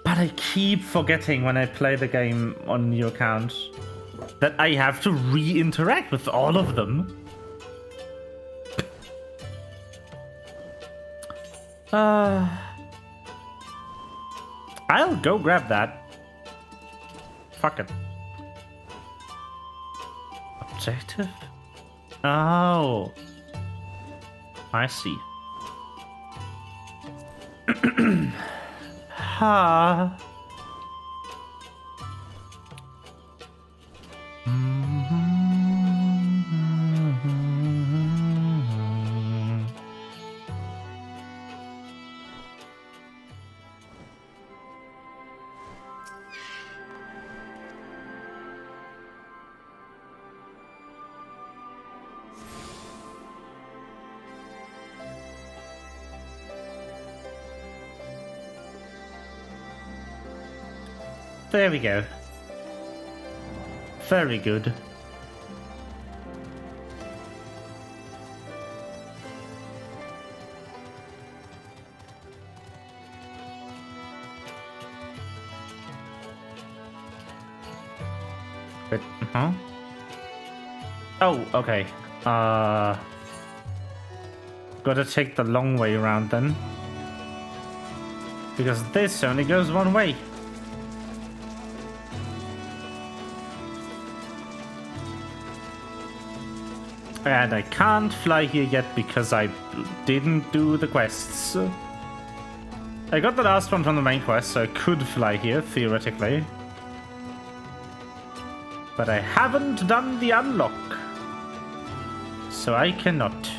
But I keep forgetting when I play the game on new account that I have to re-interact with all of them. I'll go grab that. Fuck it. Objective? Oh. I see. Ha. There we go. Very good. Wait, huh? Oh, okay. Gotta take the long way around then. Because this only goes one way. And I can't fly here yet because I didn't do the quests. I got the last one from the main quest, so I could fly here, theoretically. But I haven't done the unlock. So I cannot.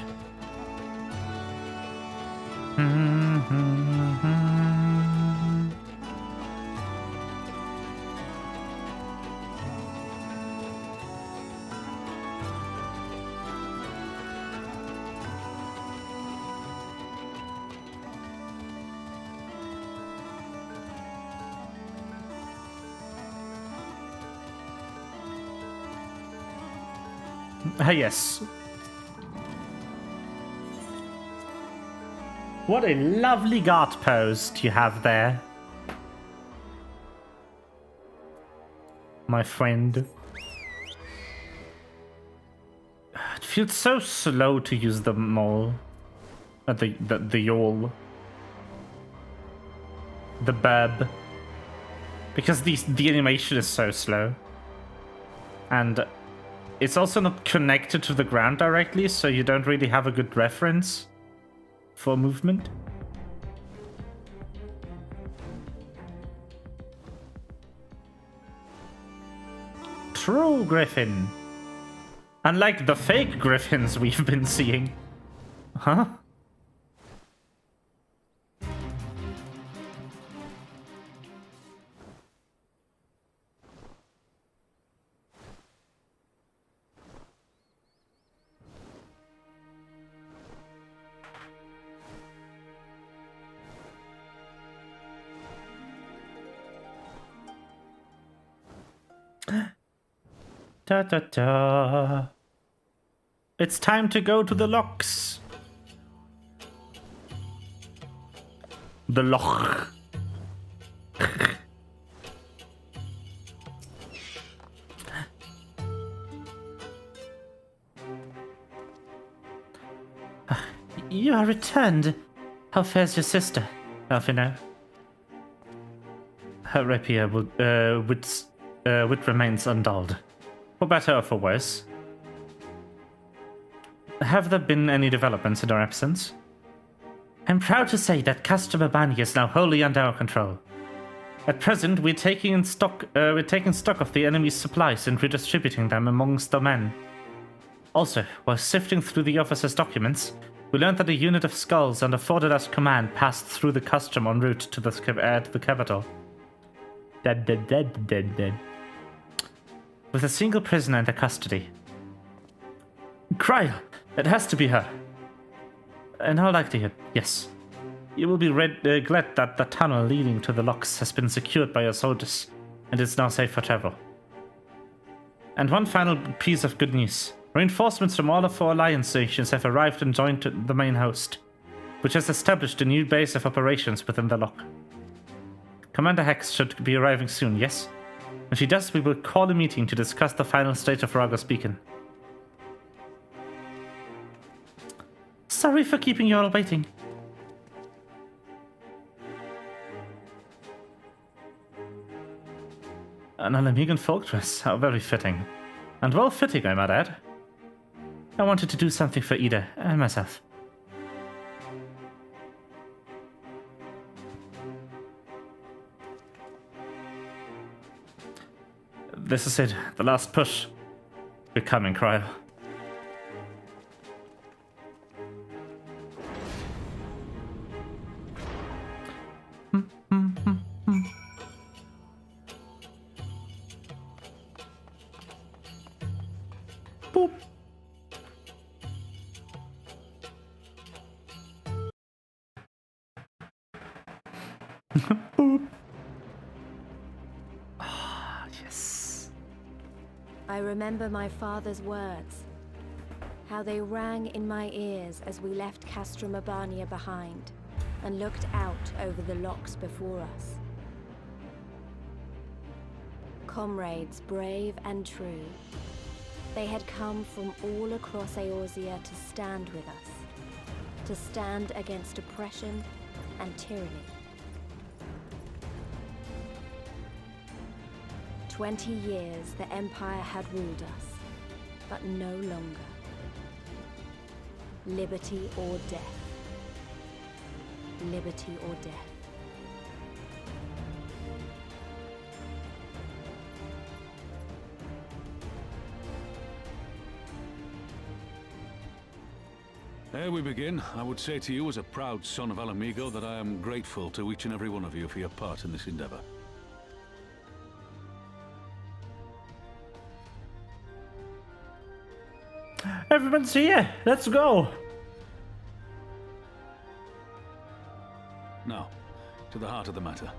Yes. What a lovely guard post you have there, my friend. It feels so slow to use the mole, the yawl, the bab, because the animation is so slow, and it's also not connected to the ground directly, so you don't really have a good reference for movement. True griffin. Unlike the fake griffins we've been seeing. Huh? Da da da. It's time to go to the locks. The loch. You are returned. How fares your sister, Alfino? Her rapier wit remains undulled. For better or for worse. Have there been any developments in our absence? I'm proud to say that customer Bani is now wholly under our control. At present, we're taking stock of the enemy's supplies and redistributing them amongst the men. Also, while sifting through the officer's documents, we learned that a unit of skulls under Fordelas' command passed through the custom en route to the capital. Dead. With a single prisoner in their custody. Cryle! It has to be her. In all likelihood, yes. You will be glad that the tunnel leading to the locks has been secured by your soldiers, and is now safe for travel. And one final piece of good news. Reinforcements from all of 4 Alliance nations have arrived and joined the main host, which has established a new base of operations within the lock. Commander Hex should be arriving soon, yes? When she does, we will call a meeting to discuss the final state of Ragos Beacon. Sorry for keeping you all waiting. An Alamegan folk dress, how very fitting. And well fitting, I might add. I wanted to do something for Ida and myself. This is it, the last push. We're coming, Cryo. Boop. Boop. Yes. I remember my father's words. How they rang in my ears as we left Castra Mabania behind and looked out over the locks before us. Comrades brave and true. They had come from all across Eorzea to stand with us. To stand against oppression and tyranny. 20 years the Empire had ruled us, but no longer. Liberty or death. Liberty or death. Ere we begin, I would say to you as a proud son of Alamigo that I am grateful to each and every one of you for your part in this endeavor. Everyone's here. Let's go. Now, to the heart of the matter.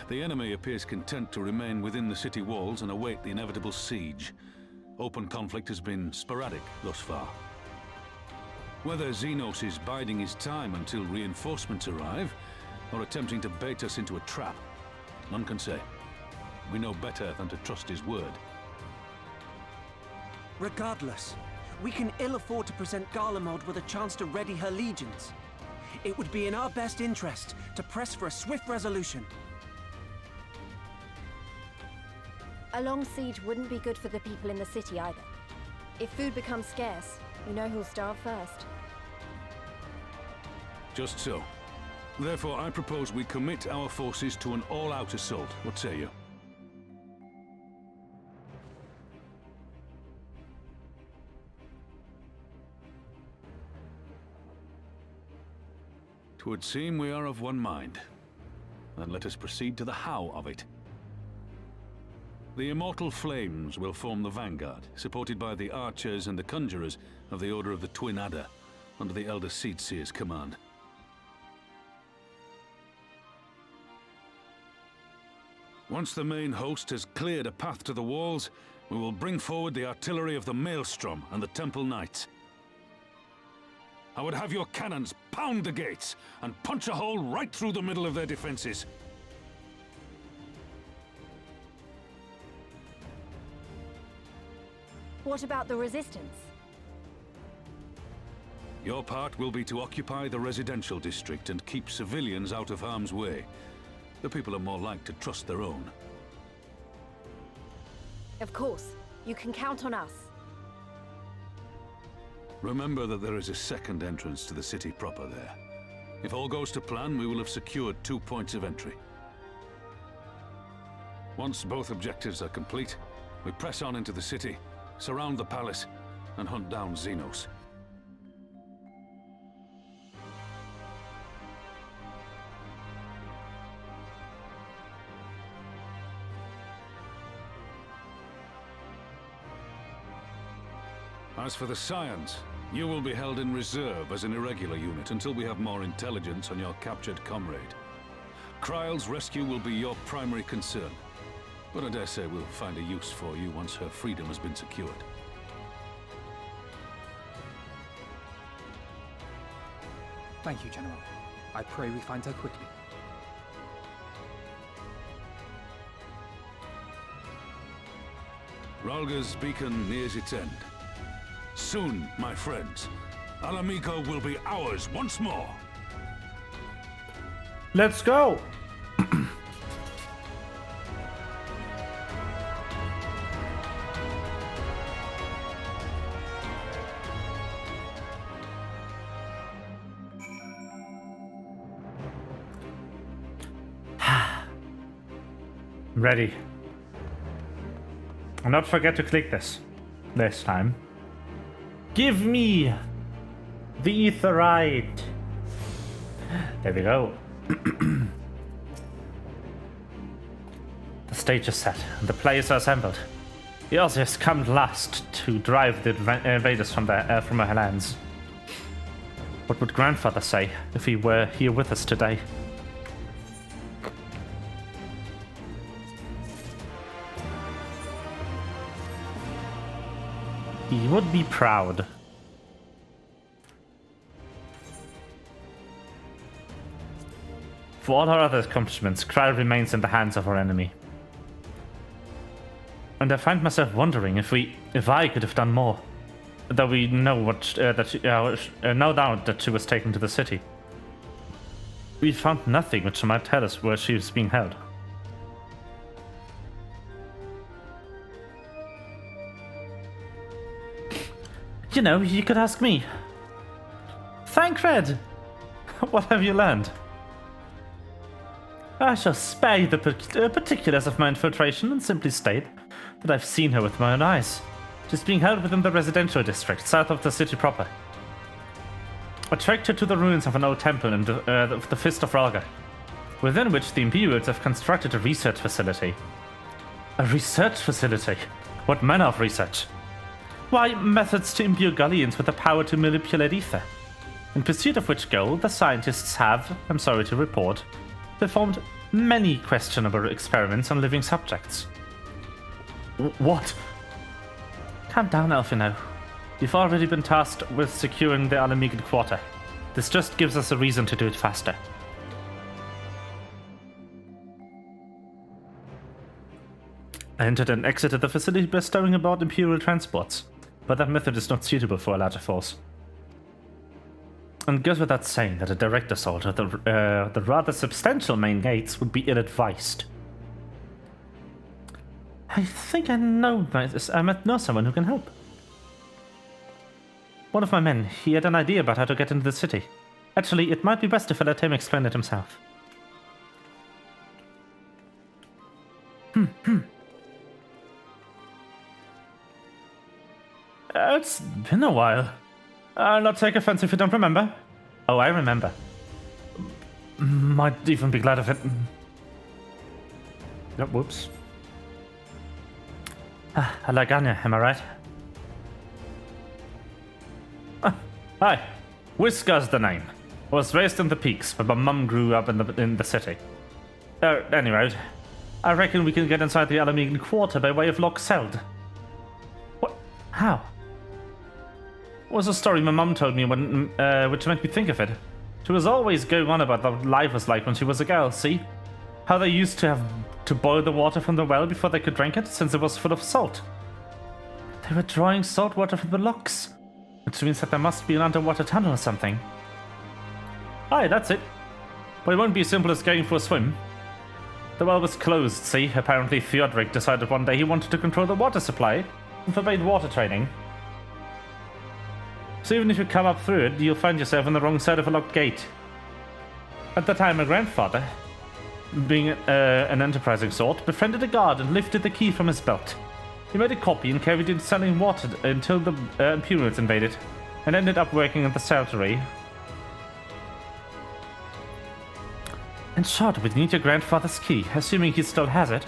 The enemy appears content to remain within the city walls and await the inevitable siege. Open conflict has been sporadic thus far. Whether Xenos is biding his time until reinforcements arrive, or attempting to bait us into a trap, none can say. We know better than to trust his word. Regardless, we can ill afford to present Garlemald with a chance to ready her legions. It would be in our best interest to press for a swift resolution. A long siege wouldn't be good for the people in the city either. If food becomes scarce, you know who'll starve first. Just so. Therefore, I propose we commit our forces to an all-out assault. What say you? Twould seem we are of one mind. Then let us proceed to the how of it. The Immortal Flames will form the vanguard, supported by the archers and the conjurers of the Order of the Twin Adder, under the Elder Seedseer's command. Once the main host has cleared a path to the walls, we will bring forward the artillery of the Maelstrom and the Temple Knights. I would have your cannons pound the gates and punch a hole right through the middle of their defenses. What about the resistance? Your part will be to occupy the residential district and keep civilians out of harm's way. The people are more like to trust their own. Of course. You can count on us. Remember that there is a second entrance to the city proper there. If all goes to plan, we will have secured 2 points of entry. Once both objectives are complete, we press on into the city, surround the palace, and hunt down Xenos. As for the Scions, you will be held in reserve as an irregular unit until we have more intelligence on your captured comrade. Kryle's rescue will be your primary concern, but I dare say we'll find a use for you once her freedom has been secured. Thank you, General. I pray we find her quickly. Ralga's beacon nears its end. Soon, my friends, Alamigo will be ours once more. Let's go. Ready. And not forget to click this time. Give me the Aetheryte. There we go. The stage is set, and the players are assembled. Yours has come last to drive the invaders from our lands. What would Grandfather say if he were here with us today? He would be proud. For all our other accomplishments, Kryle remains in the hands of our enemy. And I find myself wondering if I could have done more. Though we know no doubt that she was taken to the city. We found nothing which might tell us where she was being held. You know, you could ask me. Tancred! What have you learned? I shall spare you the particulars of my infiltration and simply state that I've seen her with my own eyes. She's being held within the residential district, south of the city proper. I tracked her to the ruins of an old temple in the Fist of Raga, within which the Imperials have constructed a research facility. A research facility? What manner of research? Why, methods to imbue Gallians with the power to manipulate ether. In pursuit of which goal, the scientists have, I'm sorry to report, performed many questionable experiments on living subjects. What? Calm down, Elfino. You've already been tasked with securing the Alamegan quarter. This just gives us a reason to do it faster. I entered and exited the facility bestowing about Imperial transports, but that method is not suitable for a larger force. And goes without saying that a direct assault at the rather substantial main gates would be ill-advised. I think I might know someone who can help. One of my men, he had an idea about how to get into the city. Actually, it might be best if I let him explain it himself. It's been a while. I'll not take offense if you don't remember. Oh, I remember. Might even be glad of it. Oh, whoops. Alaganya, am I right? Hi. Whisker's the name. I was raised in the peaks, but my mum grew up in the city. Anyway, I reckon we can get inside the Alamegan quarter by way of Loch Seld. What? How? Was a story my mum told me when, which made me think of it. She was always going on about what life was like when she was a girl, see? How they used to have to boil the water from the well before they could drink it, since it was full of salt. They were drawing salt water from the lochs, which means that there must be an underwater tunnel or something. Aye, that's it. But it won't be as simple as going for a swim. The well was closed, see? Apparently Theodoric decided one day he wanted to control the water supply and forbade water training. So even if you come up through it, you'll find yourself on the wrong side of a locked gate. At the time, my grandfather, being an enterprising sort, befriended a guard and lifted the key from his belt. He made a copy and carried it selling water until the Imperials invaded, and ended up working at the saltery. In short, we need your grandfather's key, assuming he still has it.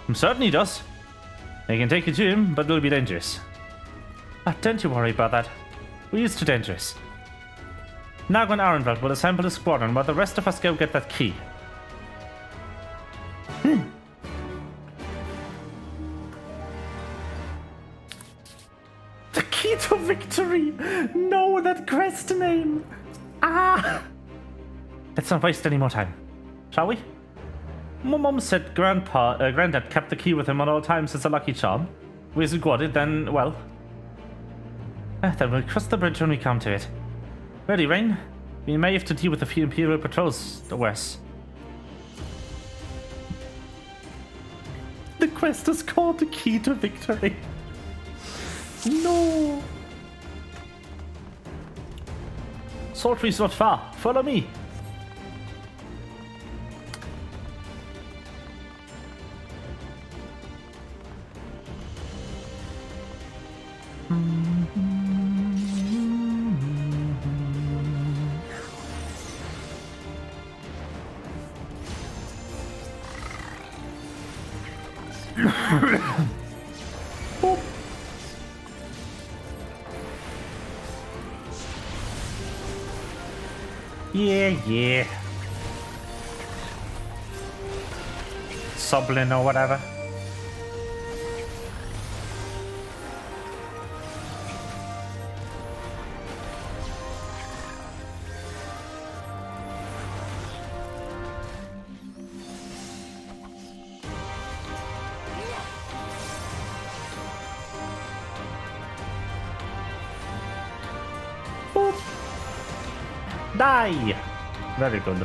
I'm certain he does. I can take you to him, but it'll be dangerous. Don't you worry about that. We're used to dangerous. Nago and Arenveld will assemble a squadron while the rest of us go get that key. The key to victory! No, that quest name! Ah! Let's not waste any more time, shall we? My mom said Granddad kept the key with him at all times as a lucky charm. We got it, then, well... then we'll cross the bridge when we come to it. Ready, Rain? We may have to deal with a few Imperial patrols, the worse. The quest is called the Key to Victory. No! Saltry's not far. Follow me. Yeah. Soblin or whatever. Boop. Die! Very good.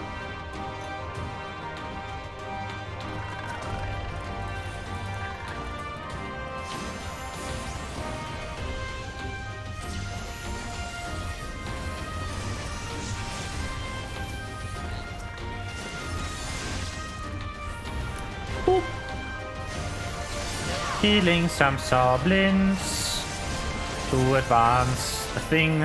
Healing some soblins to advance the thing.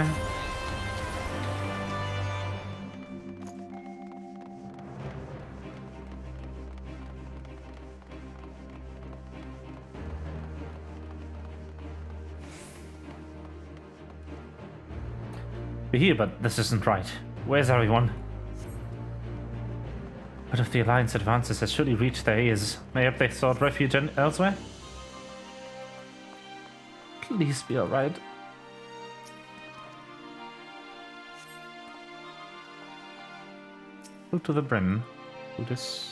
We're here, but this isn't right. Where's everyone? But if the Alliance advances has surely reached their ears, mayhap they sought refuge elsewhere? Please be alright. Full to the brim. Do this.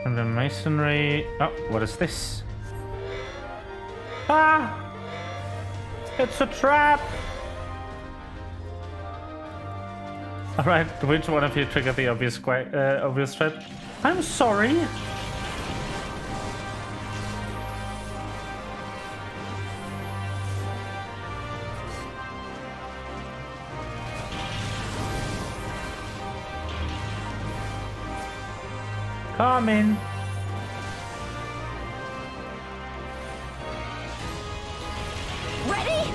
And the masonry. Oh, what is this? Ah! It's a trap! Alright, which one of you triggered the obvious threat? I'm sorry! Come in. Ready?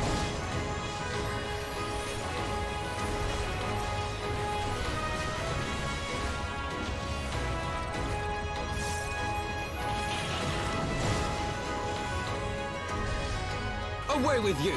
Away with you!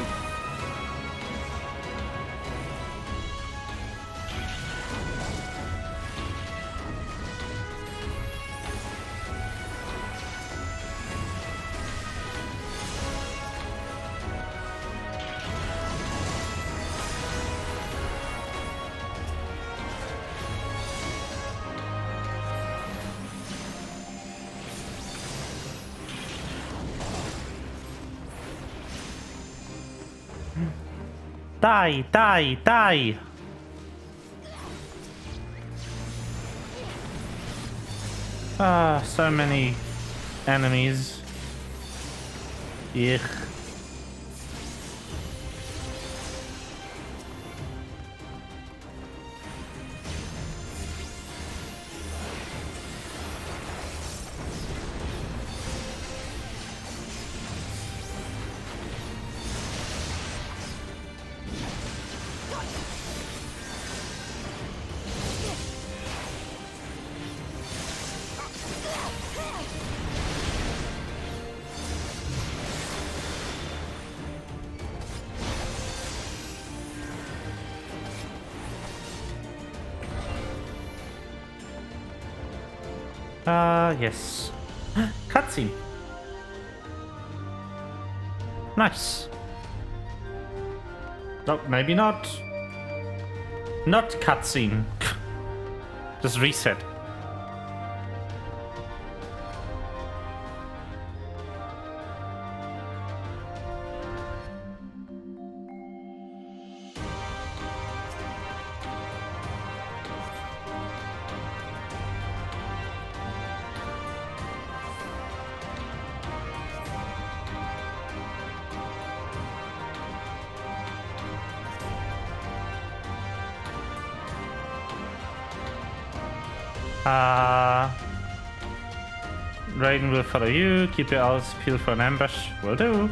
Die, die, die! Ah, so many enemies. Yuck. Yes. Cutscene. Nice. No, maybe not. Not cutscene. Just reset. Raiden will follow you. Keep your eyes peeled for an ambush. Will do.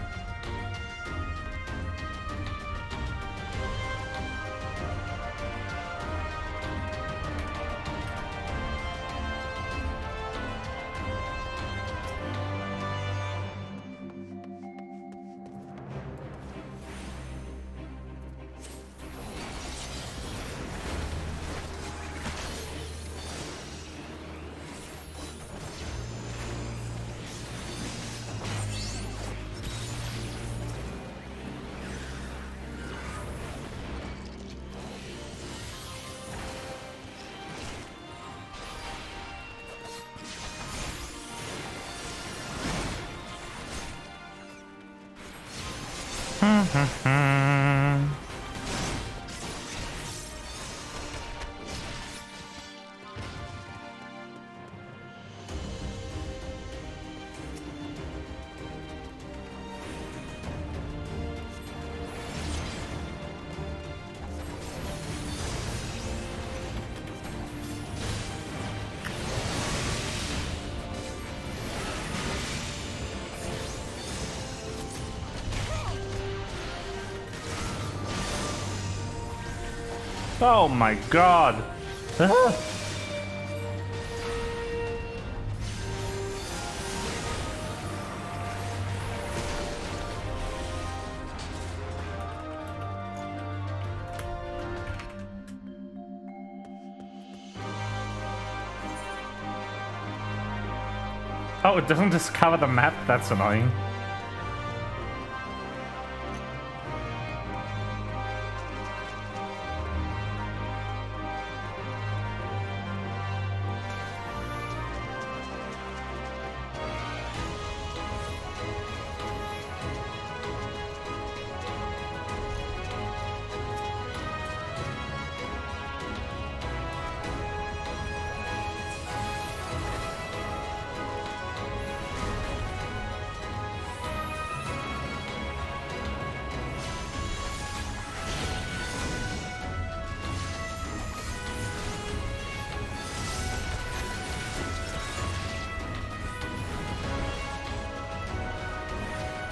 Oh my god! Ah. Oh, it doesn't discover the map? That's annoying.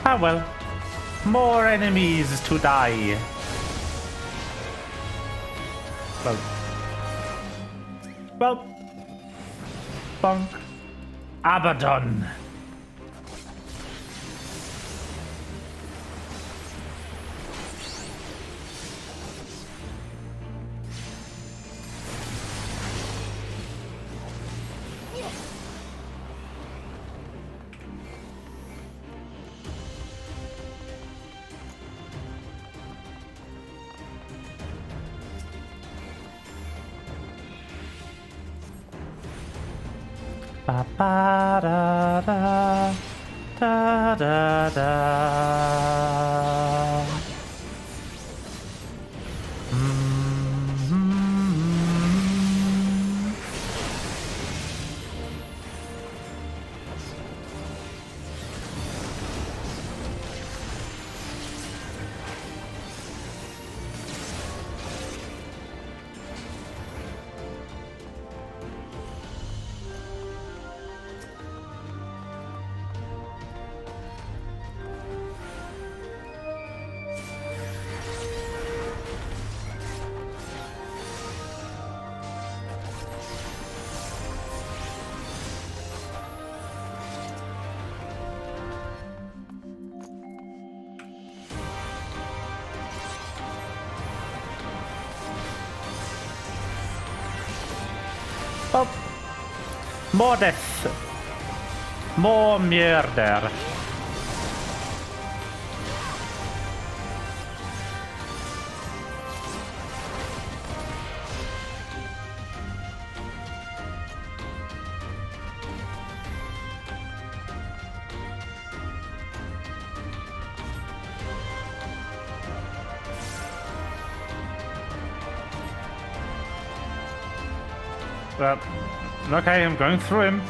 Ah well, more enemies to die. Well, bonk. Abaddon. Ba ba da da da da da. Oh, more death, more murder. Okay, I'm going through him.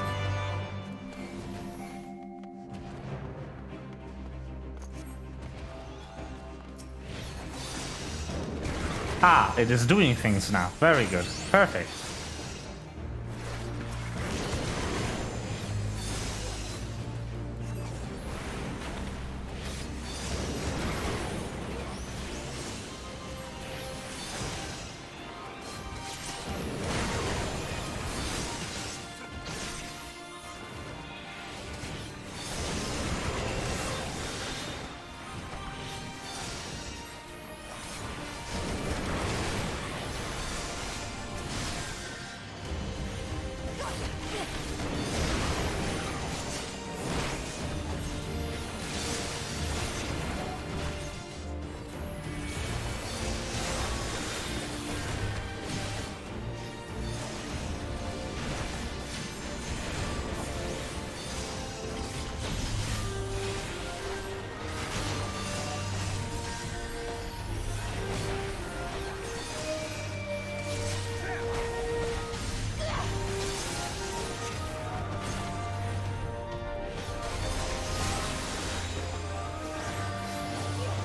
Ah, it is doing things now. Very good. Perfect.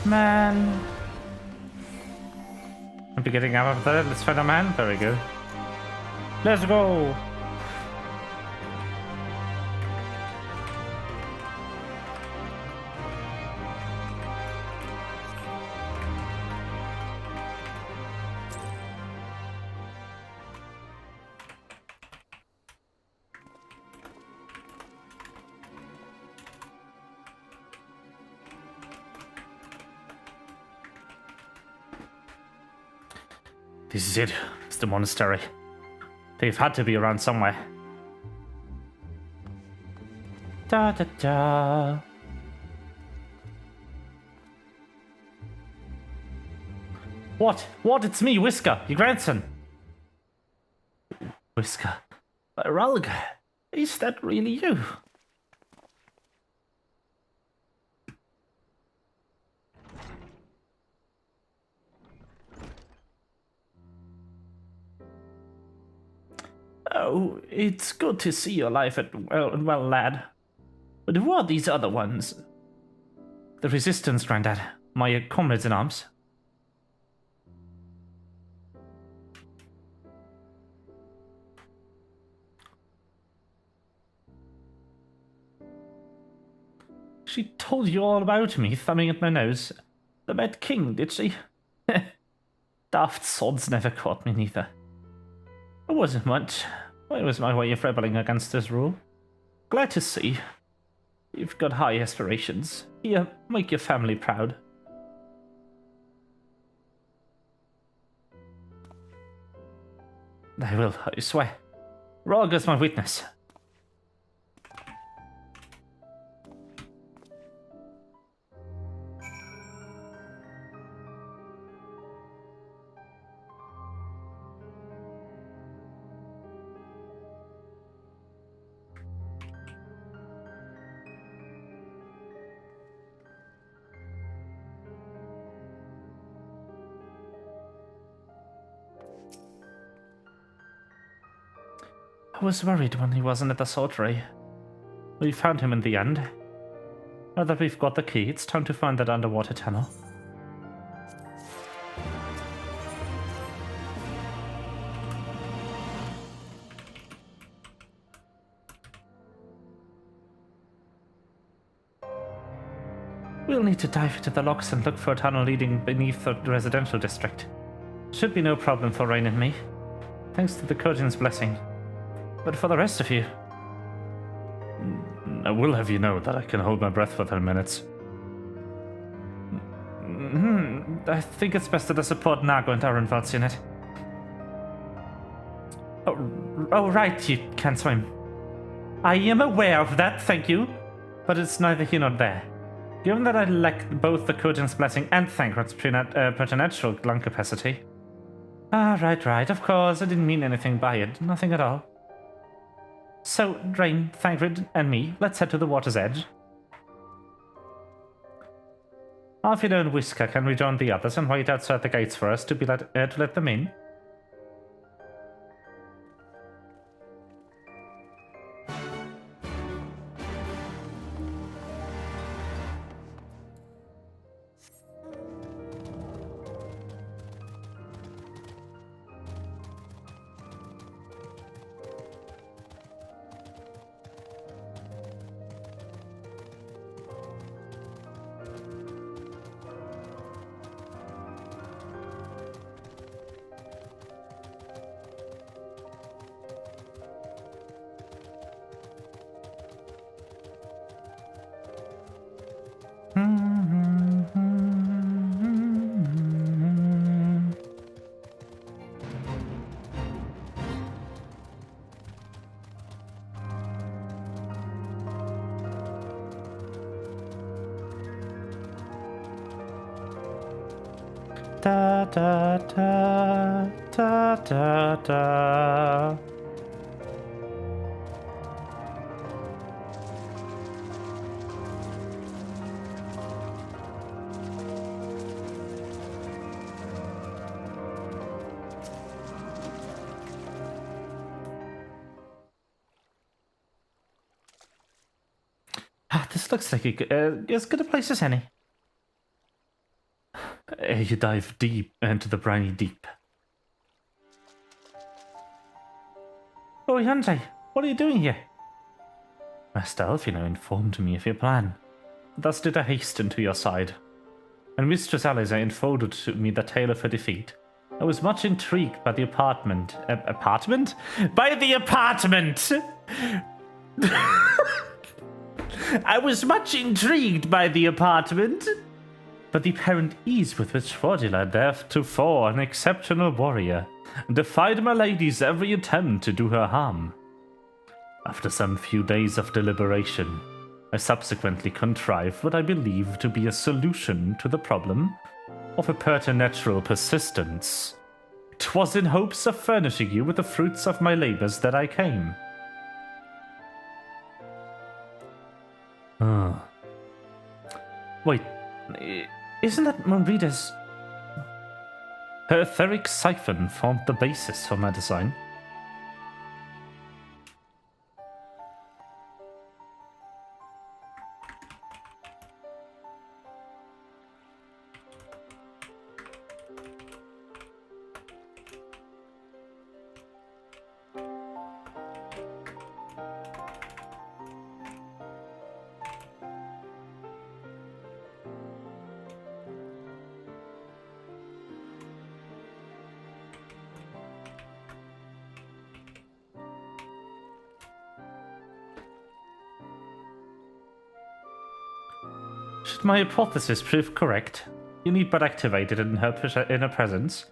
Man. I'll be getting out of there. Let's find a man. Very good. Let's go. This is it. It's the monastery. They've had to be around somewhere. Da da da. What? What? It's me, Whisker, your grandson. Whisker. Ralg, is that really you? Oh, it's good to see you alive and well, lad. But who are these other ones? The Resistance, Grandad. My comrades in arms. She told you all about me, thumbing at my nose. The Mad King, did she? Daft sods never caught me neither. It wasn't much. It was my way of rebelling against his rule. Glad to see. You've got high aspirations. Here, make your family proud. I will, I swear. Ralga's my witness. I was worried when he wasn't at the sorcery. We found him in the end. Now that we've got the key, it's time to find that underwater tunnel. We'll need to dive into the locks and look for a tunnel leading beneath the residential district. Should be no problem for Rain and me, thanks to the Codin's blessing. But for the rest of you, I will have you know that I can hold my breath for 10 minutes. I think it's best that I support Nago and our involves unit. Oh, right, you can't swim. I am aware of that, thank you. But it's neither here nor there. Given that I lack both the Codin's blessing and Thancred's preternatural lung capacity. Right, of course, I didn't mean anything by it, nothing at all. So, Rain, Thancred, and me, let's head to the water's edge. Alfredo and Whisker can rejoin the others and wait outside the gates for us to let them in. Da da da da da da. This looks like as good a place as any. ere you dive deep into the briny deep. Oh, Yandere, what are you doing here? Master Elfino informed me of your plan. Thus did I hasten to your side. When Mistress Aliza unfolded to me the tale of her defeat, I was much intrigued by the apartment. Apartment? By the apartment! I was much intrigued by the apartment, but the apparent ease with which Fraudula, theretofore an exceptional warrior, defied my lady's every attempt to do her harm. After some few days of deliberation, I subsequently contrived what I believe to be a solution to the problem of a preternatural persistence. 'Twas in hopes of furnishing you with the fruits of my labors that I came. Wait, isn't that Monrida's... Her etheric siphon formed the basis for my design. Should my hypothesis prove correct, you need but activate it in her presence.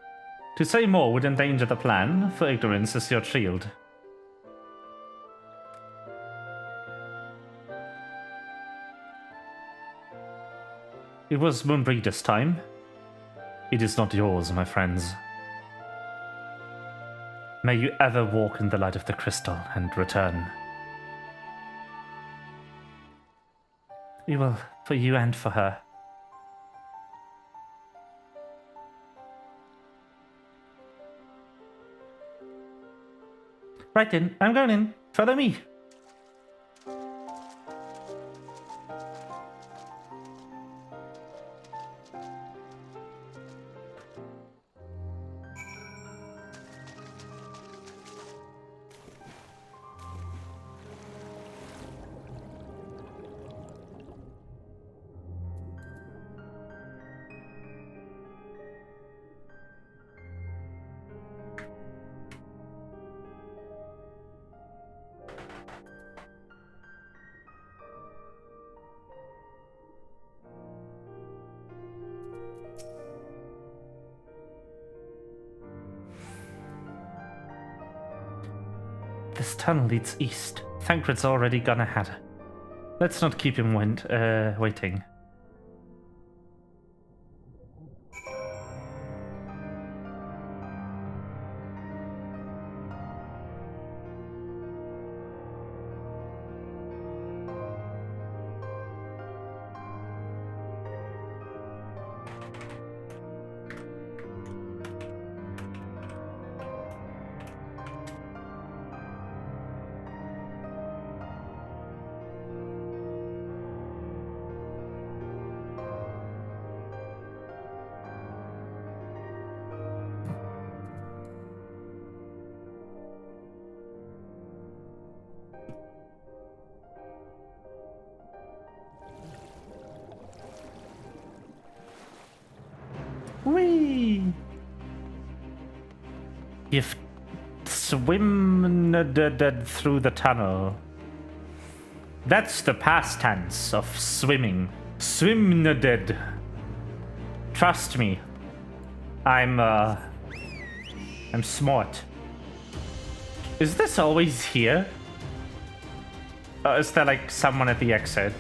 To say more would endanger the plan, for ignorance is your shield. It was Moonbreeder's time. It is not yours, my friends. May you ever walk in the light of the crystal and return. We will, for you and for her. Right then, I'm going in. Follow me. This tunnel leads east. Thancred's already gone ahead. Let's not keep him waiting. Whee! You've swimmed through the tunnel. That's the past tense of swimming. Swimned. Trust me. I'm smart. Is this always here? Or is there like someone at the exit?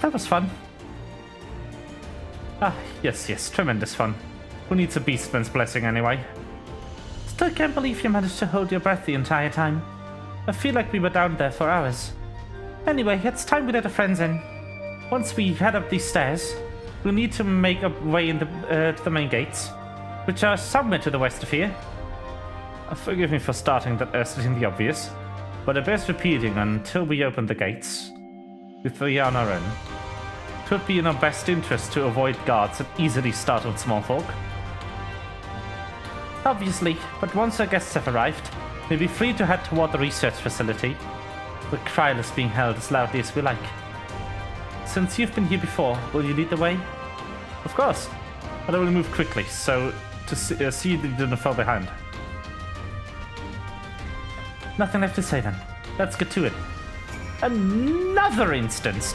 That was fun. Yes, tremendous fun. Who needs a beastman's blessing anyway? Still can't believe you managed to hold your breath the entire time. I feel like we were down there for hours. Anyway, it's time we let the friends in. Once we head up these stairs, we'll need to make a way in to the main gates, which are somewhere to the west of here. Forgive me for stating the obvious, but it bears repeating until we open the gates. If we are on our own, it would be in our best interest to avoid guards that easily startle small folk. Obviously, but once our guests have arrived, we'll be free to head toward the research facility, with Krylus being held as loudly as we like. Since you've been here before, will you lead the way? Of course, but I will move quickly, so to see that you didn't fall behind. Nothing left to say then. Let's get to it. Another instance.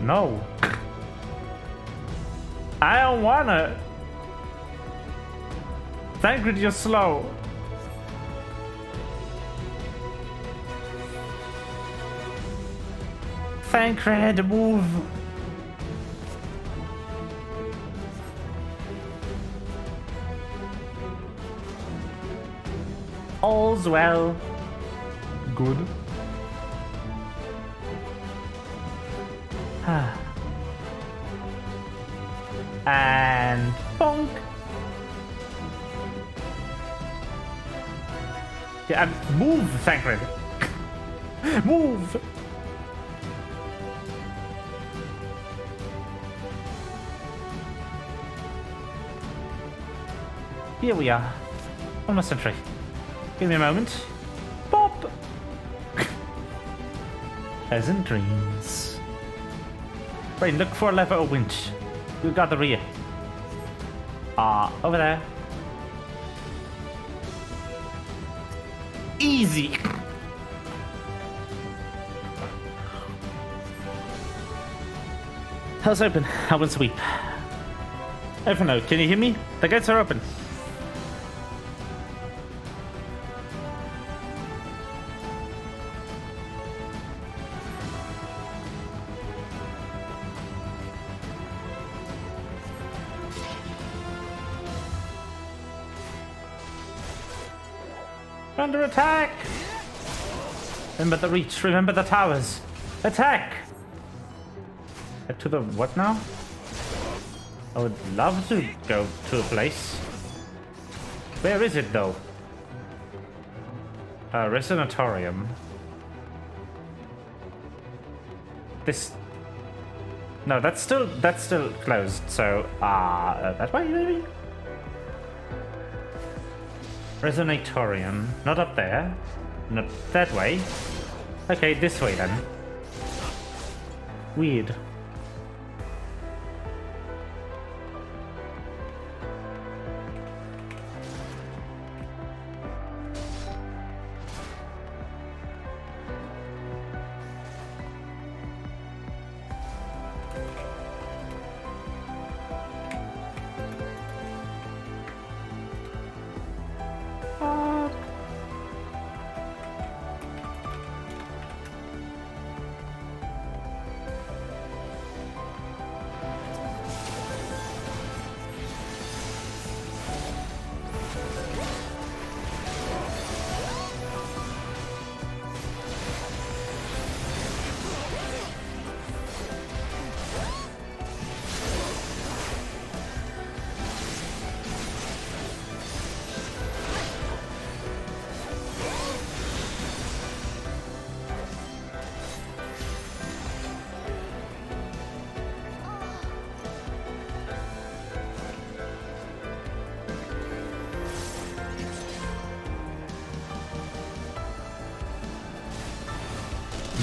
No. I don't wanna. Thancred, you're slow. Thancred, move. All's well. Good. And bonk. Yeah, and move, Thancred. Move. Here we are. Almost sentry. Give me a moment. Bop. Pleasant dreams. Rain, look for a lever or winch. We'll got the rear. Over there. Easy. House open. I will sweep. Evernote, can you hear me? The gates are open. Under attack! Remember the reach, remember the towers. Attack! Head to the what now? I would love to go to a place. Where is it though? Resonatorium. This... No, that's still closed, so that way maybe? Resonatorium. Not up there. Not that way. Okay, this way then. Weird.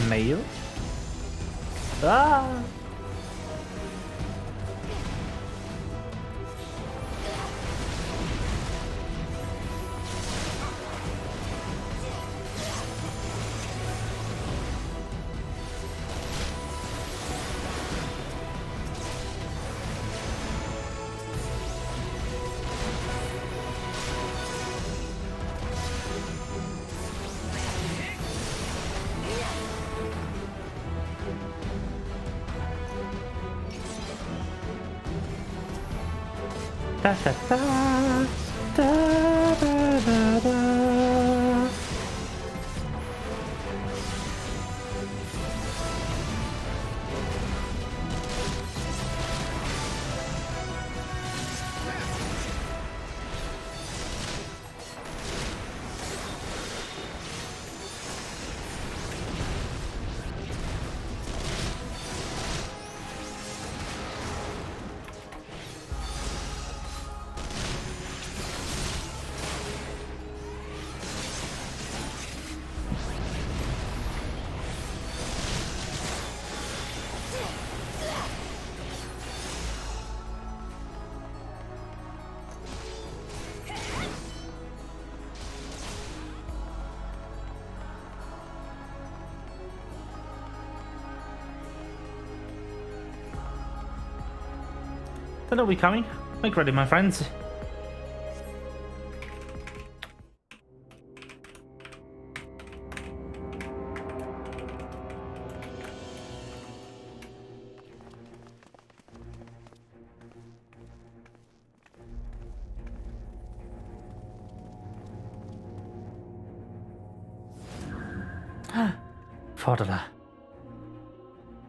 Mail? Ah! Da, da, da, da, da, da, da. When are we coming? Make ready, my friends. Fodala.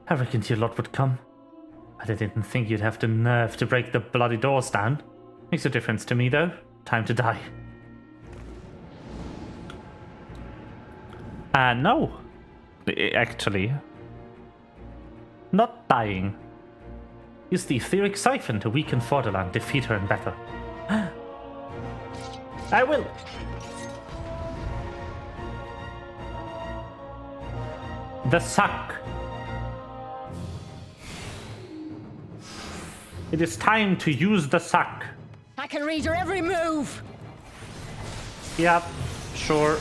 I reckoned your lot would come. But I didn't think you'd have the nerve to break the bloody doors down. Makes a difference to me, though. Time to die. No. Actually. Not dying. Use the etheric siphon to weaken Fodala and defeat her in battle. I will! The suck. It is time to use the suck. I can read your every move. Yep, sure.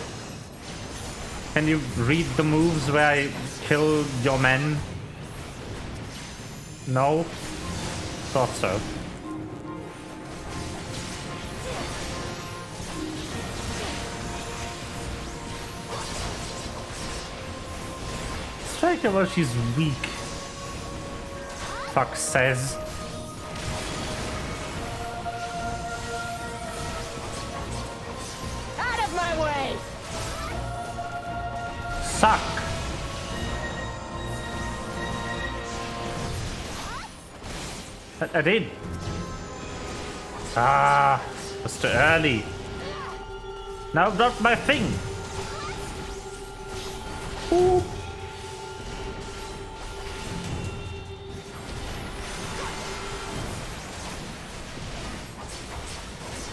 Can you read the moves where I kill your men? No? Thought so. Strike her while she's weak. Fuck says. Suck. I did. Ah, it's too early. Now drop my thing. Ooh.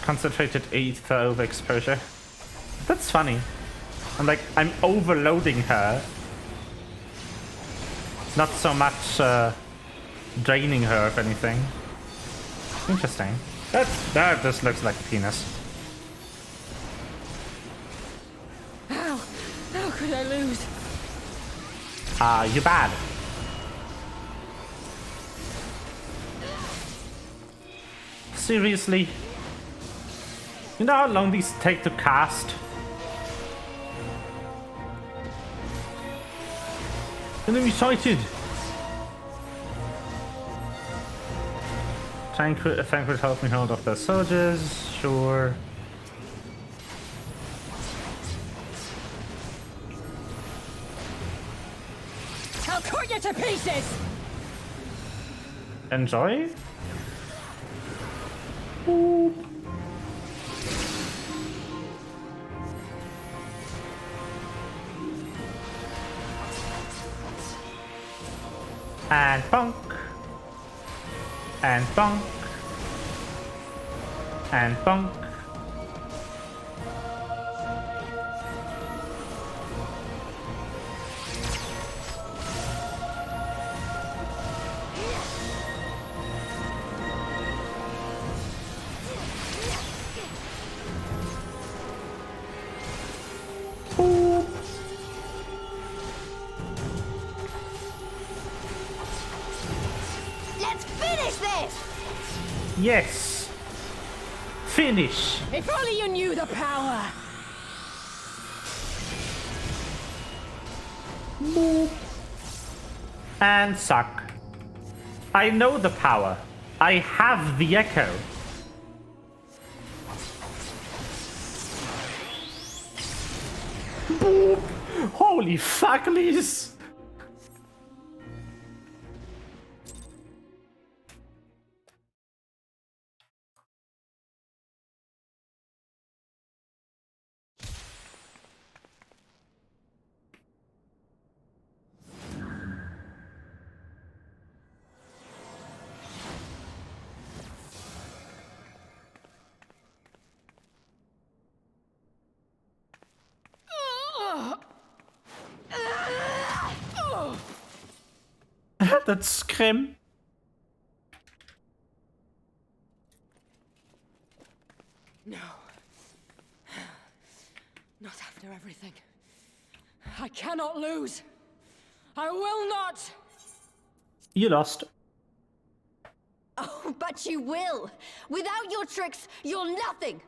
Concentrated ether overexposure. That's funny. I'm overloading her. Not so much draining her, if anything. Interesting. That just looks like a penis. How could I lose? You bad. Seriously? You know how long these take to cast? Enemy sighted! Thank would help me hold off the soldiers, sure. I'll cut you to pieces! Enjoy? Ooh. And bonk. And bonk. And bonk. Yes! Finish! If only you knew the power! Boop. And suck. I know the power. I have the echo. Boop! Holy fuck, Liz! That scream. No. Not after everything. I cannot lose. I will not! You lost. Oh, but you will! Without your tricks, you're nothing!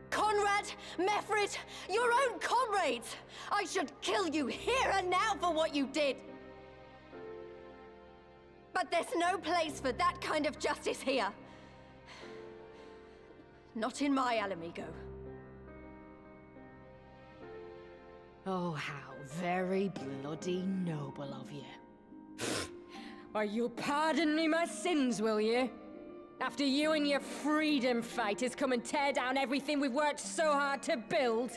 Conrad, Mefrid, your own comrades! I should kill you here and now for what you did! But there's no place for that kind of justice here. Not in my Alamigo. Oh, how very bloody noble of you. Why, you'll pardon me my sins, will you? After you and your freedom fighters come and tear down everything we've worked so hard to build?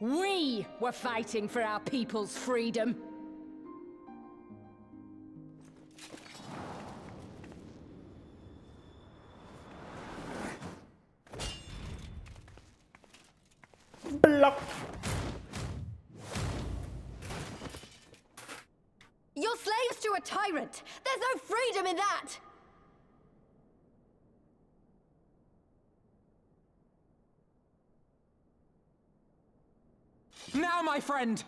We were fighting for our people's freedom. Block. You're slaves to a tyrant! There's no freedom in that! Now, my friend!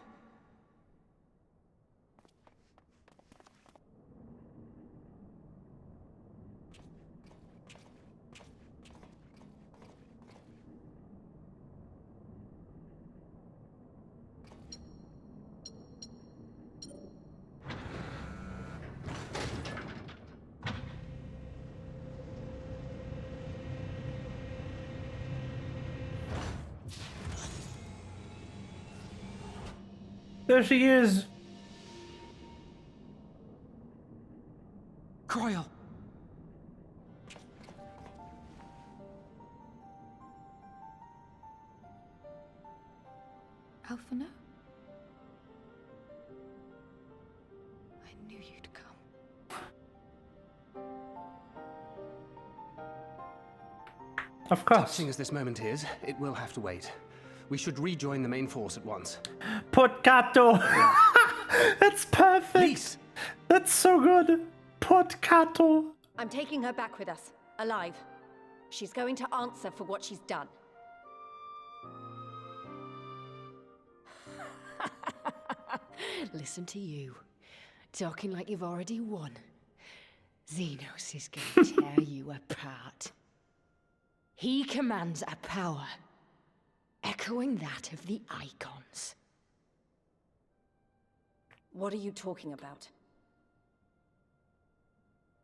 There she is. Croyle! Alphino? I knew you'd come. Of course. Touching as this moment is, it will have to wait. We should rejoin the main force at once. Podcato. That's perfect. Please. That's so good. Podcato. I'm taking her back with us, alive. She's going to answer for what she's done. Listen to you, talking like you've already won. Xenos is going to tear you apart. He commands a power echoing that of the Icons. What are you talking about?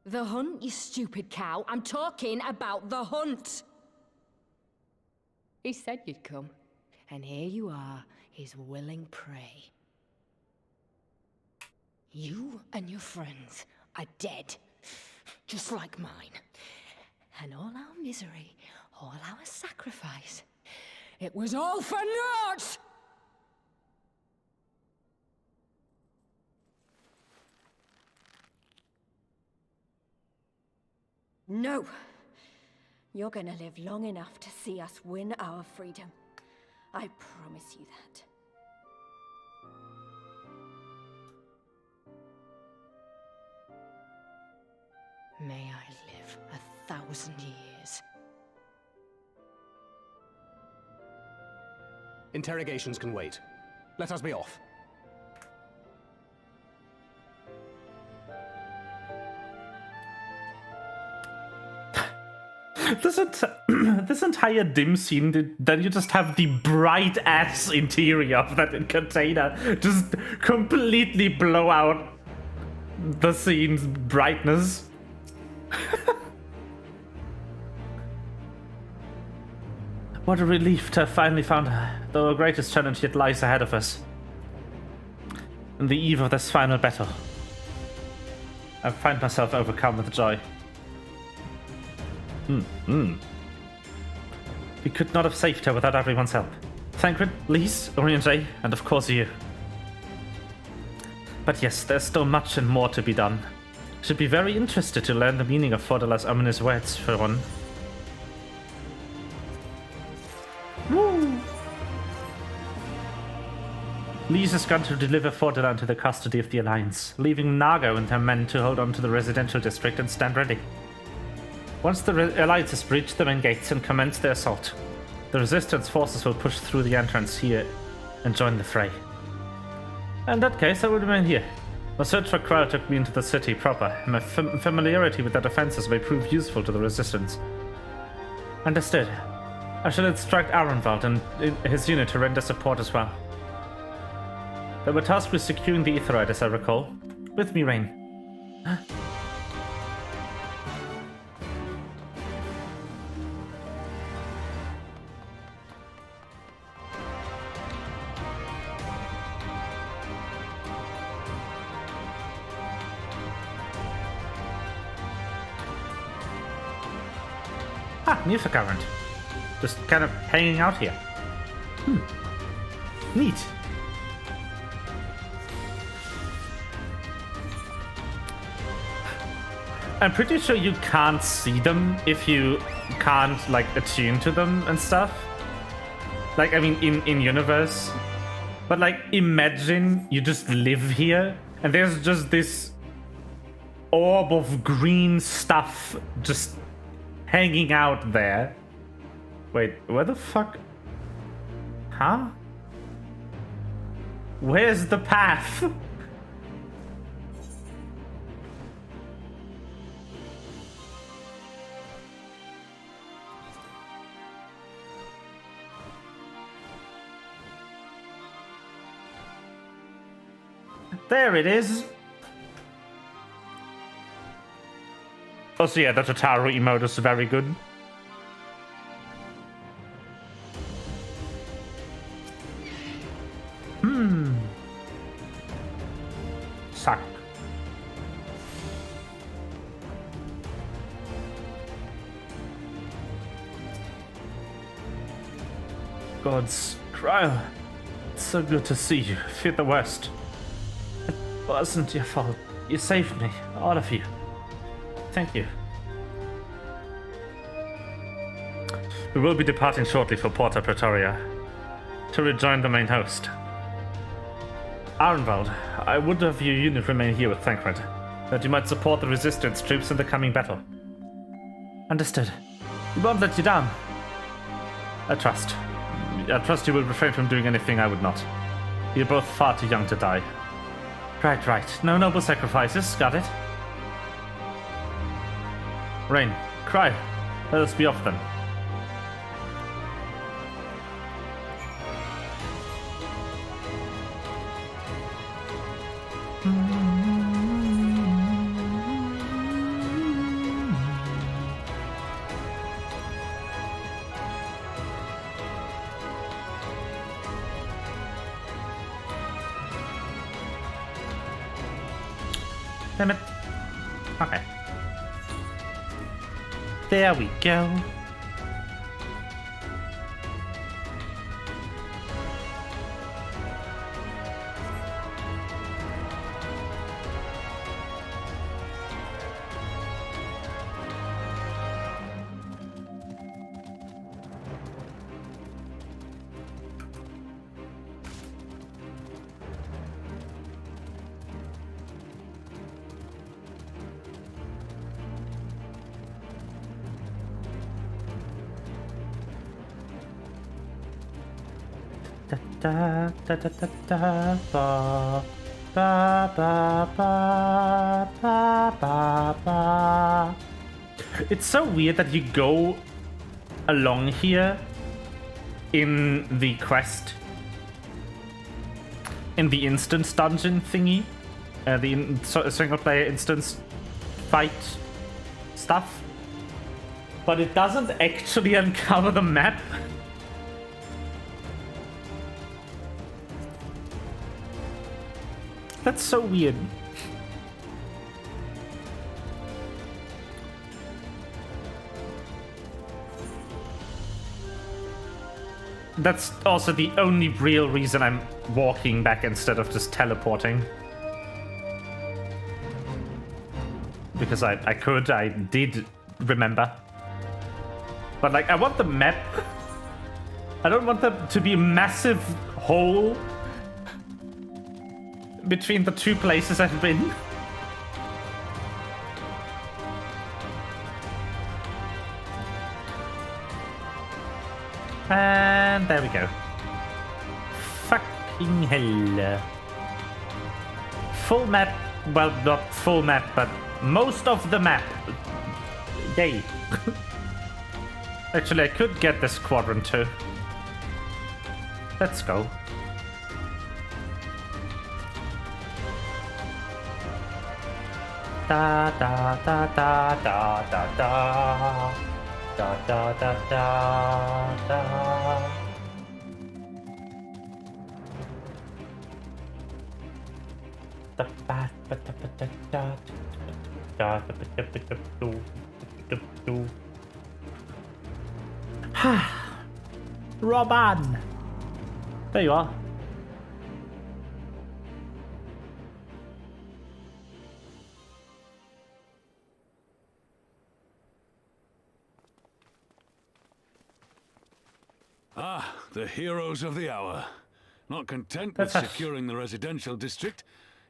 The hunt, you stupid cow. I'm talking about the hunt. He said you'd come, and here you are, his willing prey. You and your friends are dead, just like mine. And all our misery, all our sacrifice, it was all for naught! No! You're gonna live long enough to see us win our freedom. I promise you that. May I live 1,000 years. Interrogations can wait. Let us be off. This entire dim scene, then you just have the bright ass interior of that container just completely blow out the scene's brightness. What a relief to have finally found her, though our greatest challenge yet lies ahead of us. On the eve of this final battle, I find myself overcome with joy. We could not have saved her without everyone's help. Thancred, Lise, Oriente, and of course you. But yes, there's still much and more to be done. Should be very interested to learn the meaning of Fordela's ominous words, for one. Woo! Lise has gone to deliver Fordela into the custody of the Alliance, leaving Nago and her men to hold on to the residential district and stand ready. Once the Alliance has breached the main gates and commenced their assault, the Resistance forces will push through the entrance here and join the fray. In that case, I will remain here. My search for Krell took me into the city proper, and my familiarity with their defenses may prove useful to the Resistance. Understood. I shall instruct Arenvald and his unit to render support as well. They were tasked with securing the Aetheroid, as I recall. With me, Rain. Huh? Music current. Just kind of hanging out here. Neat. I'm pretty sure you can't see them if you can't, like, attune to them and stuff. Like, I mean, in universe. But, like, imagine you just live here and there's just this orb of green stuff just hanging out there. Wait, where the fuck? Huh? Where's the path? There it is. Also, yeah, the Totaro emote is very good. Suck. Gods, Cryo, it's so good to see you. Fear the worst. It wasn't your fault. You saved me, all of you. Thank you. We will be departing shortly for Porta Pretoria to rejoin the main host. Arenvald, I would have your unit remain here with Thancred, that you might support the Resistance troops in the coming battle. Understood. We won't let you down. I trust you will refrain from doing anything I would not. You're both far too young to die. Right. No noble sacrifices, got it? Rain, Cry, let us be off then. Damn it. Okay. There we go. Da da da da da ba ba ba ba ba ba ba. It's so weird that you go along here in the quest, in the instance dungeon thingy, the single player instance fight stuff, but it doesn't actually uncover the map That's so weird. That's also the only real reason I'm walking back instead of just teleporting. Because I did remember. But like, I want the map. I don't want there to be a massive hole between the two places I've been. And there we go. Fucking hell. Full map. Well, not full map, but most of the map. Yay. Actually, I could get this quadrant too. Let's go. Da da da da da da da. Da da da da da. Da ba ba da ba da da da da ba da ba da do do do. Ha! Robin! There you are. Ah, the heroes of the hour. Not content with securing the residential district,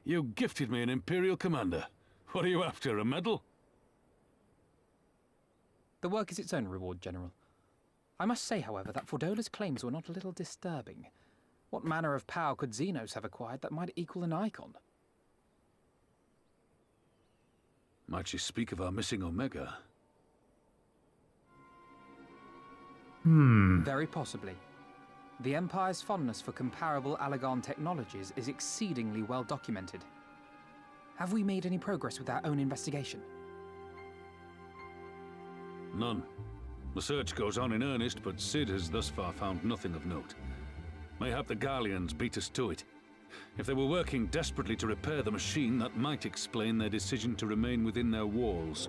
you gifted me an Imperial commander. What are you after, a medal? The work is its own reward, General. I must say, however, that Fordola's claims were not a little disturbing. What manner of power could Xenos have acquired that might equal an icon? Might she speak of our missing Omega? Very possibly. The Empire's fondness for comparable Allagan technologies is exceedingly well documented. Have we made any progress with our own investigation? None. The search goes on in earnest, but Sid has thus far found nothing of note. Mayhap the Garleans beat us to it. If they were working desperately to repair the machine, that might explain their decision to remain within their walls.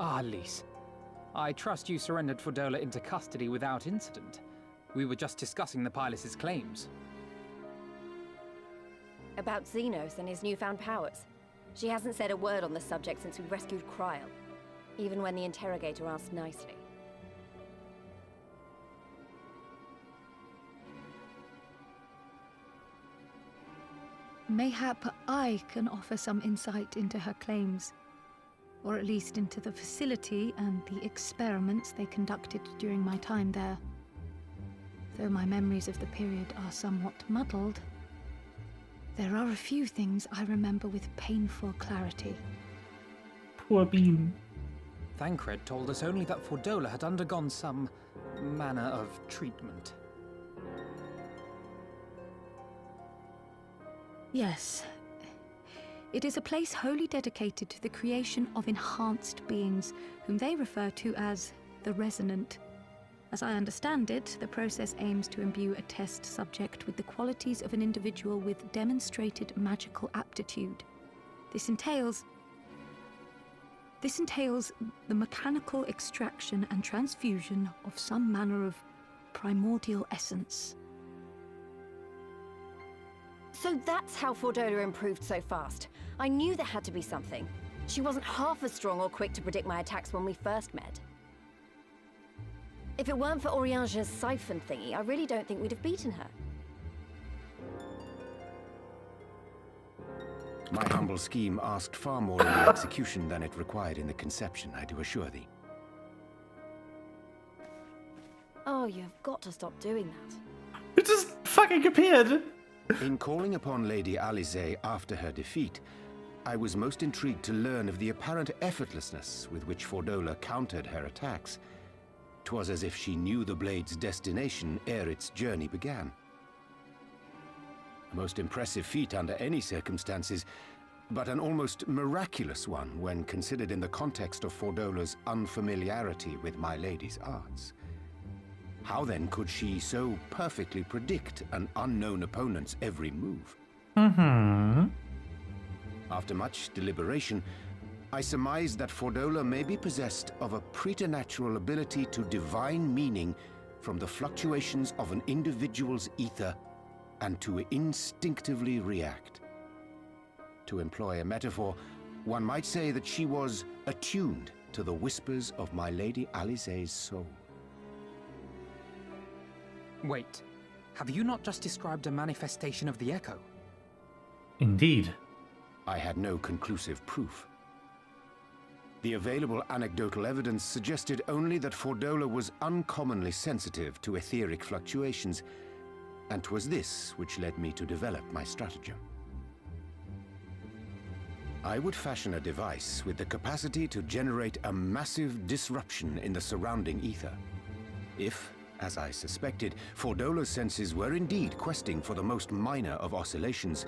Ah, Lise. I trust you surrendered Fordola into custody without incident. We were just discussing the pilot's claims. About Xenos and his newfound powers. She hasn't said a word on the subject since we rescued Cryle, even when the interrogator asked nicely. Mayhap I can offer some insight into her claims, or at least into the facility and the experiments they conducted during my time there. Though my memories of the period are somewhat muddled, there are a few things I remember with painful clarity. Poor Beam. Thancred told us only that Fordola had undergone some manner of treatment. Yes. It is a place wholly dedicated to the creation of enhanced beings, whom they refer to as the Resonant. As I understand it, the process aims to imbue a test subject with the qualities of an individual with demonstrated magical aptitude. This entails the mechanical extraction and transfusion of some manner of primordial essence. So that's how Fordola improved so fast. I knew there had to be something. She wasn't half as strong or quick to predict my attacks when we first met. If it weren't for Oriange's siphon thingy, I really don't think we'd have beaten her. My humble scheme asked far more in the execution than it required in the conception, I do assure thee. Oh, you've got to stop doing that. It just fucking appeared! In calling upon Lady Alisaie after her defeat, I was most intrigued to learn of the apparent effortlessness with which Fordola countered her attacks. 'Twas as if she knew the blade's destination ere its journey began. A most impressive feat under any circumstances, but an almost miraculous one when considered in the context of Fordola's unfamiliarity with my lady's arts. How then could she so perfectly predict an unknown opponent's every move? After much deliberation, I surmise that Fordola may be possessed of a preternatural ability to divine meaning from the fluctuations of an individual's ether and to instinctively react. To employ a metaphor, one might say that she was attuned to the whispers of my Lady Alize's soul. Wait, have you not just described a manifestation of the Echo? Indeed. I had no conclusive proof. The available anecdotal evidence suggested only that Fordola was uncommonly sensitive to etheric fluctuations, and 'twas this which led me to develop my stratagem. I would fashion a device with the capacity to generate a massive disruption in the surrounding ether. If, as I suspected, Fordola's senses were indeed questing for the most minor of oscillations,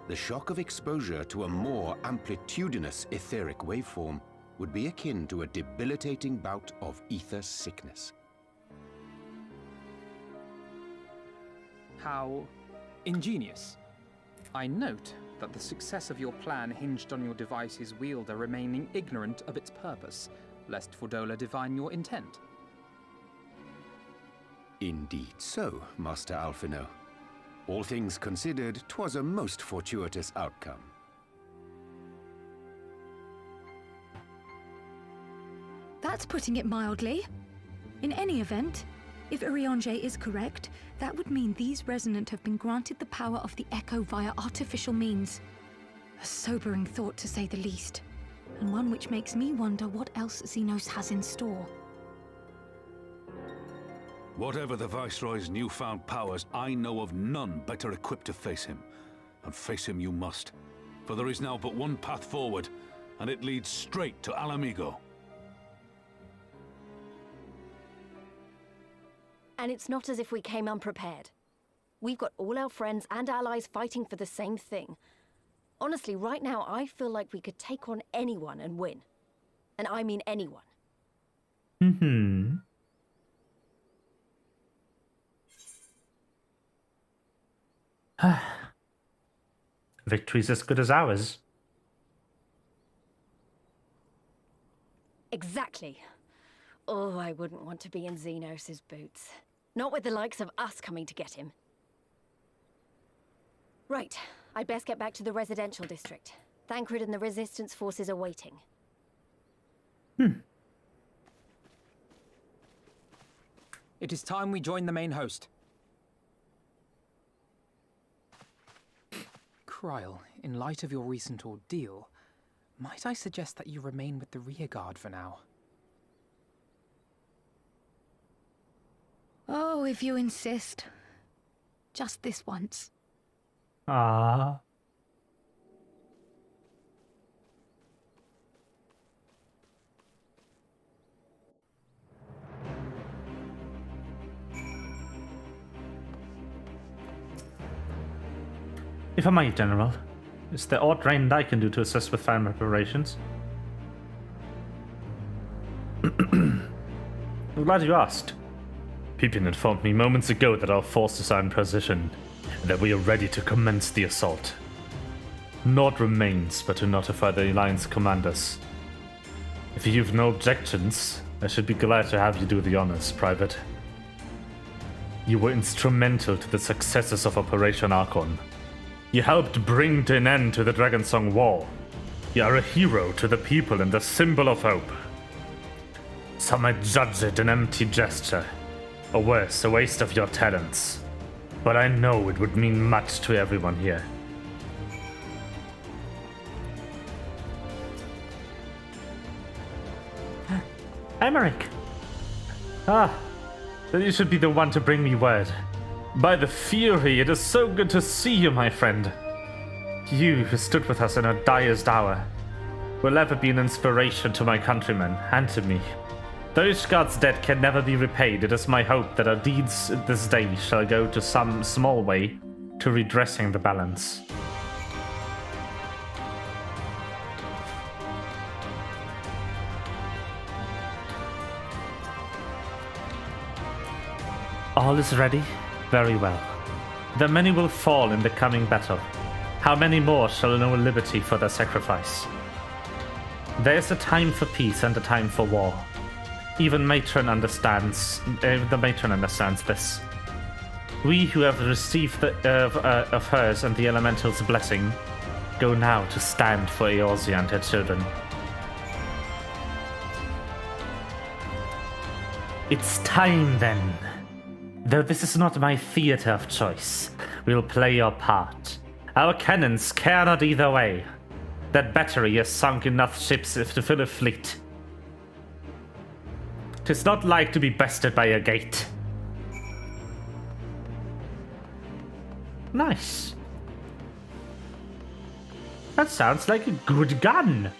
the shock of exposure to a more amplitudinous etheric waveform would be akin to a debilitating bout of ether sickness. How ingenious. I note that the success of your plan hinged on your device's wielder remaining ignorant of its purpose, lest Fordola divine your intent. Indeed so, Master Alphino. All things considered, 'twas a most fortuitous outcome. That's putting it mildly. In any event, if Urianger is correct, that would mean these Resonant have been granted the power of the Echo via artificial means. A sobering thought, to say the least, and one which makes me wonder what else Xenos has in store. Whatever the Viceroy's newfound powers, I know of none better equipped to face him. And face him you must. For there is now but one path forward, and it leads straight to Alamigo. And it's not as if we came unprepared. We've got all our friends and allies fighting for the same thing. Honestly, right now, I feel like we could take on anyone and win. And I mean anyone. Victory's as good as ours. Exactly. Oh, I wouldn't want to be in Xenos' boots. Not with the likes of us coming to get him. Right, I'd best get back to the residential district. Thancred and the Resistance forces are waiting. It is time we join the main host. Kryl, in light of your recent ordeal, might I suggest that you remain with the rearguard for now? Oh, if you insist. Just this once. Ah. If I might, General, is there aught ranged I can do to assist with final preparations? I'm glad you asked. Pippin informed me moments ago that our forces are in position, and that we are ready to commence the assault. Naught remains but to notify the Alliance commanders. If you've no objections, I should be glad to have you do the honors, Private. You were instrumental to the successes of Operation Archon. You helped bring an end to the Dragonsong War. You are a hero to the people and a symbol of hope. Some might judge it an empty gesture, or worse, a waste of your talents. But I know it would mean much to everyone here. Emmerich! Then you should be the one to bring me word. By the Fury, it is so good to see you, my friend. You, who stood with us in our direst hour, will ever be an inspiration to my countrymen and to me. Those gods' debt can never be repaid. It is my hope that our deeds this day shall go to some small way to redressing the balance. All is ready? Very well. The many will fall in the coming battle. How many more shall know liberty for their sacrifice? There is a time for peace and a time for war. Even the matron understands this. We who have received of hers and the elemental's blessing go now to stand for Eorzea and her children. It's time then. Though this is not my theater of choice, we'll play our part. Our cannons care not either way. That battery has sunk enough ships to fill a fleet. 'Tis not like to be bested by a gate. Nice. That sounds like a good gun.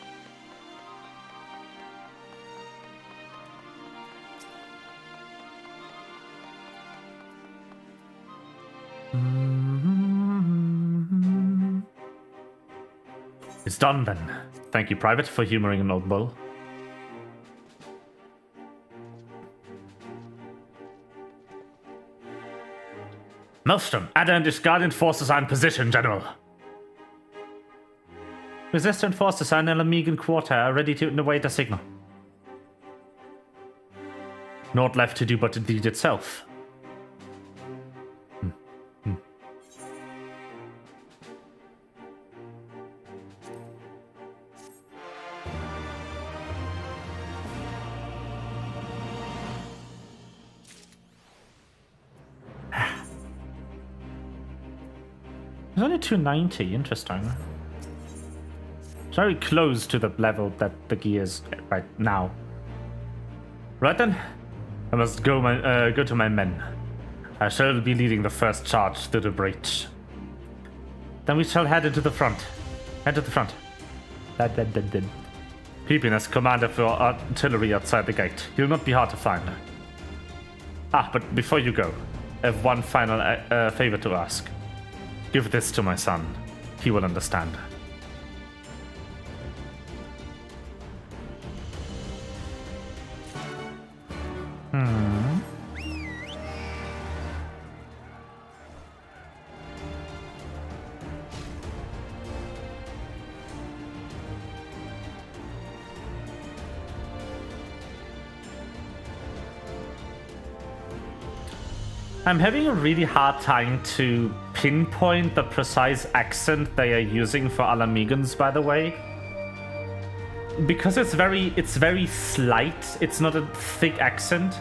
It's done then. Thank you, Private, for humoring an old bull. Maelstrom, Adder and his Guardian forces are in position, General. Resistant forces are in Alamegan Quarter are ready to await a signal. Naught left to do but the deed itself. It's only 290, interesting. It's very close to the level that the gear is right now. Right then, I must go to my men. I shall be leading the first charge through the breach. Then we shall head into the front. Head to the front. Pippin as commander for artillery outside the gate. He'll not be hard to find. Ah, but before you go, I have one final favor to ask. Give this to my son. He will understand. I'm having a really hard time to pinpoint the precise accent they are using for Alamegans, by the way. Because it's very slight, it's not a thick accent.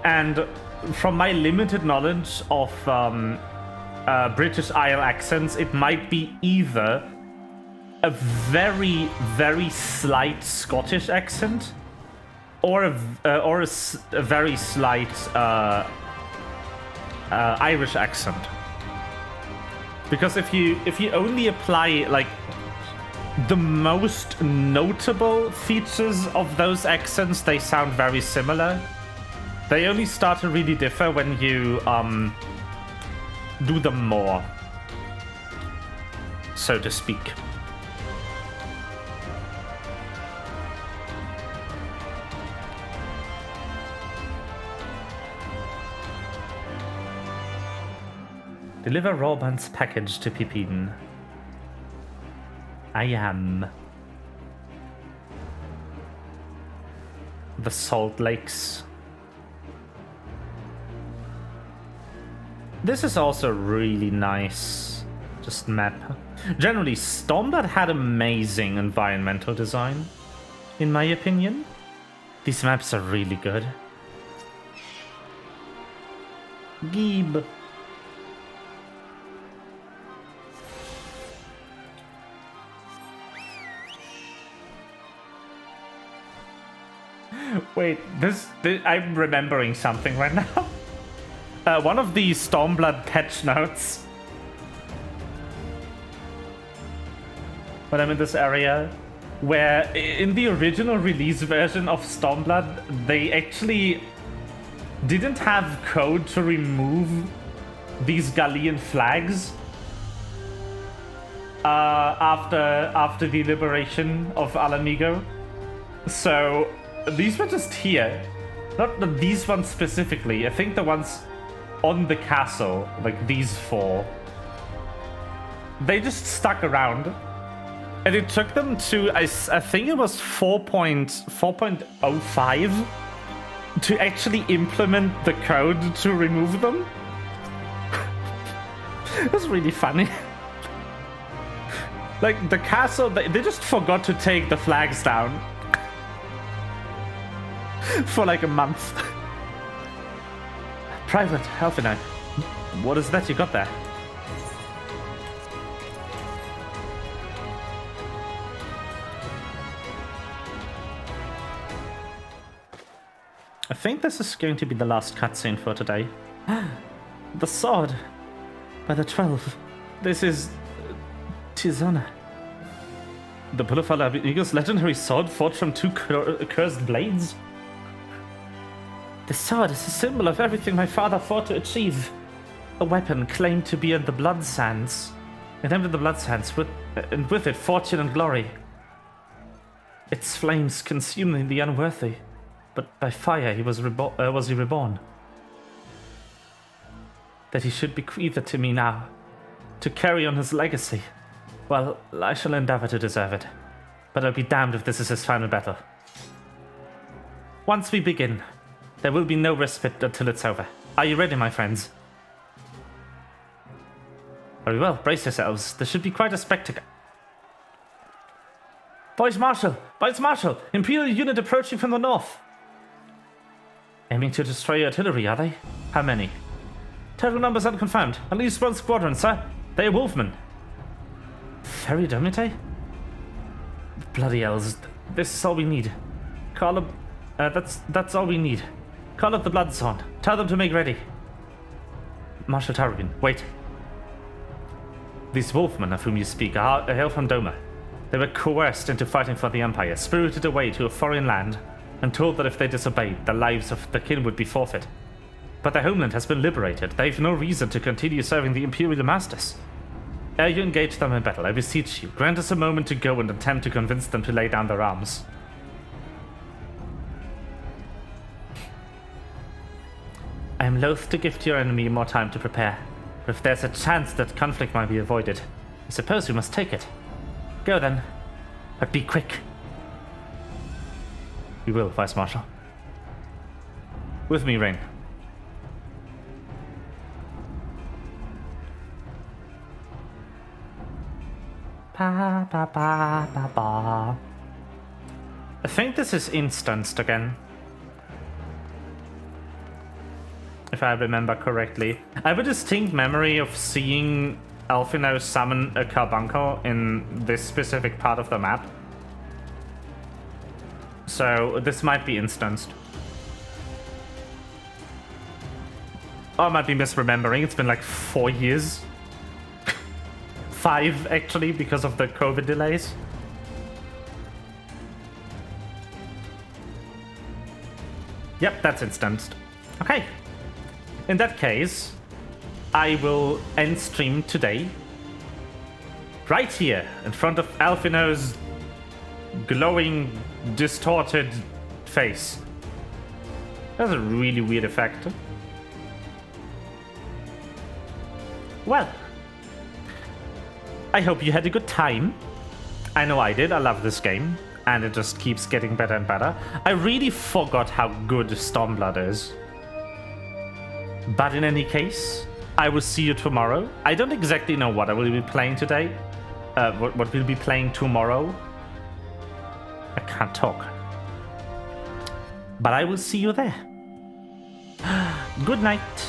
And from my limited knowledge of British Isle accents, it might be either a very, very slight Scottish accent or a very slight Irish accent. Because if you only apply like the most notable features of those accents, they sound very similar. They only start to really differ when you do them more, so to speak. Deliver Roban's package to Pippin. I am. The Salt Lakes. This is also really nice. Just map. Generally, Stormblood had amazing environmental design, in my opinion. These maps are really good. Geeb. Wait, this I'm remembering something right now. One of the Stormblood patch notes, when I'm in this area, where in the original release version of Stormblood, they actually didn't have code to remove these Gallian flags after the liberation of Alamigo. So these were just here. Not these ones specifically. I think the ones on the castle, like these four, they just stuck around. And it took them to, I think it was 4.05 to actually implement the code to remove them. It was really funny. Like, the castle, they just forgot to take the flags down. For like a month. Private Elfinite, what is that you got there? I think this is going to be the last cutscene for today. The sword by the 12. This is Tizona. The bullet for Alamigo's legendary sword forged from two cursed blades. The sword is a symbol of everything my father fought to achieve. A weapon claimed to be in the blood sands. It entered the blood sands, and with it fortune and glory. Its flames consuming the unworthy, but by fire he was reborn. That he should bequeath it to me now, to carry on his legacy. Well, I shall endeavor to deserve it, but I'll be damned if this is his final battle. Once we begin, there will be no respite until it's over. Are you ready, my friends? Very well, brace yourselves. This should be quite a spectacle. Vice Marshal! Vice Marshal! Imperial unit approaching from the north! Aiming to destroy your artillery, are they? How many? Total numbers unconfirmed. At least one squadron, sir. They are wolfmen. Ferry Domite? Bloody hells. This is all we need. Call up... that's all we need. Call up the Bloodthorn. Tell them to make ready. Marshal Tarabin, wait. These wolfmen of whom you speak hail from Doma. They were coerced into fighting for the Empire, spirited away to a foreign land, and told that if they disobeyed, the lives of the kin would be forfeit. But their homeland has been liberated. They've no reason to continue serving the Imperial Masters. Ere you engage them in battle, I beseech you, grant us a moment to go and attempt to convince them to lay down their arms. I am loath to give to your enemy more time to prepare, but if there's a chance that conflict might be avoided, I suppose we must take it. Go then, but be quick. We will, Vice Marshal. With me, Rain. Ba, ba, ba, ba, ba. I think this is instanced again. If I remember correctly. I have a distinct memory of seeing Alphinaud summon a carbuncle in this specific part of the map. So this might be instanced. Or I might be misremembering. It's been like 4 years. 5 actually, because of the COVID delays. Yep, that's instanced. Okay. In that case, I will end stream today. Right here, in front of Alphinaud's glowing, distorted face. That's a really weird effect. Well, I hope you had a good time. I know I did. I love this game, and it just keeps getting better and better. I really forgot how good Stormblood is. But in any case, I will see you tomorrow. I don't exactly know what I will be playing today. What we'll be playing tomorrow. I can't talk. But I will see you there. Good night.